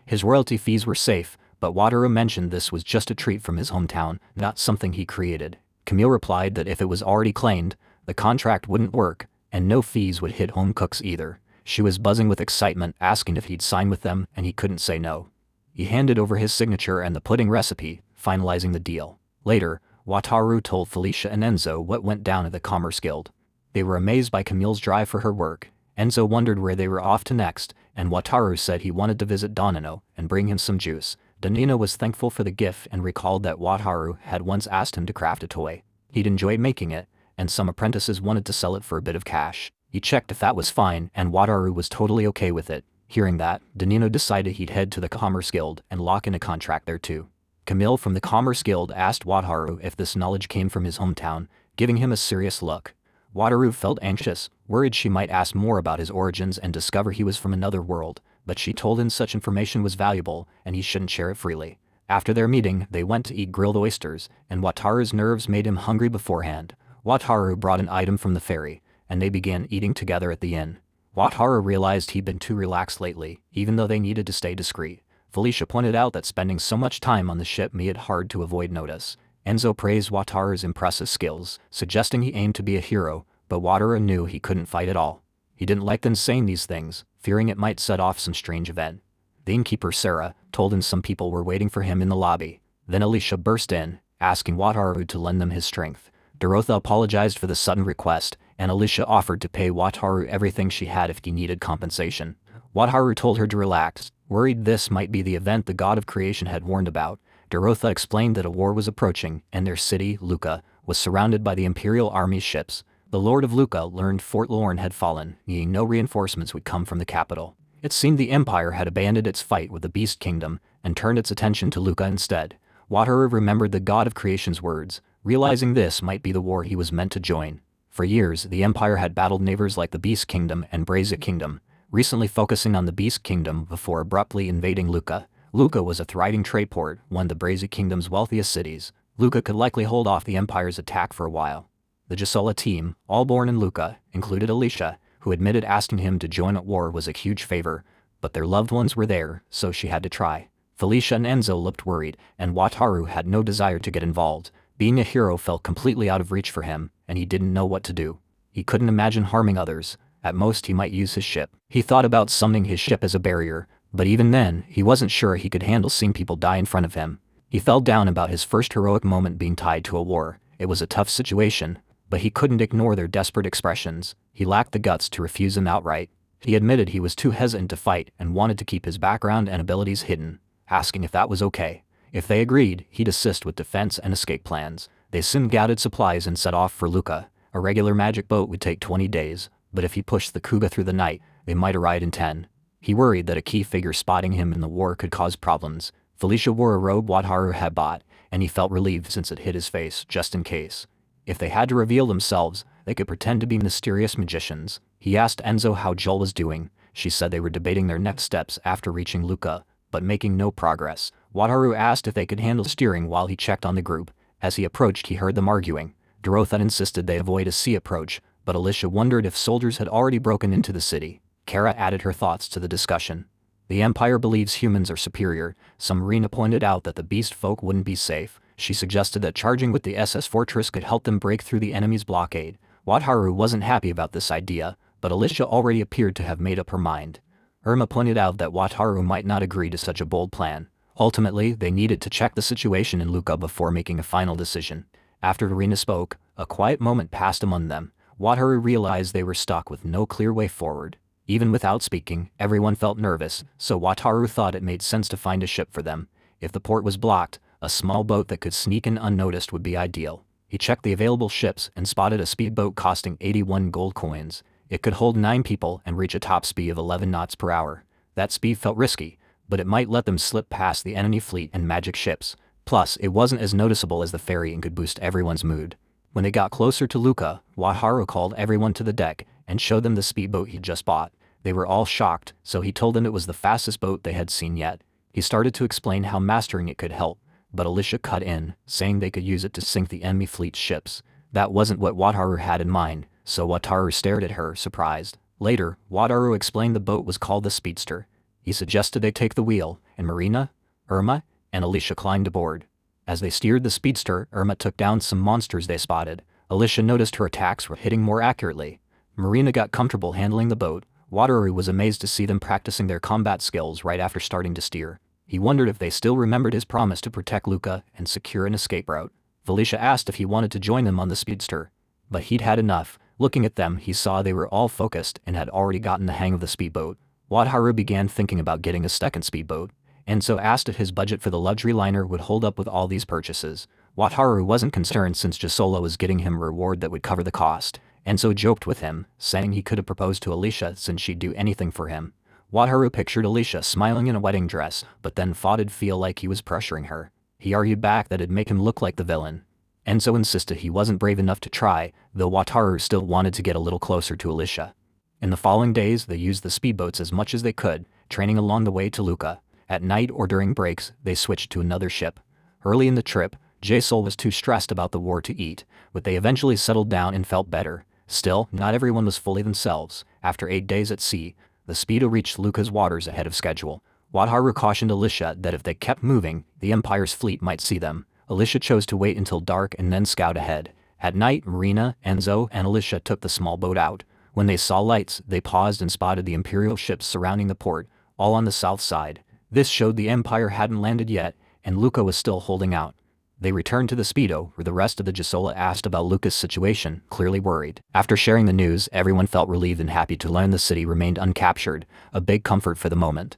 His royalty fees were safe, but Wataru mentioned this was just a treat from his hometown, not something he created. Camille replied that if it was already claimed, the contract wouldn't work, and no fees would hit home cooks either. She was buzzing with excitement, asking if he'd sign with them, and he couldn't say no. He handed over his signature and the pudding recipe, finalizing the deal. Later, Wataru told Felicia and Enzo what went down at the Commerce Guild. They were amazed by Camille's drive for her work. Enzo wondered where they were off to next, and Wataru said he wanted to visit Donino and bring him some juice. Donino was thankful for the gift and recalled that Wataru had once asked him to craft a toy. He'd enjoyed making it, and some apprentices wanted to sell it for a bit of cash. He checked if that was fine, and Wataru was totally okay with it. Hearing that, Donino decided he'd head to the Commerce Guild and lock in a contract there too. Camille from the Commerce Guild asked Wataru if this knowledge came from his hometown, giving him a serious look. Wataru felt anxious, worried she might ask more about his origins and discover he was from another world, but she told him such information was valuable and he shouldn't share it freely. After their meeting, they went to eat grilled oysters, and Wataru's nerves made him hungry beforehand. Wataru brought an item from the ferry, and they began eating together at the inn. Wataru realized he'd been too relaxed lately, even though they needed to stay discreet. Felicia pointed out that spending so much time on the ship made it hard to avoid notice. Enzo praised Wataru's impressive skills, suggesting he aimed to be a hero, but Wataru knew he couldn't fight at all. He didn't like them saying these things, fearing it might set off some strange event. The innkeeper Sarah told him some people were waiting for him in the lobby. Then Alicia burst in, asking Wataru to lend them his strength. Dorotha apologized for the sudden request, and Alicia offered to pay Wataru everything she had if he needed compensation. Wataru told her to relax, worried this might be the event the god of creation had warned about. Dorotha explained that a war was approaching, and their city, Luca, was surrounded by the Imperial Army's ships. The Lord of Luca learned Fort Lorne had fallen, meaning no reinforcements would come from the capital. It seemed the Empire had abandoned its fight with the Beast Kingdom and turned its attention to Luca instead. Wataru remembered the god of creation's words, realizing this might be the war he was meant to join. For years, the Empire had battled neighbors like the Beast Kingdom and Brazic Kingdom, recently focusing on the Beast Kingdom before abruptly invading Luca. Luca was a thriving trade port, one of the Brazic Kingdom's wealthiest cities. Luca could likely hold off the Empire's attack for a while. The Jasola team, all born in Luca, included Alicia, who admitted asking him to join at war was a huge favor, but their loved ones were there, so she had to try. Felicia and Enzo looked worried, and Wataru had no desire to get involved. Being a hero felt completely out of reach for him, and he didn't know what to do. He couldn't imagine harming others. At most he might use his ship. He thought about summoning his ship as a barrier, but even then, he wasn't sure he could handle seeing people die in front of him. He felt down about his first heroic moment being tied to a war. It was a tough situation, but he couldn't ignore their desperate expressions. He lacked the guts to refuse them outright. He admitted he was too hesitant to fight and wanted to keep his background and abilities hidden, asking if that was okay. If they agreed, he'd assist with defense and escape plans. They soon gathered supplies and set off for Luca. A regular magic boat would take 20 days, but if he pushed the Kuga through the night, they might arrive in 10. He worried that a key figure spotting him in the war could cause problems. Felicia wore a robe Wataru had bought, and he felt relieved since it hid his face, just in case. If they had to reveal themselves, they could pretend to be mysterious magicians. He asked Enzo how Joel was doing. She said they were debating their next steps after reaching Luca, but making no progress. Wataru asked if they could handle steering while he checked on the group. As he approached, he heard them arguing. Dorotha insisted they avoid a sea approach, but Alicia wondered if soldiers had already broken into the city. Kara added her thoughts to the discussion. The Empire believes humans are superior, so Marina pointed out that the beast folk wouldn't be safe. She suggested that charging with the SS Fortress could help them break through the enemy's blockade. Wataru wasn't happy about this idea, but Alicia already appeared to have made up her mind. Irma pointed out that Wataru might not agree to such a bold plan. Ultimately, they needed to check the situation in Luca before making a final decision. After Marina spoke, a quiet moment passed among them. Wataru realized they were stuck with no clear way forward. Even without speaking, everyone felt nervous, so Wataru thought it made sense to find a ship for them. If the port was blocked, a small boat that could sneak in unnoticed would be ideal. He checked the available ships and spotted a speedboat costing 81 gold coins. It could hold 9 people and reach a top speed of 11 knots per hour. That speed felt risky, but it might let them slip past the enemy fleet and magic ships. Plus, it wasn't as noticeable as the ferry and could boost everyone's mood. When they got closer to Luca, Wataru called everyone to the deck and showed them the speedboat he'd just bought. They were all shocked, so he told them it was the fastest boat they had seen yet. He started to explain how mastering it could help, but Alicia cut in, saying they could use it to sink the enemy fleet's ships. That wasn't what Wataru had in mind, so Wataru stared at her, surprised. Later, Wataru explained the boat was called the Speedster. He suggested they take the wheel, and Marina, Irma, and Alicia climbed aboard. As they steered the Speedster, Irma took down some monsters they spotted. Alicia noticed her attacks were hitting more accurately. Marina got comfortable handling the boat. Wataru was amazed to see them practicing their combat skills right after starting to steer. He wondered if they still remembered his promise to protect Luca and secure an escape route. Felicia asked if he wanted to join them on the Speedster, but he'd had enough. Looking at them, he saw they were all focused and had already gotten the hang of the speedboat. Wataru began thinking about getting a second speedboat, and so asked if his budget for the luxury liner would hold up with all these purchases. Wataru wasn't concerned since Gisela was getting him a reward that would cover the cost, and so joked with him, saying he could have proposed to Alicia since she'd do anything for him. Wataru pictured Alicia smiling in a wedding dress, but then thought it'd feel like he was pressuring her. He argued back that it'd make him look like the villain. Enzo insisted he wasn't brave enough to try, though Wataru still wanted to get a little closer to Alicia. In the following days, they used the speedboats as much as they could, training along the way to Luca. At night or during breaks, they switched to another ship. Early in the trip, Jae-sol was too stressed about the war to eat, but they eventually settled down and felt better. Still, not everyone was fully themselves. After 8 days at sea, the Speedo reached Luca's waters ahead of schedule. Wataru cautioned Alicia that if they kept moving, the Empire's fleet might see them. Alicia chose to wait until dark and then scout ahead. At night, Marina, Enzo, and Alicia took the small boat out. When they saw lights, they paused and spotted the Imperial ships surrounding the port, all on the south side. This showed the Empire hadn't landed yet, and Luca was still holding out. They returned to the Speedo, where the rest of the Gisela asked about Luca's situation, clearly worried. After sharing the news, everyone felt relieved and happy to learn the city remained uncaptured, a big comfort for the moment.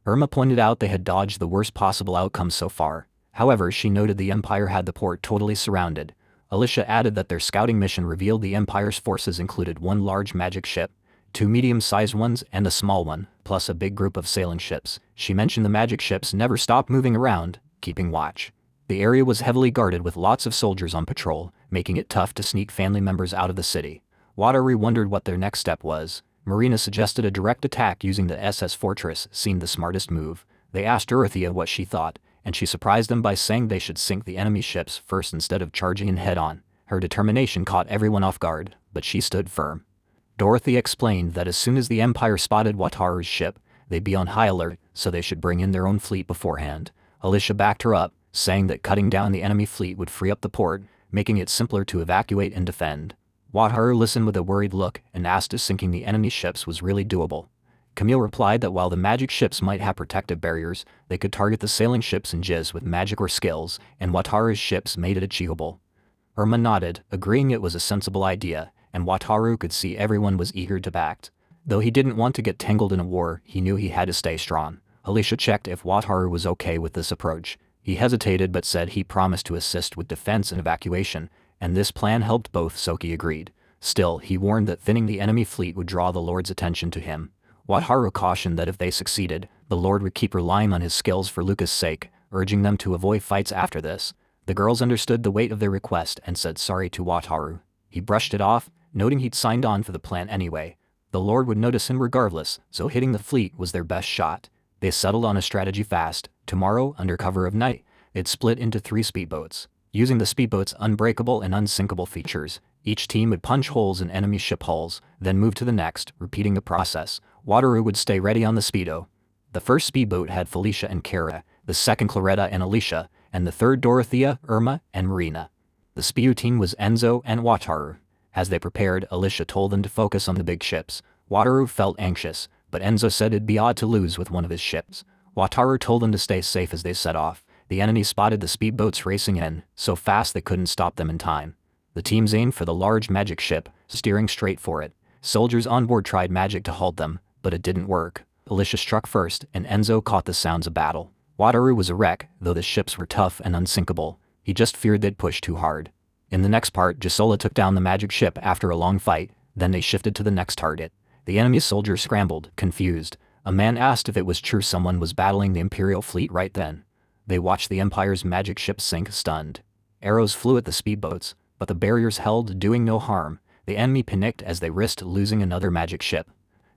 Irma pointed out they had dodged the worst possible outcome so far. However, she noted the Empire had the port totally surrounded. Alicia added that their scouting mission revealed the Empire's forces included 1 large magic ship, 2 medium-sized ones, and a small one, plus a big group of sailing ships. She mentioned the magic ships never stopped moving around, keeping watch. The area was heavily guarded with lots of soldiers on patrol, making it tough to sneak family members out of the city. Wataru wondered what their next step was. Marina suggested a direct attack using the SS Fortress seemed the smartest move. They asked Dorothea what she thought, and she surprised them by saying they should sink the enemy ships first instead of charging in head-on. Her determination caught everyone off guard, but she stood firm. Dorothea explained that as soon as the Empire spotted Wataru's ship, they'd be on high alert, so they should bring in their own fleet beforehand. Alicia backed her up, saying that cutting down the enemy fleet would free up the port, making it simpler to evacuate and defend. Wataru listened with a worried look and asked if sinking the enemy ships was really doable. Camille replied that while the magic ships might have protective barriers, they could target the sailing ships and Jiz with magic or skills, and Wataru's ships made it achievable. Irma nodded, agreeing it was a sensible idea, and Wataru could see everyone was eager to back. Though he didn't want to get tangled in a war, he knew he had to stay strong. Alicia checked if Wataru was okay with this approach. He hesitated but said he promised to assist with defense and evacuation, and this plan helped both. Soki agreed. Still, he warned that thinning the enemy fleet would draw the Lord's attention to him. Wataru cautioned that if they succeeded, the Lord would keep relying on his skills for Luca's sake, urging them to avoid fights after this. The girls understood the weight of their request and said sorry to Wataru. He brushed it off, noting he'd signed on for the plan anyway. The Lord would notice him regardless, so hitting the fleet was their best shot. They settled on a strategy fast. Tomorrow, under cover of night, they'd split into 3 speedboats. Using the speedboats' unbreakable and unsinkable features, each team would punch holes in enemy ship hulls, then move to the next, repeating the process. Wataru would stay ready on the speedo. The first speedboat had Felicia and Kara, the second Claretta and Alicia, and the third Dorothea, Irma, and Marina. The speedo team was Enzo and Wataru. As they prepared, Alicia told them to focus on the big ships. Wataru felt anxious, but Enzo said it'd be odd to lose with one of his ships. Wataru told them to stay safe as they set off. The enemy spotted the speedboats racing in, so fast they couldn't stop them in time. The teams aimed for the large magic ship, steering straight for it. Soldiers on board tried magic to halt them, but it didn't work. Alicia struck first, and Enzo caught the sounds of battle. Wataru was a wreck, though the ships were tough and unsinkable. He just feared they'd push too hard. In the next part, Gisola took down the magic ship after a long fight, then they shifted to the next target. The enemy soldiers scrambled, confused. A man asked if it was true someone was battling the Imperial fleet right then. They watched the Empire's magic ship sink, stunned. Arrows flew at the speedboats, but the barriers held, doing no harm. The enemy panicked as they risked losing another magic ship.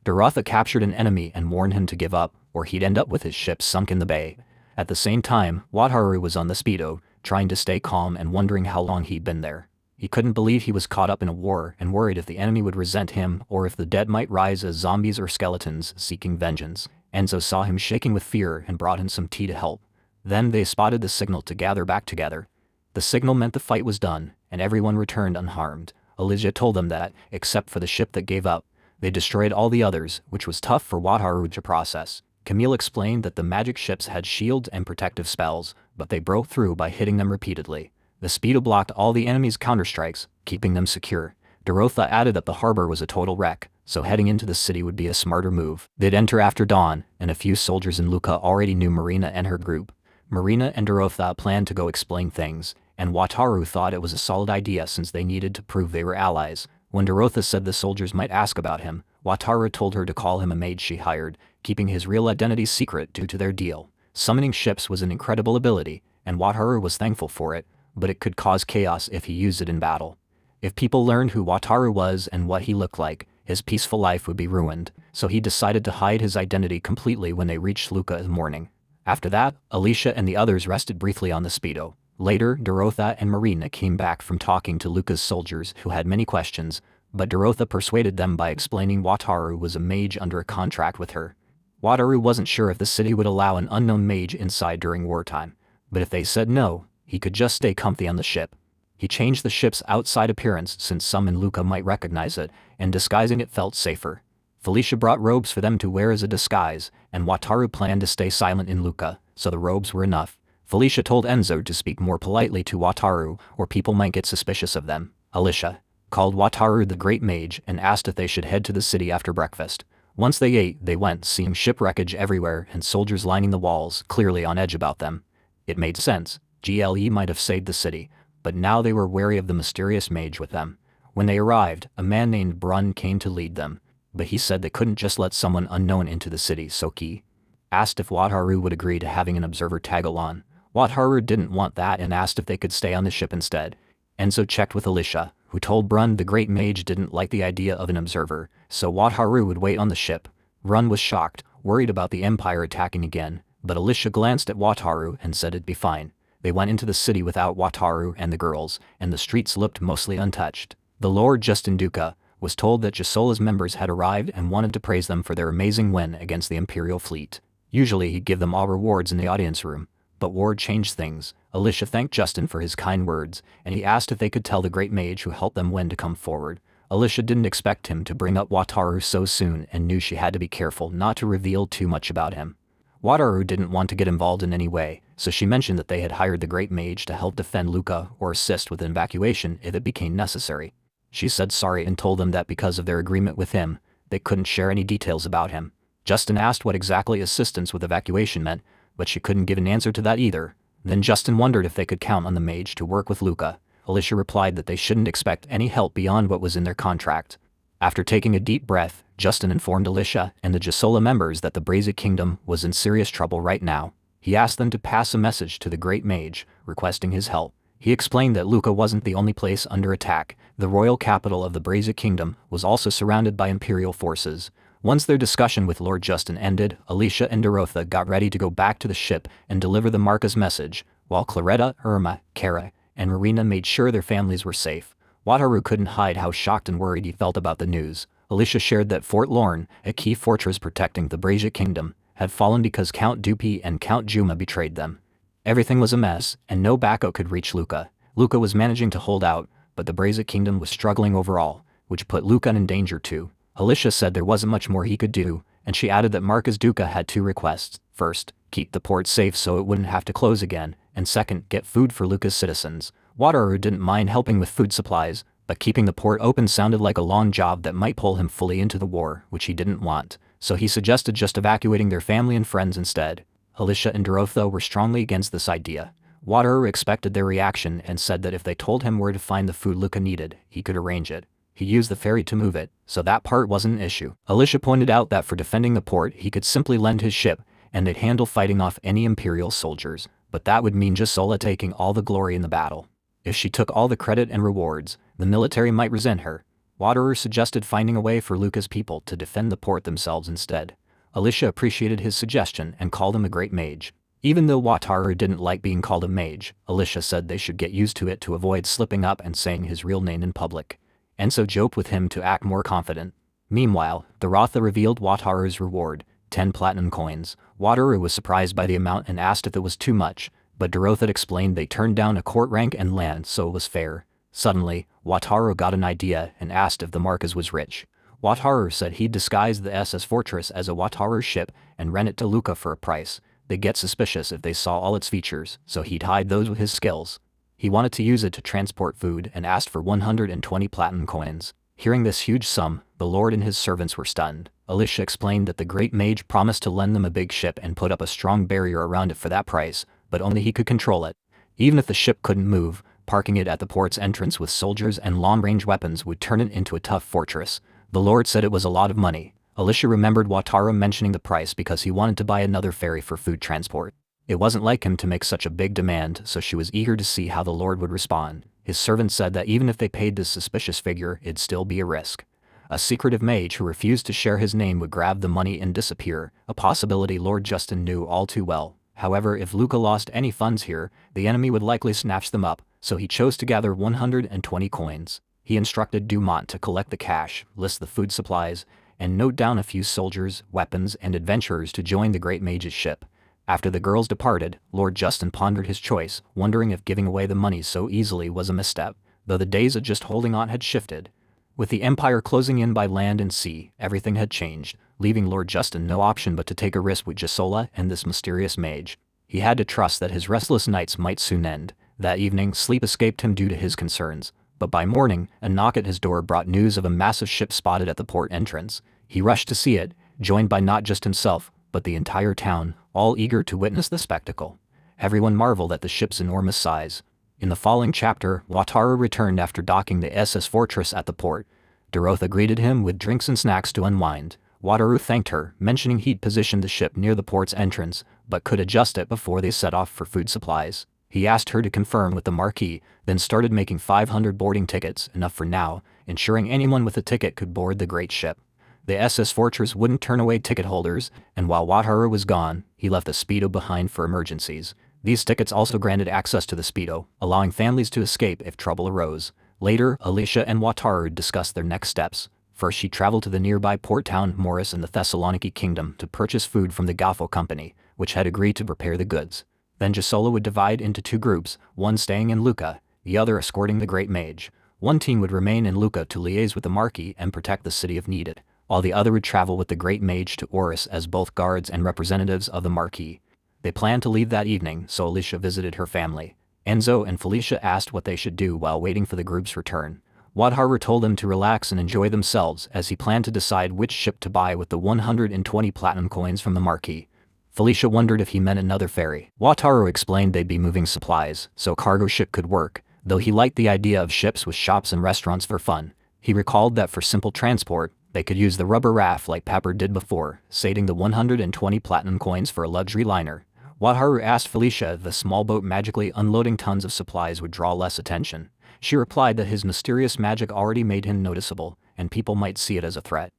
Dorotha captured an enemy and warned him to give up, or he'd end up with his ship sunk in the bay. At the same time, Wataru was on the speedo, trying to stay calm and wondering how long he'd been there. He couldn't believe he was caught up in a war and worried if the enemy would resent him or if the dead might rise as zombies or skeletons seeking vengeance. Enzo saw him shaking with fear and brought him some tea to help. Then they spotted the signal to gather back together. The signal meant the fight was done, and everyone returned unharmed. Alicia told them that, except for the ship that gave up, they destroyed all the others, which was tough for Wataru to process. Camille explained that the magic ships had shields and protective spells, but they broke through by hitting them repeatedly. The speedo blocked all the enemy's counterstrikes, keeping them secure. Dorotha added that the harbor was a total wreck, so heading into the city would be a smarter move. They'd enter after dawn, and a few soldiers in Luca already knew Marina and her group. Marina and Dorotha planned to go explain things, and Wataru thought it was a solid idea since they needed to prove they were allies. When Dorotha said the soldiers might ask about him, Wataru told her to call him a mage she hired, keeping his real identity secret due to their deal. Summoning ships was an incredible ability, and Wataru was thankful for it, but it could cause chaos if he used it in battle. If people learned who Wataru was and what he looked like, his peaceful life would be ruined, so he decided to hide his identity completely when they reached Luca in the morning. After that, Alicia and the others rested briefly on the speedo. Later, Dorotha and Marina came back from talking to Luca's soldiers who had many questions, but Dorotha persuaded them by explaining Wataru was a mage under a contract with her. Wataru wasn't sure if the city would allow an unknown mage inside during wartime, but if they said no, he could just stay comfy on the ship. He changed the ship's outside appearance since some in Luca might recognize it, and disguising it felt safer. Felicia brought robes for them to wear as a disguise, and Wataru planned to stay silent in Luca, so the robes were enough. Felicia told Enzo to speak more politely to Wataru, or people might get suspicious of them. Alicia called Wataru the Great Mage and asked if they should head to the city after breakfast. Once they ate, they went, seeing ship wreckage everywhere and soldiers lining the walls, clearly on edge about them. It made sense. GLE might have saved the city, but now they were wary of the mysterious mage with them. When they arrived, a man named Brun came to lead them, but he said they couldn't just let someone unknown into the city, so he asked if Wataru would agree to having an observer tag along. Wataru didn't want that and asked if they could stay on the ship instead. Enzo checked with Alicia, who told Brun the Great Mage didn't like the idea of an observer, so Wataru would wait on the ship. Brun was shocked, worried about the Empire attacking again, but Alicia glanced at Wataru and said it'd be fine. They went into the city without Wataru and the girls, and the streets looked mostly untouched. The Lord Justin Duca was told that Gisola's members had arrived and wanted to praise them for their amazing win against the Imperial fleet. Usually he'd give them all rewards in the audience room, but Ward changed things. Alicia thanked Justin for his kind words, and he asked if they could tell the Great Mage who helped them win to come forward. Alicia didn't expect him to bring up Wataru so soon and knew she had to be careful not to reveal too much about him. Wataru didn't want to get involved in any way, so she mentioned that they had hired the Great Mage to help defend Luca or assist with an evacuation if it became necessary. She said sorry and told them that because of their agreement with him, they couldn't share any details about him. Justin asked what exactly assistance with evacuation meant, but she couldn't give an answer to that either. Then Justin wondered if they could count on the mage to work with Luca. Alicia replied that they shouldn't expect any help beyond what was in their contract. After taking a deep breath, Justin informed Alicia and the Gisola members that the Brazic Kingdom was in serious trouble right now. He asked them to pass a message to the Great Mage, requesting his help. He explained that Luca wasn't the only place under attack. The royal capital of the Brazil Kingdom was also surrounded by imperial forces. Once their discussion with Lord Justin ended, Alicia and Dorotha got ready to go back to the ship and deliver the Marca's message, while Claretta, Irma, Kara, and Marina made sure their families were safe. Wataru couldn't hide how shocked and worried he felt about the news. Alicia shared that Fort Lorne, a key fortress protecting the Brazil Kingdom, had fallen because Count Dupi and Count Juma betrayed them. Everything was a mess, and no backup could reach Luca. Luca was managing to hold out, but the Brazil Kingdom was struggling overall, which put Luca in danger too. Alicia said there wasn't much more he could do, and she added that Marcus Duca had two requests. First, keep the port safe so it wouldn't have to close again, and second, get food for Luca's citizens. Wataru didn't mind helping with food supplies, but keeping the port open sounded like a long job that might pull him fully into the war, which he didn't want, so he suggested just evacuating their family and friends instead. Alicia and Dorotha were strongly against this idea. Wataru expected their reaction and said that if they told him where to find the food Luca needed, he could arrange it. He used the ferry to move it, so that part wasn't an issue. Alicia pointed out that for defending the port he could simply lend his ship, and they'd handle fighting off any imperial soldiers, but that would mean Gisola taking all the glory in the battle. If she took all the credit and rewards, the military might resent her. Wataru suggested finding a way for Luca's people to defend the port themselves instead. Alicia appreciated his suggestion and called him a great mage. Even though Wataru didn't like being called a mage, Alicia said they should get used to it to avoid slipping up and saying his real name in public. Enso joked with him to act more confident. Meanwhile, the Rotha revealed Wataru's reward, 10 platinum coins. Wataru was surprised by the amount and asked if it was too much, but Dorotha explained they turned down a court rank and land so it was fair. Suddenly, Wataru got an idea and asked if the Marcus was rich. Wataru said he'd disguise the SS Fortress as a Wataru ship and rent it to Luca for a price. They'd get suspicious if they saw all its features, so he'd hide those with his skills. He wanted to use it to transport food and asked for 120 platinum coins. Hearing this huge sum, the Lord and his servants were stunned. Alicia explained that the great mage promised to lend them a big ship and put up a strong barrier around it for that price, but only he could control it. Even if the ship couldn't move, parking it at the port's entrance with soldiers and long-range weapons would turn it into a tough fortress. The Lord said it was a lot of money. Alicia remembered Wataru mentioning the price because he wanted to buy another ferry for food transport. It wasn't like him to make such a big demand, so she was eager to see how the Lord would respond. His servant said that even if they paid this suspicious figure, it'd still be a risk. A secretive mage who refused to share his name would grab the money and disappear, a possibility Lord Justin knew all too well. However, if Luca lost any funds here, the enemy would likely snatch them up, so he chose to gather 120 coins. He instructed Dumont to collect the cash, list the food supplies, and note down a few soldiers, weapons, and adventurers to join the Great Mage's ship. After the girls departed, Lord Justin pondered his choice, wondering if giving away the money so easily was a misstep, though the days of just holding on had shifted. With the Empire closing in by land and sea, everything had changed, leaving Lord Justin no option but to take a risk with Gisola and this mysterious mage. He had to trust that his restless nights might soon end. That evening, sleep escaped him due to his concerns, but by morning, a knock at his door brought news of a massive ship spotted at the port entrance. He rushed to see it, joined by not just himself, but the entire town, all eager to witness the spectacle. Everyone marveled at the ship's enormous size. In the following chapter, Wataru returned after docking the SS Fortress at the port. Dorotha greeted him with drinks and snacks to unwind. Wataru thanked her, mentioning he'd positioned the ship near the port's entrance, but could adjust it before they set off for food supplies. He asked her to confirm with the Marquis, then started making 500 boarding tickets, enough for now, ensuring anyone with a ticket could board the great ship. The SS Fortress wouldn't turn away ticket holders, and while Wataru was gone, he left a Speedo behind for emergencies. These tickets also granted access to the Speedo, allowing families to escape if trouble arose. Later, Alicia and Wataru discussed their next steps. First, she traveled to the nearby port town Morris in the Thessaloniki Kingdom to purchase food from the Gafo Company, which had agreed to prepare the goods. Then Gisola would divide into two groups, one staying in Lucca, the other escorting the Great Mage. One team would remain in Lucca to liaise with the Marquis and protect the city if needed, while the other would travel with the Great Mage to Oris as both guards and representatives of the Marquis. They planned to leave that evening, so Alicia visited her family. Enzo and Felicia asked what they should do while waiting for the group's return. Wataru told them to relax and enjoy themselves as he planned to decide which ship to buy with the 120 platinum coins from the Marquis. Felicia wondered if he meant another ferry. Wataru explained they'd be moving supplies, so a cargo ship could work, though he liked the idea of ships with shops and restaurants for fun. He recalled that for simple transport, they could use the rubber raft like Pepper did before, saving the 120 platinum coins for a luxury liner. Wataru asked Felicia if the small boat magically unloading tons of supplies would draw less attention. She replied that his mysterious magic already made him noticeable, and people might see it as a threat.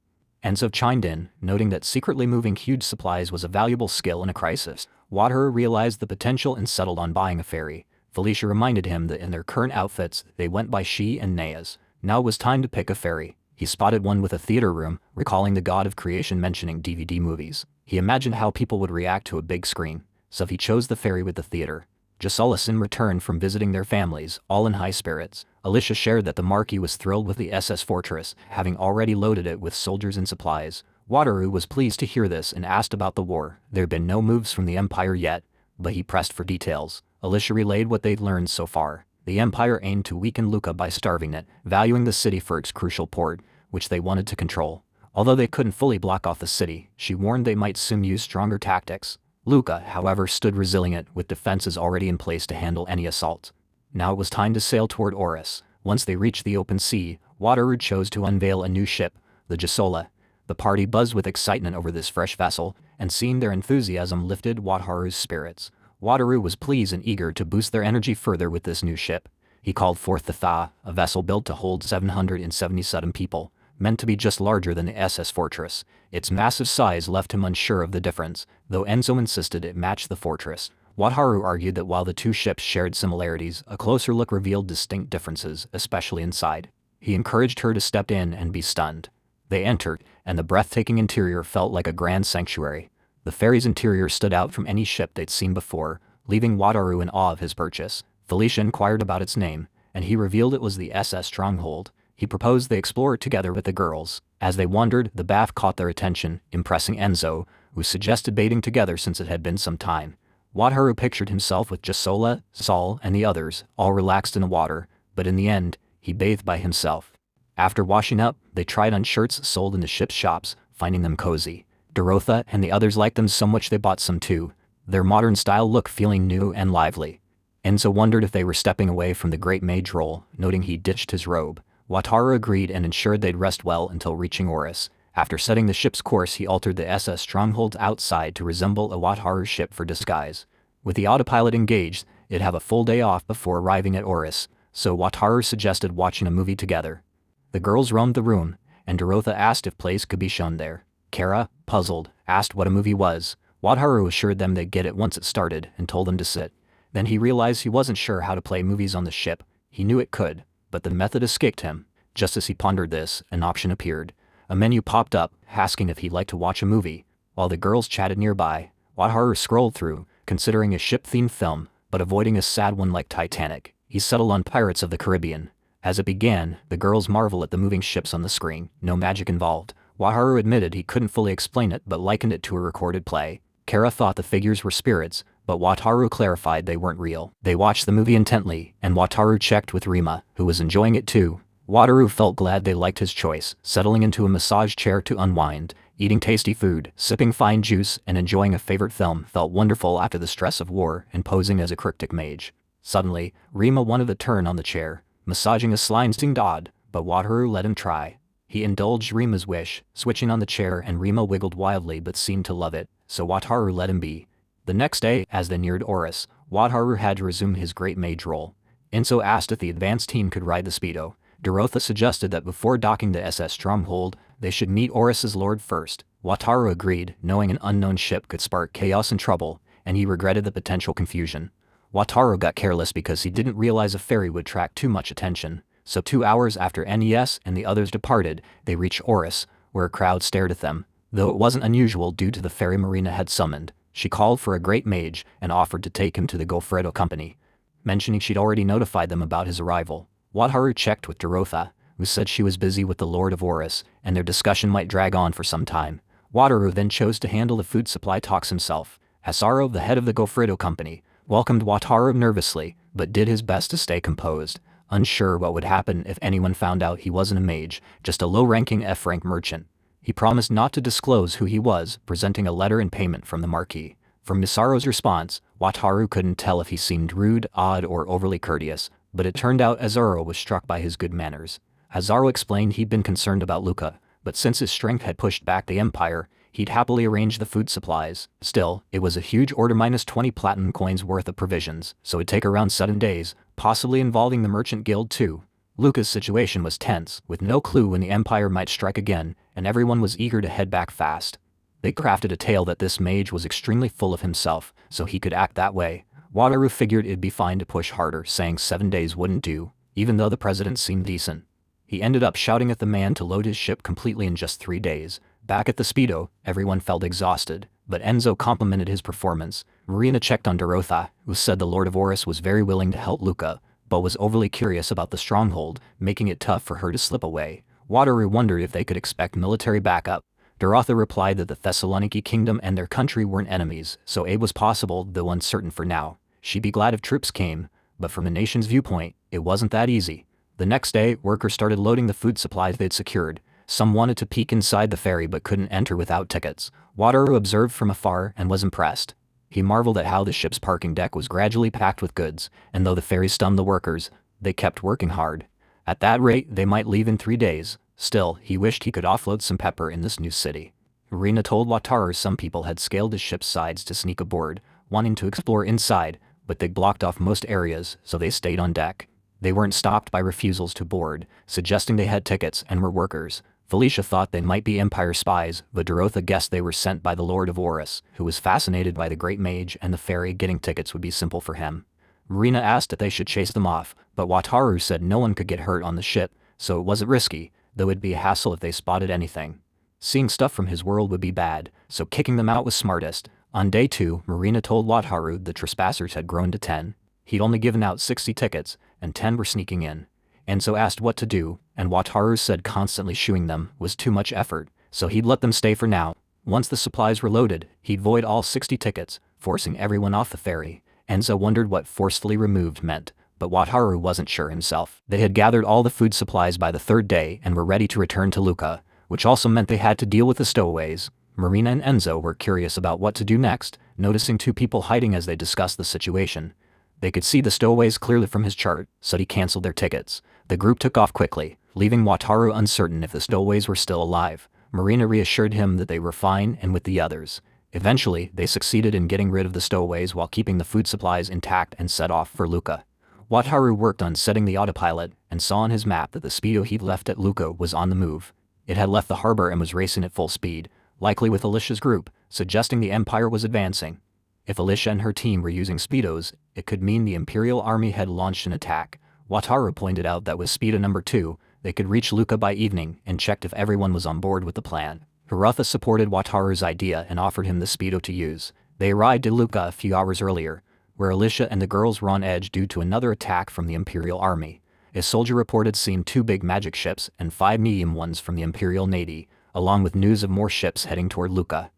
Enzo chimed in, noting that secretly moving huge supplies was a valuable skill in a crisis. Wataru realized the potential and settled on buying a ferry. Felicia reminded him that in their current outfits, they went by she and Neas. Now it was time to pick a ferry. He spotted one with a theater room, recalling the god of creation mentioning DVD movies. He imagined how people would react to a big screen, so he chose the ferry with the theater. Gisolason returned from visiting their families, all in high spirits. Alicia shared that the Marquis was thrilled with the SS Fortress, having already loaded it with soldiers and supplies. Wataru was pleased to hear this and asked about the war. There had been no moves from the Empire yet, but he pressed for details. Alicia relayed what they'd learned so far. The Empire aimed to weaken Lucca by starving it, valuing the city for its crucial port, which they wanted to control. Although they couldn't fully block off the city, she warned they might soon use stronger tactics. Lucca, however, stood resilient, with defenses already in place to handle any assault. Now it was time to sail toward Oris. Once they reached the open sea, Wataru chose to unveil a new ship, the Gisola. The party buzzed with excitement over this fresh vessel, and seeing their enthusiasm lifted Wataru's spirits. Wataru was pleased and eager to boost their energy further with this new ship. He called forth the Tha, a vessel built to hold 777 people, meant to be just larger than the SS Fortress. Its massive size left him unsure of the difference, though Enzo insisted it matched the fortress. Wataru argued that while the two ships shared similarities, a closer look revealed distinct differences, especially inside. He encouraged her to step in and be stunned. They entered, and the breathtaking interior felt like a grand sanctuary. The ferry's interior stood out from any ship they'd seen before, leaving Wataru in awe of his purchase. Felicia inquired about its name, and he revealed it was the SS Stronghold. He proposed they explore it together with the girls. As they wandered, the bath caught their attention, impressing Enzo, who suggested bathing together since it had been some time. Wataru pictured himself with Gisola, Saul, and the others, all relaxed in the water, but in the end, he bathed by himself. After washing up, they tried on shirts sold in the ship's shops, finding them cozy. Dorotha and the others liked them so much they bought some too, their modern style look feeling new and lively. Enzo wondered if they were stepping away from the great mage role, noting he ditched his robe. Wataru agreed and ensured they'd rest well until reaching Oris. After setting the ship's course, he altered the SS Stronghold outside to resemble a Wataru ship for disguise. With the autopilot engaged, it'd have a full day off before arriving at Oris, so Wataru suggested watching a movie together. The girls roamed the room, and Dorotha asked if plays could be shown there. Kara, puzzled, asked what a movie was. Wataru assured them they'd get it once it started, and told them to sit. Then he realized he wasn't sure how to play movies on the ship. He knew it could, but the method escaped him. Just as he pondered this, an option appeared. A menu popped up, asking if he'd like to watch a movie. While the girls chatted nearby, Wataru scrolled through, considering a ship-themed film, but avoiding a sad one like Titanic. He settled on Pirates of the Caribbean. As it began, the girls marveled at the moving ships on the screen, no magic involved. Wataru admitted he couldn't fully explain it but likened it to a recorded play. Kara thought the figures were spirits, but Wataru clarified they weren't real. They watched the movie intently, and Wataru checked with Rima, who was enjoying it too. Wataru felt glad they liked his choice, settling into a massage chair to unwind. Eating tasty food, sipping fine juice, and enjoying a favorite film felt wonderful after the stress of war and posing as a cryptic mage. Suddenly, Rima wanted a turn on the chair. Massaging a slime seemed odd, but Wataru let him try. He indulged Rima's wish, switching on the chair, and Rima wiggled wildly but seemed to love it, so Wataru let him be. The next day, as they neared Oris, Wataru had to resume his great mage role. Enzo asked if the advanced team could ride the Speedo. Dorotha suggested that before docking the SS Stronghold, they should meet Oris's lord first. Wataru agreed, knowing an unknown ship could spark chaos and trouble, and he regretted the potential confusion. Wataru got careless because he didn't realize a ferry would attract too much attention, so 2 hours after Nes and the others departed, they reached Oris, where a crowd stared at them. Though it wasn't unusual due to the ferry Marina had summoned, she called for a great mage and offered to take him to the Goffredo company, mentioning she'd already notified them about his arrival. Wataru checked with Dorotha, who said she was busy with the Lord of Oris, and their discussion might drag on for some time. Wataru then chose to handle the food supply talks himself. Hasaru, the head of the Goffredo company, welcomed Wataru nervously, but did his best to stay composed, unsure what would happen if anyone found out he wasn't a mage, just a low-ranking F-rank merchant. He promised not to disclose who he was, presenting a letter in payment from the Marquis. From Misaro's response, Wataru couldn't tell if he seemed rude, odd, or overly courteous, but it turned out Azaro was struck by his good manners. Hazaru explained he'd been concerned about Lucca, but since his strength had pushed back the Empire, he'd happily arrange the food supplies. Still, it was a huge order, minus 20 platinum coins worth of provisions, so it'd take around 7 days, possibly involving the merchant guild too. Luca's situation was tense, with no clue when the Empire might strike again, and everyone was eager to head back fast. They crafted a tale that this mage was extremely full of himself, so he could act that way. Wataru figured it'd be fine to push harder, saying 7 days wouldn't do, even though the president seemed decent. He ended up shouting at the man to load his ship completely in just 3 days. Back at the Speedo, everyone felt exhausted, but Enzo complimented his performance. Marina checked on Dorotha, who said the Lord of Oris was very willing to help Luca, but was overly curious about the stronghold, making it tough for her to slip away. Wataru wondered if they could expect military backup. Dorotha replied that the Thessaloniki kingdom and their country weren't enemies, so aid was possible, though uncertain for now. She'd be glad if troops came, but from the nation's viewpoint, it wasn't that easy. The next day, workers started loading the food supplies they'd secured. Some wanted to peek inside the ferry but couldn't enter without tickets. Wataru observed from afar and was impressed. He marveled at how the ship's parking deck was gradually packed with goods, and though the ferry stunned the workers, they kept working hard. At that rate, they might leave in 3 days. Still, he wished he could offload some pepper in this new city. Rina told Wataru some people had scaled the ship's sides to sneak aboard, wanting to explore inside, but they blocked off most areas, so they stayed on deck. They weren't stopped by refusals to board, suggesting they had tickets and were workers. Felicia thought they might be Empire spies, but Dorotha guessed they were sent by the Lord of Oris, who was fascinated by the Great Mage, and the ferry getting tickets would be simple for him. Rina asked if they should chase them off, but Wataru said no one could get hurt on the ship, so it wasn't risky, though it'd be a hassle if they spotted anything. Seeing stuff from his world would be bad, so kicking them out was smartest. On day 2, Marina told Wataru the trespassers had grown to 10. He'd only given out 60 tickets, and 10 were sneaking in. Enzo asked what to do, and Wataru said constantly shooing them was too much effort, so he'd let them stay for now. Once the supplies were loaded, he'd void all 60 tickets, forcing everyone off the ferry. Enzo wondered what forcefully removed meant, but Wataru wasn't sure himself. They had gathered all the food supplies by the 3rd day and were ready to return to Luca, which also meant they had to deal with the stowaways. Marina and Enzo were curious about what to do next, noticing 2 people hiding as they discussed the situation. They could see the stowaways clearly from his chart, so he canceled their tickets. The group took off quickly, leaving Wataru uncertain if the stowaways were still alive. Marina reassured him that they were fine and with the others. Eventually, they succeeded in getting rid of the stowaways while keeping the food supplies intact and set off for Luca. Wataru worked on setting the autopilot and saw on his map that the Speedo he'd left at Luca was on the move. It had left the harbor and was racing at full speed, likely with Alicia's group, suggesting the Empire was advancing. If Alicia and her team were using Speedos, it could mean the Imperial Army had launched an attack. Wataru pointed out that with Speedo number 2, they could reach Luca by evening, and checked if everyone was on board with the plan. Hirotha supported Wataru's idea and offered him the Speedo to use. They arrived at Luca a few hours earlier, where Alicia and the girls were on edge due to another attack from the Imperial Army. A soldier reported seeing 2 big magic ships and 5 medium ones from the Imperial Navy, along with news of more ships heading toward Luca.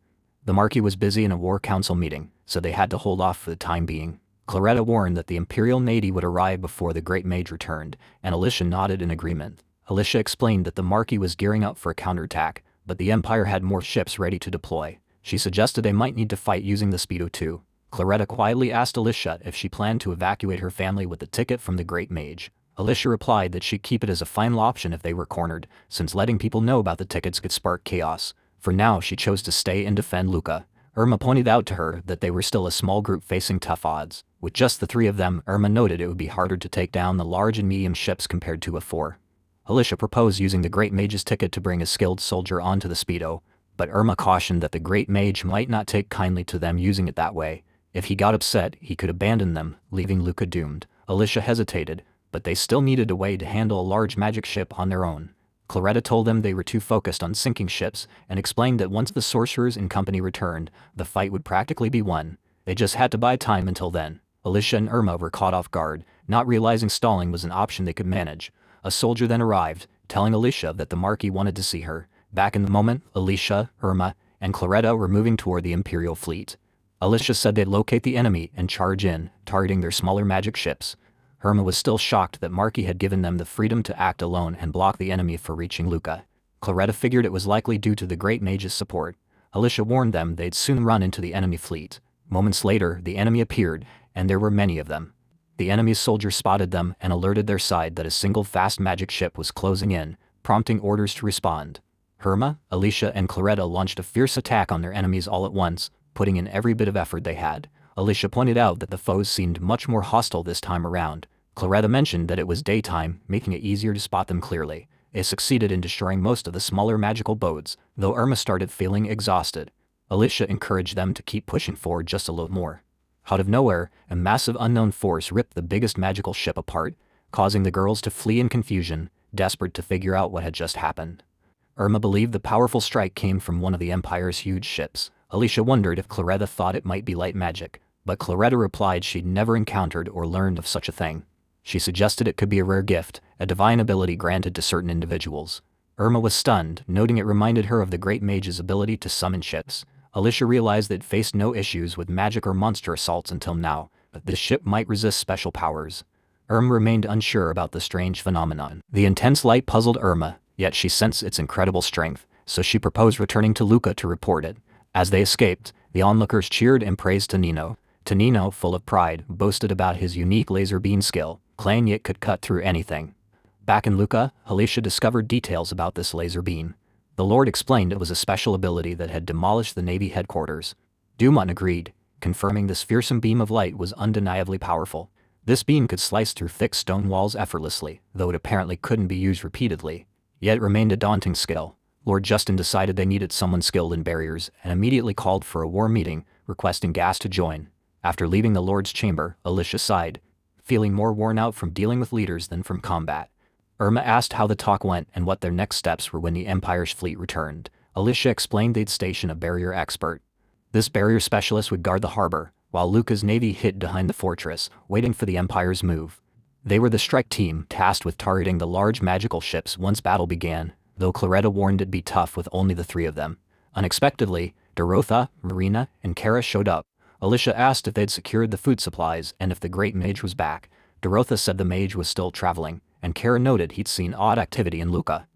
The Marquis was busy in a war council meeting, so they had to hold off for the time being. Claretta warned that the Imperial Navy would arrive before the Great Mage returned, and Alicia nodded in agreement. Alicia explained that the Marquis was gearing up for a counterattack, but the Empire had more ships ready to deploy. She suggested they might need to fight using the Speedo too. Claretta quietly asked Alicia if she planned to evacuate her family with the ticket from the Great Mage. Alicia replied that she'd keep it as a final option if they were cornered, since letting people know about the tickets could spark chaos. For now, she chose to stay and defend Luca. Irma pointed out to her that they were still a small group facing tough odds. With just the 3 of them, Irma noted it would be harder to take down the large and medium ships compared to a 4. Alicia proposed using the Great Mage's ticket to bring a skilled soldier onto the Speedo, but Irma cautioned that the Great Mage might not take kindly to them using it that way. If he got upset, he could abandon them, leaving Luca doomed. Alicia hesitated, but they still needed a way to handle a large magic ship on their own. Claretta told them they were too focused on sinking ships, and explained that once the sorcerers and company returned, the fight would practically be won. They just had to buy time until then. Alicia and Irma were caught off guard, not realizing stalling was an option they could manage. A soldier then arrived, telling Alicia that the Marquis wanted to see her. Back in the moment, Alicia, Irma, and Claretta were moving toward the Imperial fleet. Alicia said they'd locate the enemy and charge in, targeting their smaller magic ships. Irma was still shocked that Marquis had given them the freedom to act alone and block the enemy for reaching Luca. Claretta figured it was likely due to the Great Mage's support. Alicia warned them they'd soon run into the enemy fleet. Moments later, the enemy appeared, and there were many of them. The enemy's soldiers spotted them and alerted their side that a single fast magic ship was closing in, prompting orders to respond. Irma, Alicia, and Claretta launched a fierce attack on their enemies all at once, putting in every bit of effort they had. Alicia pointed out that the foes seemed much more hostile this time around. Claretta mentioned that it was daytime, making it easier to spot them clearly. They succeeded in destroying most of the smaller magical boats, though Irma started feeling exhausted. Alicia encouraged them to keep pushing forward just a little more. Out of nowhere, a massive unknown force ripped the biggest magical ship apart, causing the girls to flee in confusion, desperate to figure out what had just happened. Irma believed the powerful strike came from one of the Empire's huge ships. Alicia wondered if Claretta thought it might be light magic, but Claretta replied she'd never encountered or learned of such a thing. She suggested it could be a rare gift, a divine ability granted to certain individuals. Irma was stunned, noting it reminded her of the Great Mage's ability to summon ships. Alicia realized they'd faced no issues with magic or monster assaults until now, but this ship might resist special powers. Irma remained unsure about the strange phenomenon. The intense light puzzled Irma, yet she sensed its incredible strength, so she proposed returning to Luca to report it. As they escaped, the onlookers cheered and praised Tonino. Tonino, full of pride, boasted about his unique laser beam skill, claiming it could cut through anything. Back in Luca, Alicia discovered details about this laser beam. The Lord explained it was a special ability that had demolished the Navy headquarters. Dumont agreed, confirming this fearsome beam of light was undeniably powerful. This beam could slice through thick stone walls effortlessly, though it apparently couldn't be used repeatedly. Yet it remained a daunting skill. Lord Justin decided they needed someone skilled in barriers and immediately called for a war meeting, requesting Gas to join. After leaving the Lord's chamber, Alicia sighed, feeling more worn out from dealing with leaders than from combat. Irma asked how the talk went and what their next steps were when the Empire's fleet returned. Alicia explained they'd station a barrier expert. This barrier specialist would guard the harbor, while Luca's navy hid behind the fortress, waiting for the Empire's move. They were the strike team tasked with targeting the large magical ships once battle began, though Claretta warned it'd be tough with only the three of them. Unexpectedly, Dorotha, Marina, and Kara showed up. Alicia asked if they'd secured the food supplies and if the Great Mage was back. Dorotha said the mage was still traveling, and Kara noted he'd seen odd activity in Luca.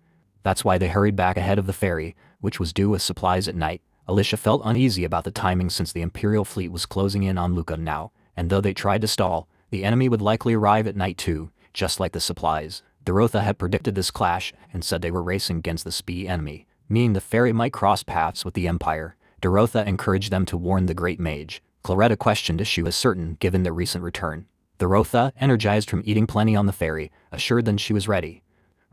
That's why they hurried back ahead of the ferry, which was due with supplies at night. Alicia felt uneasy about the timing since the Imperial fleet was closing in on Luca now, and though they tried to stall, the enemy would likely arrive at night too, just like the supplies. Dorotha had predicted this clash and said they were racing against the speedy enemy, meaning the ferry might cross paths with the Empire. Dorotha encouraged them to warn the Great Mage. Claretta questioned if she was certain given their recent return. Dorotha, energized from eating plenty on the ferry, assured them she was ready.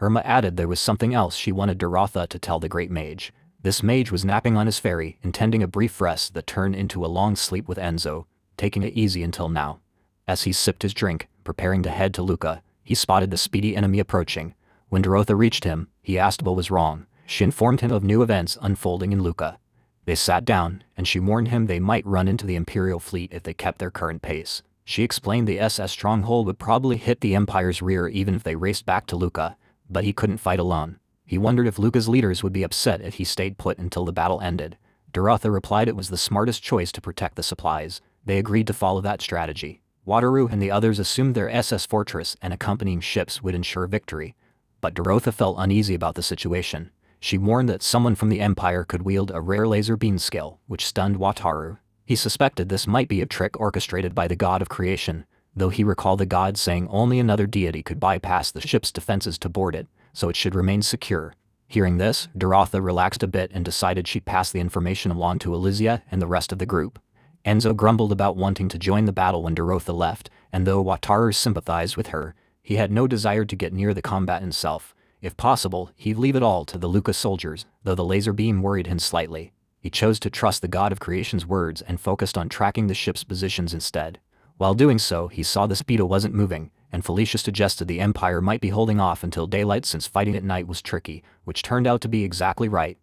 Irma added there was something else she wanted Dorotha to tell the Great Mage. This mage was napping on his ferry, intending a brief rest that turned into a long sleep with Enzo, taking it easy until now. As he sipped his drink, preparing to head to Luca, he spotted the speedy enemy approaching. When Dorotha reached him, he asked what was wrong. She informed him of new events unfolding in Luca. They sat down, and she warned him they might run into the Imperial fleet if they kept their current pace. She explained the SS stronghold would probably hit the Empire's rear even if they raced back to Luca, but he couldn't fight alone. He wondered if Luca's leaders would be upset if he stayed put until the battle ended. Dorotha replied it was the smartest choice to protect the supplies. They agreed to follow that strategy. Wataru and the others assumed their SS fortress and accompanying ships would ensure victory, but Dorotha felt uneasy about the situation. She warned that someone from the Empire could wield a rare laser beam skill, which stunned Wataru. He suspected this might be a trick orchestrated by the god of creation, though he recalled the god saying only another deity could bypass the ship's defenses to board it, so it should remain secure. Hearing this, Dorotha relaxed a bit and decided she'd pass the information along to Alizia and the rest of the group. Enzo grumbled about wanting to join the battle when Dorotha left, and though Wataru sympathized with her, he had no desire to get near the combat himself. If possible, he'd leave it all to the Lucas soldiers, though the laser beam worried him slightly. He chose to trust the god of creation's words and focused on tracking the ship's positions instead. While doing so, he saw the Speedo wasn't moving, and Felicia suggested the Empire might be holding off until daylight since fighting at night was tricky, which turned out to be exactly right.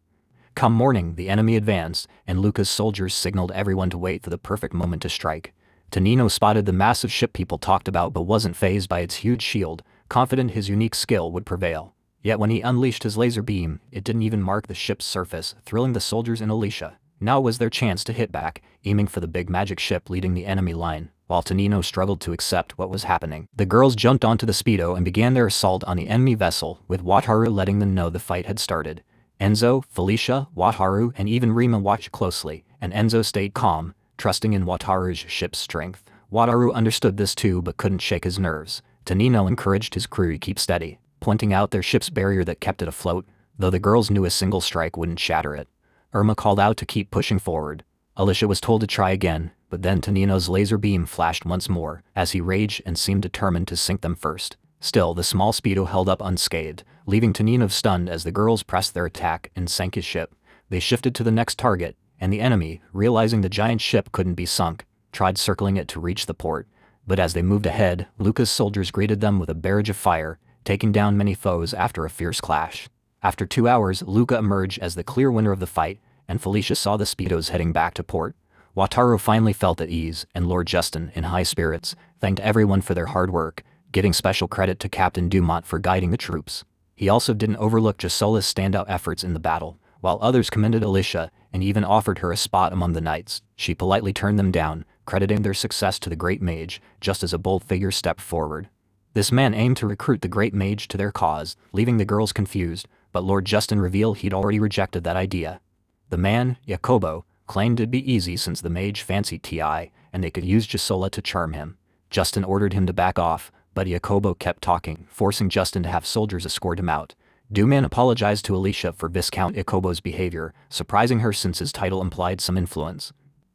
Come morning, the enemy advanced, and Lucas' soldiers signaled everyone to wait for the perfect moment to strike. Tonino spotted the massive ship people talked about but wasn't fazed by its huge shield, confident his unique skill would prevail. Yet when he unleashed his laser beam, it didn't even mark the ship's surface, thrilling the soldiers and Alicia. Now was their chance to hit back, aiming for the big magic ship leading the enemy line, while Tonino struggled to accept what was happening. The girls jumped onto the Speedo and began their assault on the enemy vessel, with Wataru letting them know the fight had started. Enzo, Felicia, Wataru, and even Rima watched closely, and Enzo stayed calm, trusting in Wataru's ship's strength. Wataru understood this too but couldn't shake his nerves. Tonino encouraged his crew to keep steady, pointing out their ship's barrier that kept it afloat. though the girls knew a single strike wouldn't shatter it. Irma called out to keep pushing forward. Alicia was told to try again, but then Tonino's laser beam flashed once more, as he raged and seemed determined to sink them first. Still, the small Speedo held up unscathed, leaving Tonino stunned as the girls pressed their attack and sank his ship. They shifted to the next target, and the enemy, realizing the giant ship couldn't be sunk, tried circling it to reach the port. But as they moved ahead, Luca's soldiers greeted them with a barrage of fire, taking down many foes after a fierce clash. After 2 hours, Luca emerged as the clear winner of the fight, and Felicia saw the Speedos heading back to port. Wataru finally felt at ease, and Lord Justin, in high spirits, thanked everyone for their hard work, giving special credit to Captain Dumont for guiding the troops. He also didn't overlook Gisola's standout efforts in the battle, while others commended Alicia and even offered her a spot among the knights. She politely turned them down, crediting their success to the Great Mage, just as a bold figure stepped forward. This man aimed to recruit the Great Mage to their cause, leaving the girls confused, but Lord Justin revealed he'd already rejected that idea. The man, Jacobo, claimed it'd be easy since the mage fancied Ti, and they could use Gisola to charm him. Justin ordered him to back off, but Jacobo kept talking, forcing Justin to have soldiers escort him out. Duman apologized to Alicia for Viscount Jacobo's behavior, surprising her since his title implied some influence.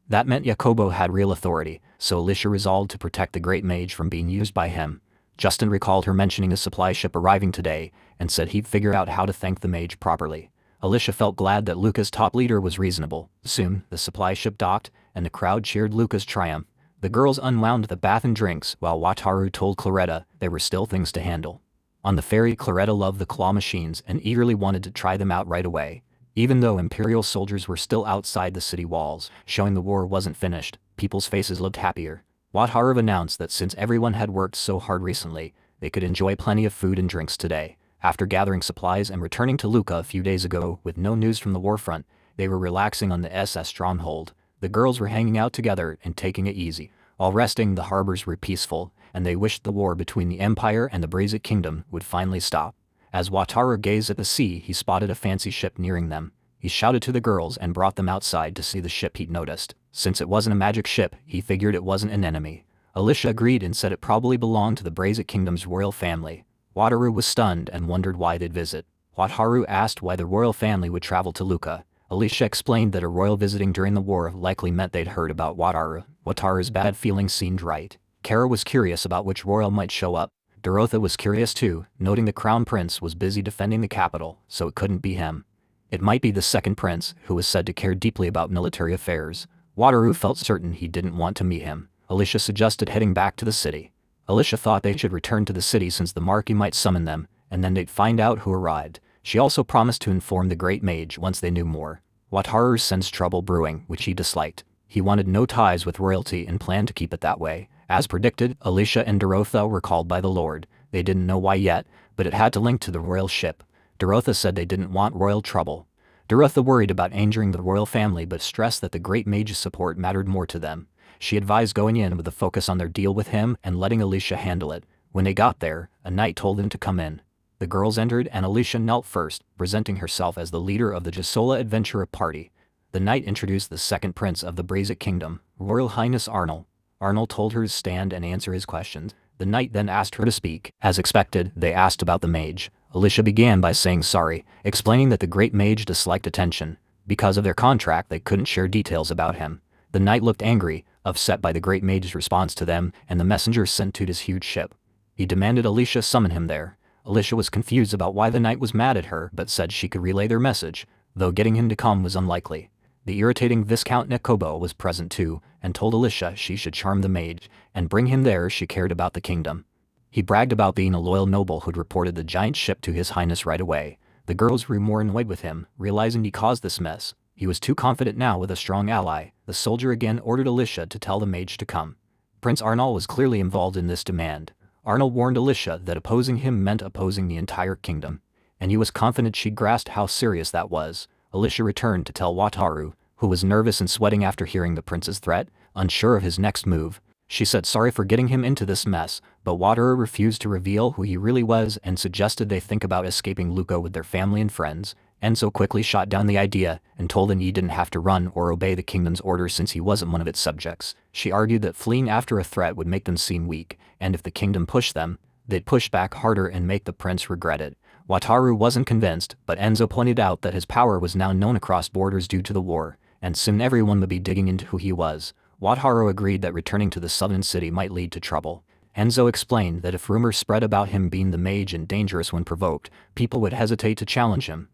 That meant Jacobo had real authority, so Alicia resolved to protect the Great Mage from being used by him. Justin recalled her mentioning a supply ship arriving today, and said he'd figure out how to thank the mage properly. Alicia felt glad that Luca's top leader was reasonable. Soon, the supply ship docked, and the crowd cheered Luca's triumph. The girls unwound the bath and drinks, while Wataru told Claretta there were still things to handle. On the ferry, Claretta loved the claw machines and eagerly wanted to try them out right away. Even though Imperial soldiers were still outside the city walls, showing the war wasn't finished, people's faces looked happier. Wataru announced that since everyone had worked so hard recently, they could enjoy plenty of food and drinks today. After gathering supplies and returning to Luca a few days ago with no news from the warfront, they were relaxing on the SS Stronghold. The girls were hanging out together and taking it easy. While resting, the harbors were peaceful, and they wished the war between the Empire and the Brazic Kingdom would finally stop. As Wataru gazed at the sea, he spotted a fancy ship nearing them. He shouted to the girls and brought them outside to see the ship he'd noticed. Since it wasn't a magic ship, he figured it wasn't an enemy. Alicia agreed and said it probably belonged to the Brazic Kingdom's royal family. Wataru was stunned and wondered why they'd visit. Wataru asked why the royal family would travel to Luca. Alicia explained that a royal visiting during the war likely meant they'd heard about Wataru. Wataru's bad feelings seemed right. Kara was curious about which royal might show up. Dorotha was curious too, noting the crown prince was busy defending the capital, so it couldn't be him. It might be the second prince, who was said to care deeply about military affairs. Wataru felt certain he didn't want to meet him. Alicia suggested heading back to the city. Alicia thought they should return to the city since the Marquis might summon them, and then they'd find out who arrived. She also promised to inform the Great Mage once they knew more. Wataru sensed trouble brewing, which he disliked. He wanted no ties with royalty and planned to keep it that way. As predicted, Alicia and Dorotha were called by the Lord. They didn't know why yet, but it had to link to the royal ship. Dorotha said they didn't want royal trouble. Dorotha worried about injuring the royal family but stressed that the Great Mage's support mattered more to them. She advised going in with a focus on their deal with him and letting Alicia handle it. When they got there, a knight told them to come in. The girls entered and Alicia knelt first, presenting herself as the leader of the Gisola Adventurer Party. The knight introduced the second prince of the Brazic Kingdom, Royal Highness Arnold. Arnold told her to stand and answer his questions. The knight then asked her to speak. As expected, they asked about the mage. Alicia began by saying sorry, explaining that the Great Mage disliked attention. Because of their contract, they couldn't share details about him. The knight looked angry, upset by the Great Mage's response to them and the messenger sent to his huge ship. He demanded Alicia summon him there. Alicia was confused about why the knight was mad at her but said she could relay their message, though getting him to come was unlikely. The irritating Viscount Nekobo was present too and told Alicia she should charm the mage and bring him there if she cared about the kingdom. He bragged about being a loyal noble who'd reported the giant ship to his highness right away. The girls grew more annoyed with him, realizing he caused this mess. He was too confident now with a strong ally. The soldier again ordered Alicia to tell the mage to come. Prince Arnold was clearly involved in this demand. Arnold warned Alicia that opposing him meant opposing the entire kingdom, and he was confident she'd grasped how serious that was. Alicia returned to tell Wataru, who was nervous and sweating after hearing the prince's threat, unsure of his next move. She said sorry for getting him into this mess, but Wataru refused to reveal who he really was and suggested they think about escaping Luca with their family and friends. Enzo quickly shot down the idea and told him he didn't have to run or obey the kingdom's orders since he wasn't one of its subjects. She argued that fleeing after a threat would make them seem weak, and if the kingdom pushed them, they'd push back harder and make the prince regret it. Wataru wasn't convinced, but Enzo pointed out that his power was now known across borders due to the war, and soon everyone would be digging into who he was. Wataru agreed that returning to the southern city might lead to trouble. Enzo explained that if rumors spread about him being the mage and dangerous when provoked, people would hesitate to challenge him.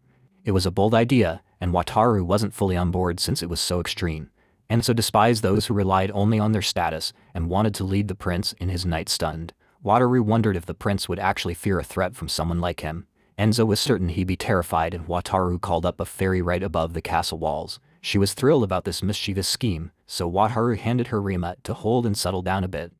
It was a bold idea, and Wataru wasn't fully on board since it was so extreme. Enzo despised those who relied only on their status and wanted to lead the prince in his night stunned. Wataru wondered if the prince would actually fear a threat from someone like him. Enzo was certain he'd be terrified if Wataru called up a fairy right above the castle walls. She was thrilled about this mischievous scheme, so Wataru handed her Rima to hold and settle down a bit.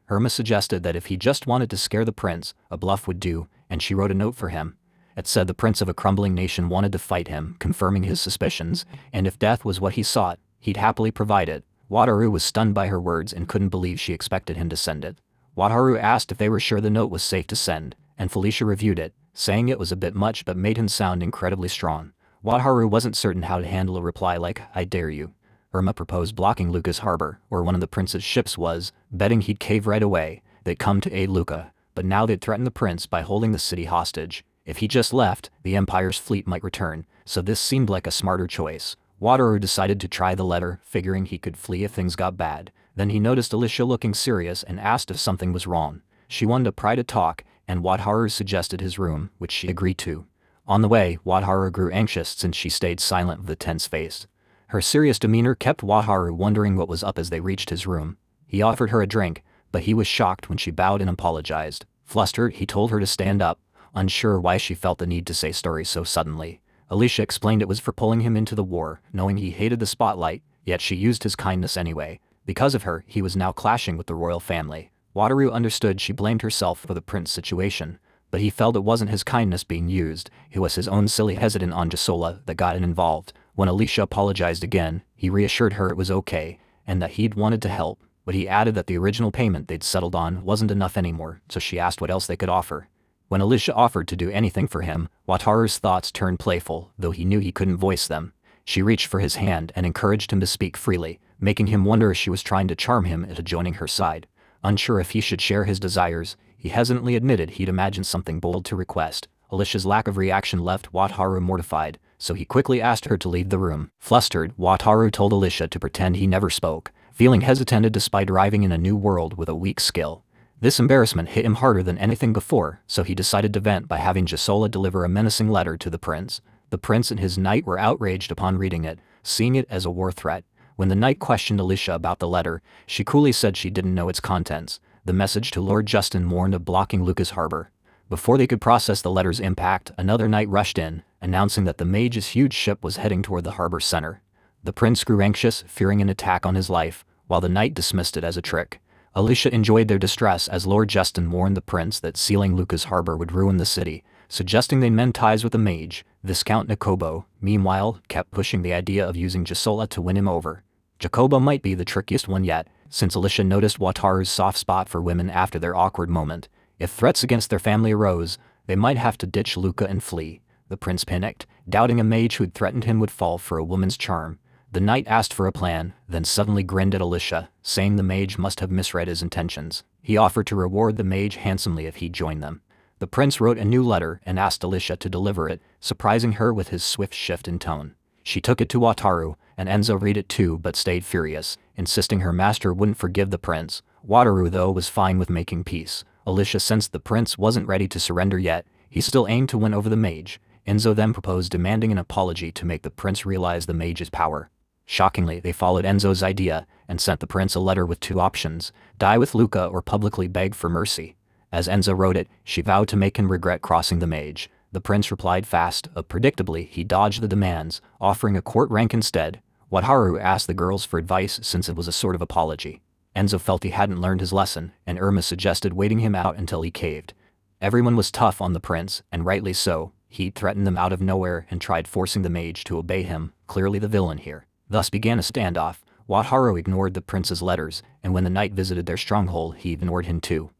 Irma suggested that if he just wanted to scare the prince, a bluff would do, and she wrote a note for him. It said the prince of a crumbling nation wanted to fight him, confirming his suspicions, and if death was what he sought, he'd happily provide it. Wataru was stunned by her words and couldn't believe she expected him to send it. Wataru asked if they were sure the note was safe to send, and Felicia reviewed it, saying it was a bit much but made him sound incredibly strong. Wataru wasn't certain how to handle a reply like, "I dare you." Irma proposed blocking Luca's harbor, where one of the prince's ships was, betting he'd cave right away. They'd come to aid Luca, but now they'd threaten the prince by holding the city hostage. If he just left, the Empire's fleet might return, so this seemed like a smarter choice. Wataru decided to try the letter, figuring he could flee if things got bad. Then he noticed Alicia looking serious and asked if something was wrong. She wanted to pry to talk, and Wataru suggested his room, which she agreed to. On the way, Wataru grew anxious since she stayed silent with a tense face. Her serious demeanor kept Wataru wondering what was up as they reached his room. He offered her a drink, but he was shocked when she bowed and apologized. Flustered, he told her to stand up, unsure why she felt the need to say sorry so suddenly. Alicia explained it was for pulling him into the war, knowing he hated the spotlight, yet she used his kindness anyway. Because of her, he was now clashing with the royal family. Wataru understood she blamed herself for the prince's situation, but he felt it wasn't his kindness being used, it was his own silly hesitance on Gisola that got him involved. When Alicia apologized again, he reassured her it was okay, and that he'd wanted to help, but he added that the original payment they'd settled on wasn't enough anymore, so she asked what else they could offer. When Alicia offered to do anything for him, Wataru's thoughts turned playful, though he knew he couldn't voice them. She reached for his hand and encouraged him to speak freely, making him wonder if she was trying to charm him into joining her side. Unsure if he should share his desires, he hesitantly admitted he'd imagined something bold to request. Alicia's lack of reaction left Wataru mortified, so he quickly asked her to leave the room. Flustered, Wataru told Alicia to pretend he never spoke, feeling hesitant despite arriving in a new world with a weak skill. This embarrassment hit him harder than anything before, so he decided to vent by having Gisola deliver a menacing letter to the prince. The prince and his knight were outraged upon reading it, seeing it as a war threat. When the knight questioned Alicia about the letter, she coolly said she didn't know its contents. The message to Lord Justin warned of blocking Luca's harbor. Before they could process the letter's impact, another knight rushed in, announcing that the mage's huge ship was heading toward the harbor center. The prince grew anxious, fearing an attack on his life, while the knight dismissed it as a trick. Alicia enjoyed their distress as Lord Justin warned the prince that sealing Luca's harbor would ruin the city, suggesting they mend ties with the mage. Viscount Nikobo, meanwhile, kept pushing the idea of using Gisola to win him over. Jacobo might be the trickiest one yet, since Alicia noticed Wataru's soft spot for women after their awkward moment. If threats against their family arose, they might have to ditch Luca and flee. The prince panicked, doubting a mage who'd threatened him would fall for a woman's charm. The knight asked for a plan, then suddenly grinned at Alicia, saying the mage must have misread his intentions. He offered to reward the mage handsomely if he'd join them. The prince wrote a new letter and asked Alicia to deliver it, surprising her with his swift shift in tone. She took it to Wataru, and Enzo read it too but stayed furious, insisting her master wouldn't forgive the prince. Wataru though was fine with making peace. Alicia sensed the prince wasn't ready to surrender yet. He still aimed to win over the mage. Enzo then proposed demanding an apology to make the prince realize the mage's power. Shockingly, they followed Enzo's idea and sent the prince a letter with two options: die with Luca or publicly beg for mercy. As Enzo wrote it, she vowed to make him regret crossing the mage. The prince replied fast, predictably he dodged the demands, offering a court rank instead. Wataru asked the girls for advice since it was a sort of apology. Enzo felt he hadn't learned his lesson, and Irma suggested waiting him out until he caved. Everyone was tough on the prince, and rightly so. He threatened them out of nowhere and tried forcing the mage to obey him, clearly the villain here. Thus began a standoff. Wataru ignored the prince's letters, and when the knight visited their stronghold, he ignored him too.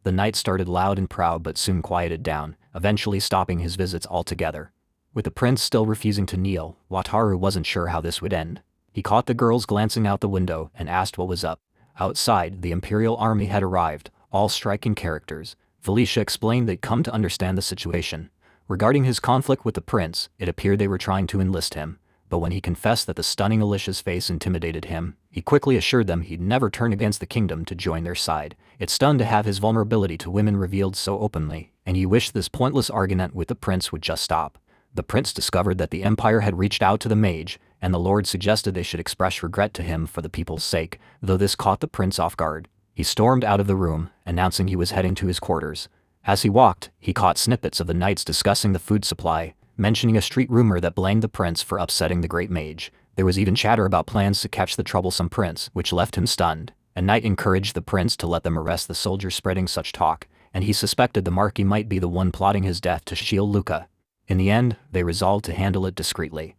The knight started loud and proud but soon quieted down, eventually stopping his visits altogether. With the prince still refusing to kneel, Wataru wasn't sure how this would end. He caught the girls glancing out the window and asked what was up. Outside, the Imperial army had arrived, all striking characters. Felicia explained they'd come to understand the situation. Regarding his conflict with the prince, it appeared they were trying to enlist him, but when he confessed that the stunning Alicia's face intimidated him, he quickly assured them he'd never turn against the kingdom to join their side. It stunned to have his vulnerability to women revealed so openly, and he wished this pointless argument with the prince would just stop. The prince discovered that the empire had reached out to the mage, and the lord suggested they should express regret to him for the people's sake, though this caught the prince off guard. He stormed out of the room, announcing he was heading to his quarters. As he walked, he caught snippets of the knights discussing the food supply, mentioning a street rumor that blamed the prince for upsetting the great mage. There was even chatter about plans to catch the troublesome prince, which left him stunned. A knight encouraged the prince to let them arrest the soldiers spreading such talk, and he suspected the Marquis might be the one plotting his death to shield Luca. In the end, they resolved to handle it discreetly.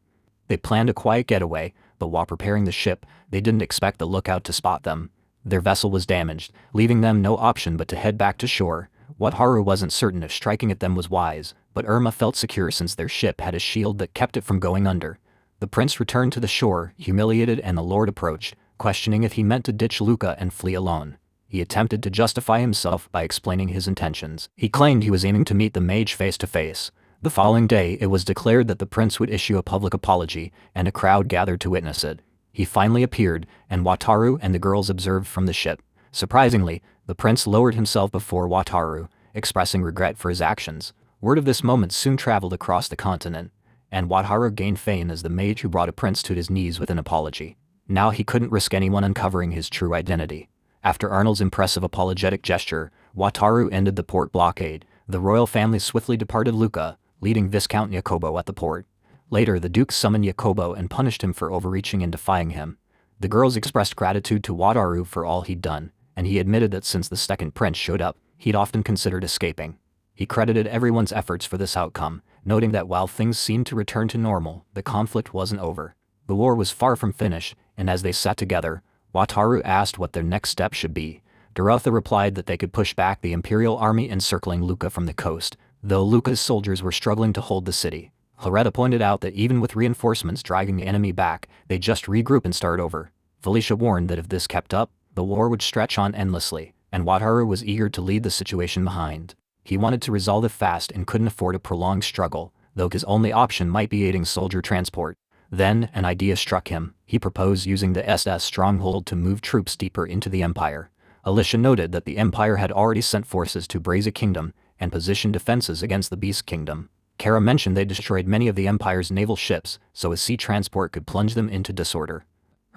They planned a quiet getaway, but while preparing the ship, they didn't expect the lookout to spot them. Their vessel was damaged, leaving them no option but to head back to shore. Wataru wasn't certain if striking at them was wise, but Irma felt secure since their ship had a shield that kept it from going under. The prince returned to the shore, humiliated, and the lord approached, questioning if he meant to ditch Luca and flee alone. He attempted to justify himself by explaining his intentions. He claimed he was aiming to meet the mage face to face. The following day, it was declared that the prince would issue a public apology, and a crowd gathered to witness it. He finally appeared, and Wataru and the girls observed from the ship. Surprisingly, the prince lowered himself before Wataru, expressing regret for his actions. Word of this moment soon traveled across the continent, and Wataru gained fame as the mage who brought a prince to his knees with an apology. Now he couldn't risk anyone uncovering his true identity. After Arnold's impressive apologetic gesture, Wataru ended the port blockade. The royal family swiftly departed Luca, leading Viscount Jacobo at the port. Later, the Duke summoned Jacobo and punished him for overreaching and defying him. The girls expressed gratitude to Wataru for all he'd done, and he admitted that since the second prince showed up, he'd often considered escaping. He credited everyone's efforts for this outcome, noting that while things seemed to return to normal, the conflict wasn't over. The war was far from finished, and as they sat together, Wataru asked what their next step should be. Dorotha replied that they could push back the Imperial army encircling Luca from the coast, though Luca's soldiers were struggling to hold the city. Loretta pointed out that even with reinforcements driving the enemy back, they'd just regroup and start over. Felicia warned that if this kept up, the war would stretch on endlessly, and Wataru was eager to leave the situation behind. He wanted to resolve it fast and couldn't afford a prolonged struggle, though his only option might be aiding soldier transport. Then, an idea struck him. He proposed using the SS stronghold to move troops deeper into the Empire. Alicia noted that the Empire had already sent forces to Braza Kingdom and positioned defenses against the Beast Kingdom. Kara mentioned they destroyed many of the Empire's naval ships so a sea transport could plunge them into disorder.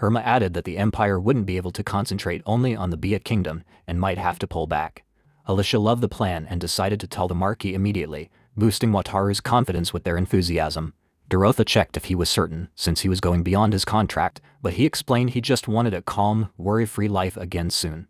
Herma added that the Empire wouldn't be able to concentrate only on the Bia Kingdom and might have to pull back. Alicia loved the plan and decided to tell the Marquis immediately, boosting Wataru's confidence with their enthusiasm. Dorotha checked if he was certain, since he was going beyond his contract, but he explained he just wanted a calm, worry-free life again soon.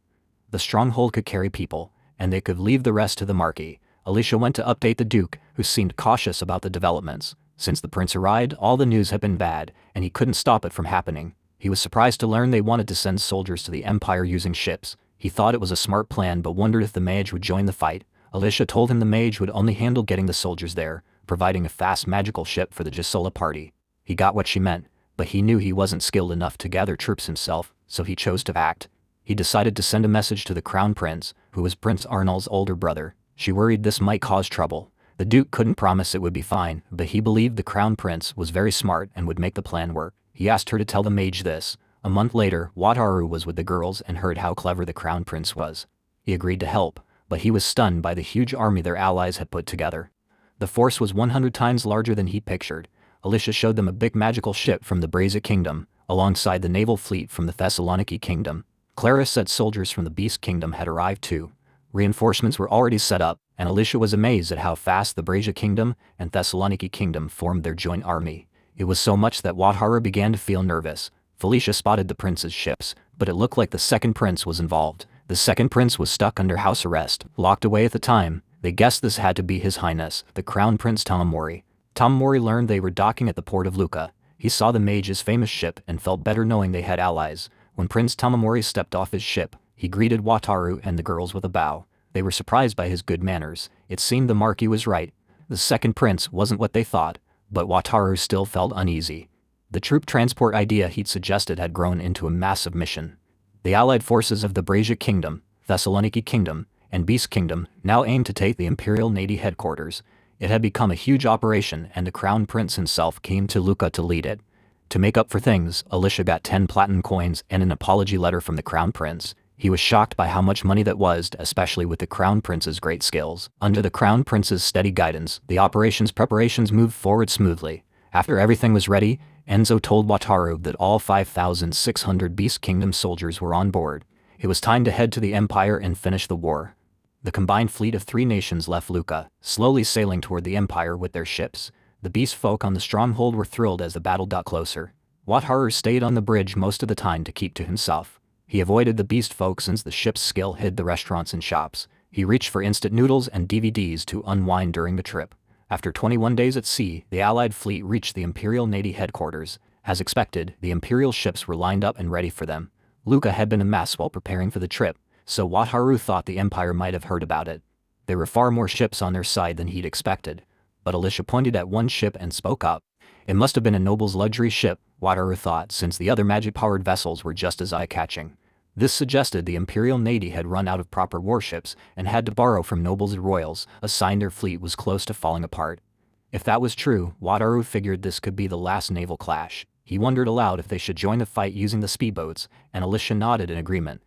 The stronghold could carry people, and they could leave the rest to the Marquis. Alicia went to update the Duke, who seemed cautious about the developments. Since the prince arrived, all the news had been bad, and he couldn't stop it from happening. He was surprised to learn they wanted to send soldiers to the Empire using ships. He thought it was a smart plan but wondered if the mage would join the fight. Alicia told him the mage would only handle getting the soldiers there, providing a fast magical ship for the Gisola party. He got what she meant, but he knew he wasn't skilled enough to gather troops himself, so he chose to act. He decided to send a message to the Crown Prince, who was Prince Arnold's older brother. She worried this might cause trouble. The Duke couldn't promise it would be fine, but he believed the Crown Prince was very smart and would make the plan work. He asked her to tell the mage this. A month later, Wataru was with the girls and heard how clever the Crown Prince was. He agreed to help, but he was stunned by the huge army their allies had put together. The force was 100 times larger than he pictured. Alicia showed them a big magical ship from the Braza Kingdom, alongside the naval fleet from the Thessaloniki Kingdom. Clara said soldiers from the Beast Kingdom had arrived too. Reinforcements were already set up, and Alicia was amazed at how fast the Braza Kingdom and Thessaloniki Kingdom formed their joint army. It was so much that Wataru began to feel nervous. Felicia spotted the prince's ships, but it looked like the second prince was involved. The second prince was stuck under house arrest, locked away at the time. They guessed this had to be His Highness, the Crown Prince Tamamori. Tamamori learned they were docking at the port of Luca. He saw the mage's famous ship and felt better knowing they had allies. When Prince Tamamori stepped off his ship, he greeted Wataru and the girls with a bow. They were surprised by his good manners. It seemed the Marquis was right. The second prince wasn't what they thought, but Wataru still felt uneasy. The troop transport idea he'd suggested had grown into a massive mission. The allied forces of the Braza Kingdom, Thessaloniki Kingdom, and Beast Kingdom now aimed to take the Imperial Navy headquarters. It had become a huge operation, and the Crown Prince himself came to Luca to lead it. To make up for things, Alicia got 10 platinum coins and an apology letter from the Crown Prince. He was shocked by how much money that was, especially with the Crown Prince's great skills. Under the Crown Prince's steady guidance, the operations preparations moved forward smoothly. After everything was ready, Enzo told Wataru that all 5,600 Beast Kingdom soldiers were on board. It was time to head to the Empire and finish the war. The combined fleet of 3 nations left Lucca, slowly sailing toward the Empire with their ships. The beast folk on the stronghold were thrilled as the battle got closer. Wataru stayed on the bridge most of the time to keep to himself. He avoided the beast folk since the ship's skill hid the restaurants and shops. He reached for instant noodles and DVDs to unwind during the trip. After 21 days at sea, the Allied fleet reached the Imperial Navy headquarters. As expected, the Imperial ships were lined up and ready for them. Lucca had been a mess while preparing for the trip, so Wataru thought the Empire might have heard about it. There were far more ships on their side than he'd expected. But Alicia pointed at one ship and spoke up. It must have been a noble's luxury ship, Wataru thought, since the other magic-powered vessels were just as eye-catching. This suggested the Imperial Navy had run out of proper warships and had to borrow from nobles and royals, a sign their fleet was close to falling apart. If that was true, Wataru figured this could be the last naval clash. He wondered aloud if they should join the fight using the speedboats, and Alicia nodded in agreement.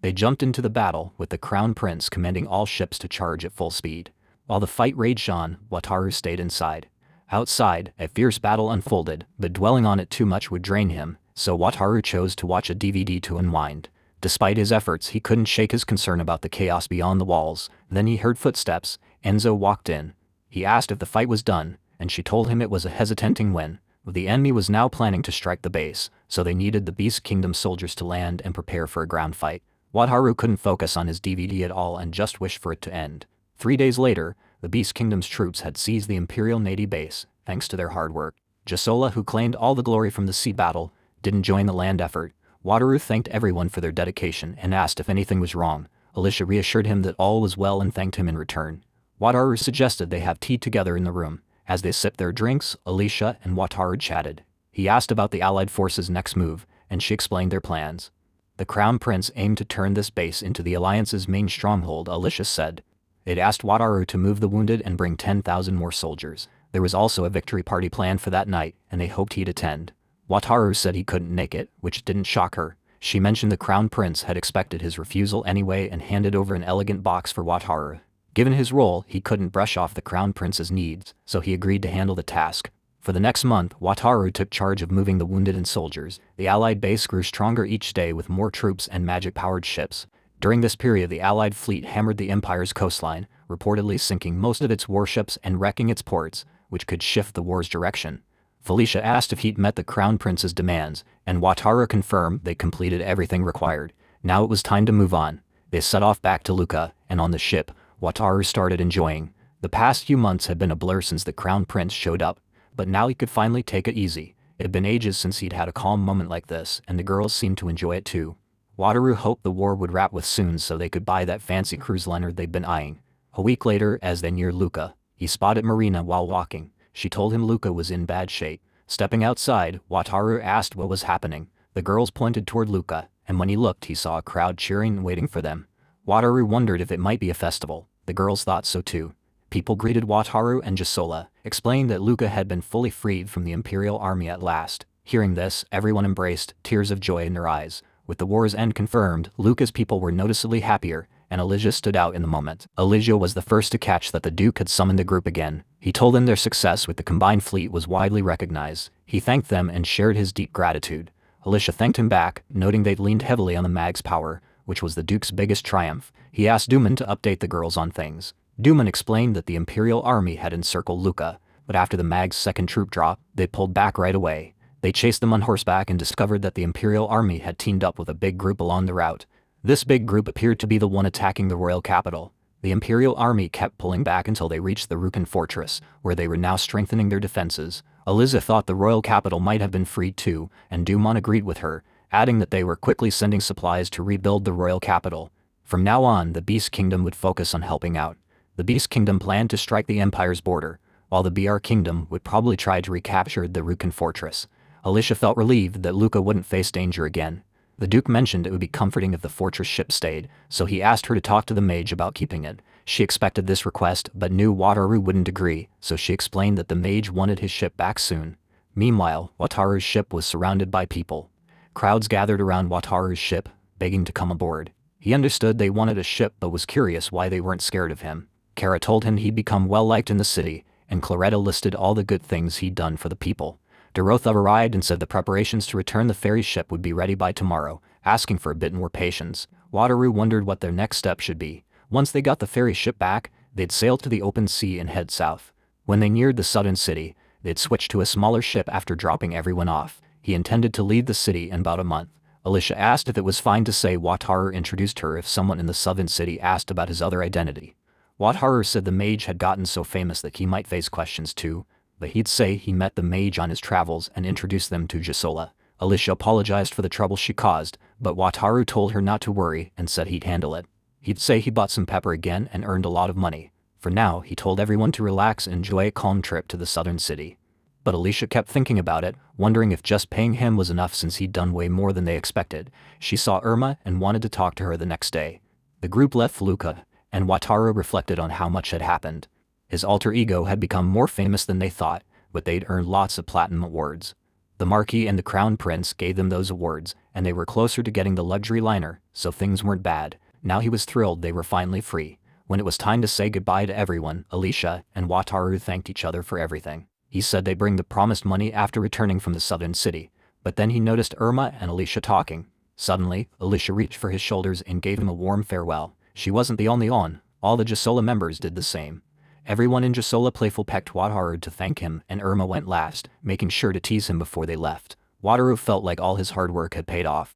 They jumped into the battle, with the Crown Prince commanding all ships to charge at full speed. While the fight raged on, Wataru stayed inside. Outside, a fierce battle unfolded, but dwelling on it too much would drain him, so Wataru chose to watch a DVD to unwind. Despite his efforts, he couldn't shake his concern about the chaos beyond the walls. Then he heard footsteps. Enzo walked in. He asked if the fight was done, and she told him it was a hesitating win. The enemy was now planning to strike the base, so they needed the Beast Kingdom soldiers to land and prepare for a ground fight. Wataru couldn't focus on his DVD at all and just wished for it to end. 3 days later, the Beast Kingdom's troops had seized the Imperial Navy base, thanks to their hard work. Gisola, who claimed all the glory from the sea battle, didn't join the land effort. Wataru thanked everyone for their dedication and asked if anything was wrong. Alicia reassured him that all was well and thanked him in return. Wataru suggested they have tea together in the room. As they sipped their drinks, Alicia and Wataru chatted. He asked about the Allied forces' next move, and she explained their plans. The Crown Prince aimed to turn this base into the Alliance's main stronghold, Alicia said. They'd asked Wataru to move the wounded and bring 10,000 more soldiers. There was also a victory party planned for that night, and they hoped he'd attend. Wataru said he couldn't make it, which didn't shock her. She mentioned the Crown Prince had expected his refusal anyway and handed over an elegant box for Wataru. Given his role, he couldn't brush off the Crown Prince's needs, so he agreed to handle the task. For the next month, Wataru took charge of moving the wounded and soldiers. The Allied base grew stronger each day with more troops and magic-powered ships. During this period, the Allied fleet hammered the Empire's coastline, reportedly sinking most of its warships and wrecking its ports, which could shift the war's direction. Felicia asked if he'd met the Crown Prince's demands, and Wataru confirmed they completed everything required. Now it was time to move on. They set off back to Lucca, and on the ship, Wataru started enjoying. The past few months had been a blur since the Crown Prince showed up, but now he could finally take it easy. It had been ages since he'd had a calm moment like this, and the girls seemed to enjoy it too. Wataru hoped the war would wrap with soon so they could buy that fancy cruise liner they'd been eyeing. A week later, as they neared Lucca, he spotted Marina while walking. She told him Lucca was in bad shape. Stepping outside, Wataru asked what was happening. The girls pointed toward Lucca, and when he looked he saw a crowd cheering and waiting for them. Wataru wondered if it might be a festival. The girls thought so too. People greeted Wataru and Gisola, explaining that Lucca had been fully freed from the Imperial army at last. Hearing this, everyone embraced, tears of joy in their eyes. With the war's end confirmed, Lucca's people were noticeably happier, and Elijah stood out in the moment. Elijah was the first to catch that the Duke had summoned the group again. He told them their success with the combined fleet was widely recognized. He thanked them and shared his deep gratitude. Elijah thanked him back, noting they'd leaned heavily on the Mag's power, which was the Duke's biggest triumph. He asked Duman to update the girls on things. Duman explained that the Imperial army had encircled Lucca, but after the Mag's second troop drop, they pulled back right away. They chased them on horseback and discovered that the Imperial army had teamed up with a big group along the route. This big group appeared to be the one attacking the royal capital. The Imperial army kept pulling back until they reached the Rukan fortress, where they were now strengthening their defenses. Eliza thought the royal capital might have been freed too, and Dumon agreed with her, adding that they were quickly sending supplies to rebuild the royal capital. From now on, the Beast Kingdom would focus on helping out. The Beast Kingdom planned to strike the Empire's border, while the BR Kingdom would probably try to recapture the Rukan fortress. Alicia felt relieved that Lucca wouldn't face danger again. The Duke mentioned it would be comforting if the fortress ship stayed, so he asked her to talk to the mage about keeping it. She expected this request but knew Wataru wouldn't agree, so she explained that the mage wanted his ship back soon. Meanwhile, Wataru's ship was surrounded by people. Crowds gathered around Wataru's ship, begging to come aboard. He understood they wanted a ship but was curious why they weren't scared of him. Kara told him he'd become well-liked in the city, and Claretta listed all the good things he'd done for the people. Dorotha arrived and said the preparations to return the ferry ship would be ready by tomorrow, asking for a bit more patience. Wataru wondered what their next step should be. Once they got the ferry ship back, they'd sail to the open sea and head south. When they neared the southern city, they'd switch to a smaller ship after dropping everyone off. He intended to leave the city in about a month. Alicia asked if it was fine to say Wataru introduced her if someone in the southern city asked about his other identity. Wataru said the mage had gotten so famous that he might face questions too, but he'd say he met the mage on his travels and introduced them to Gisola. Alicia apologized for the trouble she caused, but Wataru told her not to worry and said he'd handle it. He'd say he bought some pepper again and earned a lot of money. For now, he told everyone to relax and enjoy a calm trip to the southern city. But Alicia kept thinking about it, wondering if just paying him was enough since he'd done way more than they expected. She saw Irma and wanted to talk to her the next day. The group left Felucca, and Wataru reflected on how much had happened. His alter ego had become more famous than they thought, but they'd earned lots of platinum awards. The Marquis and the Crown Prince gave them those awards, and they were closer to getting the luxury liner, so things weren't bad. Now he was thrilled they were finally free. When it was time to say goodbye to everyone, Alicia and Wataru thanked each other for everything. He said they'd bring the promised money after returning from the southern city, but then he noticed Irma and Alicia talking. Suddenly, Alicia reached for his shoulders and gave him a warm farewell. She wasn't the only one, all the Gisola members did the same. Everyone in Gisola playful pecked Wataru to thank him, and Irma went last, making sure to tease him before they left. Wataru felt like all his hard work had paid off.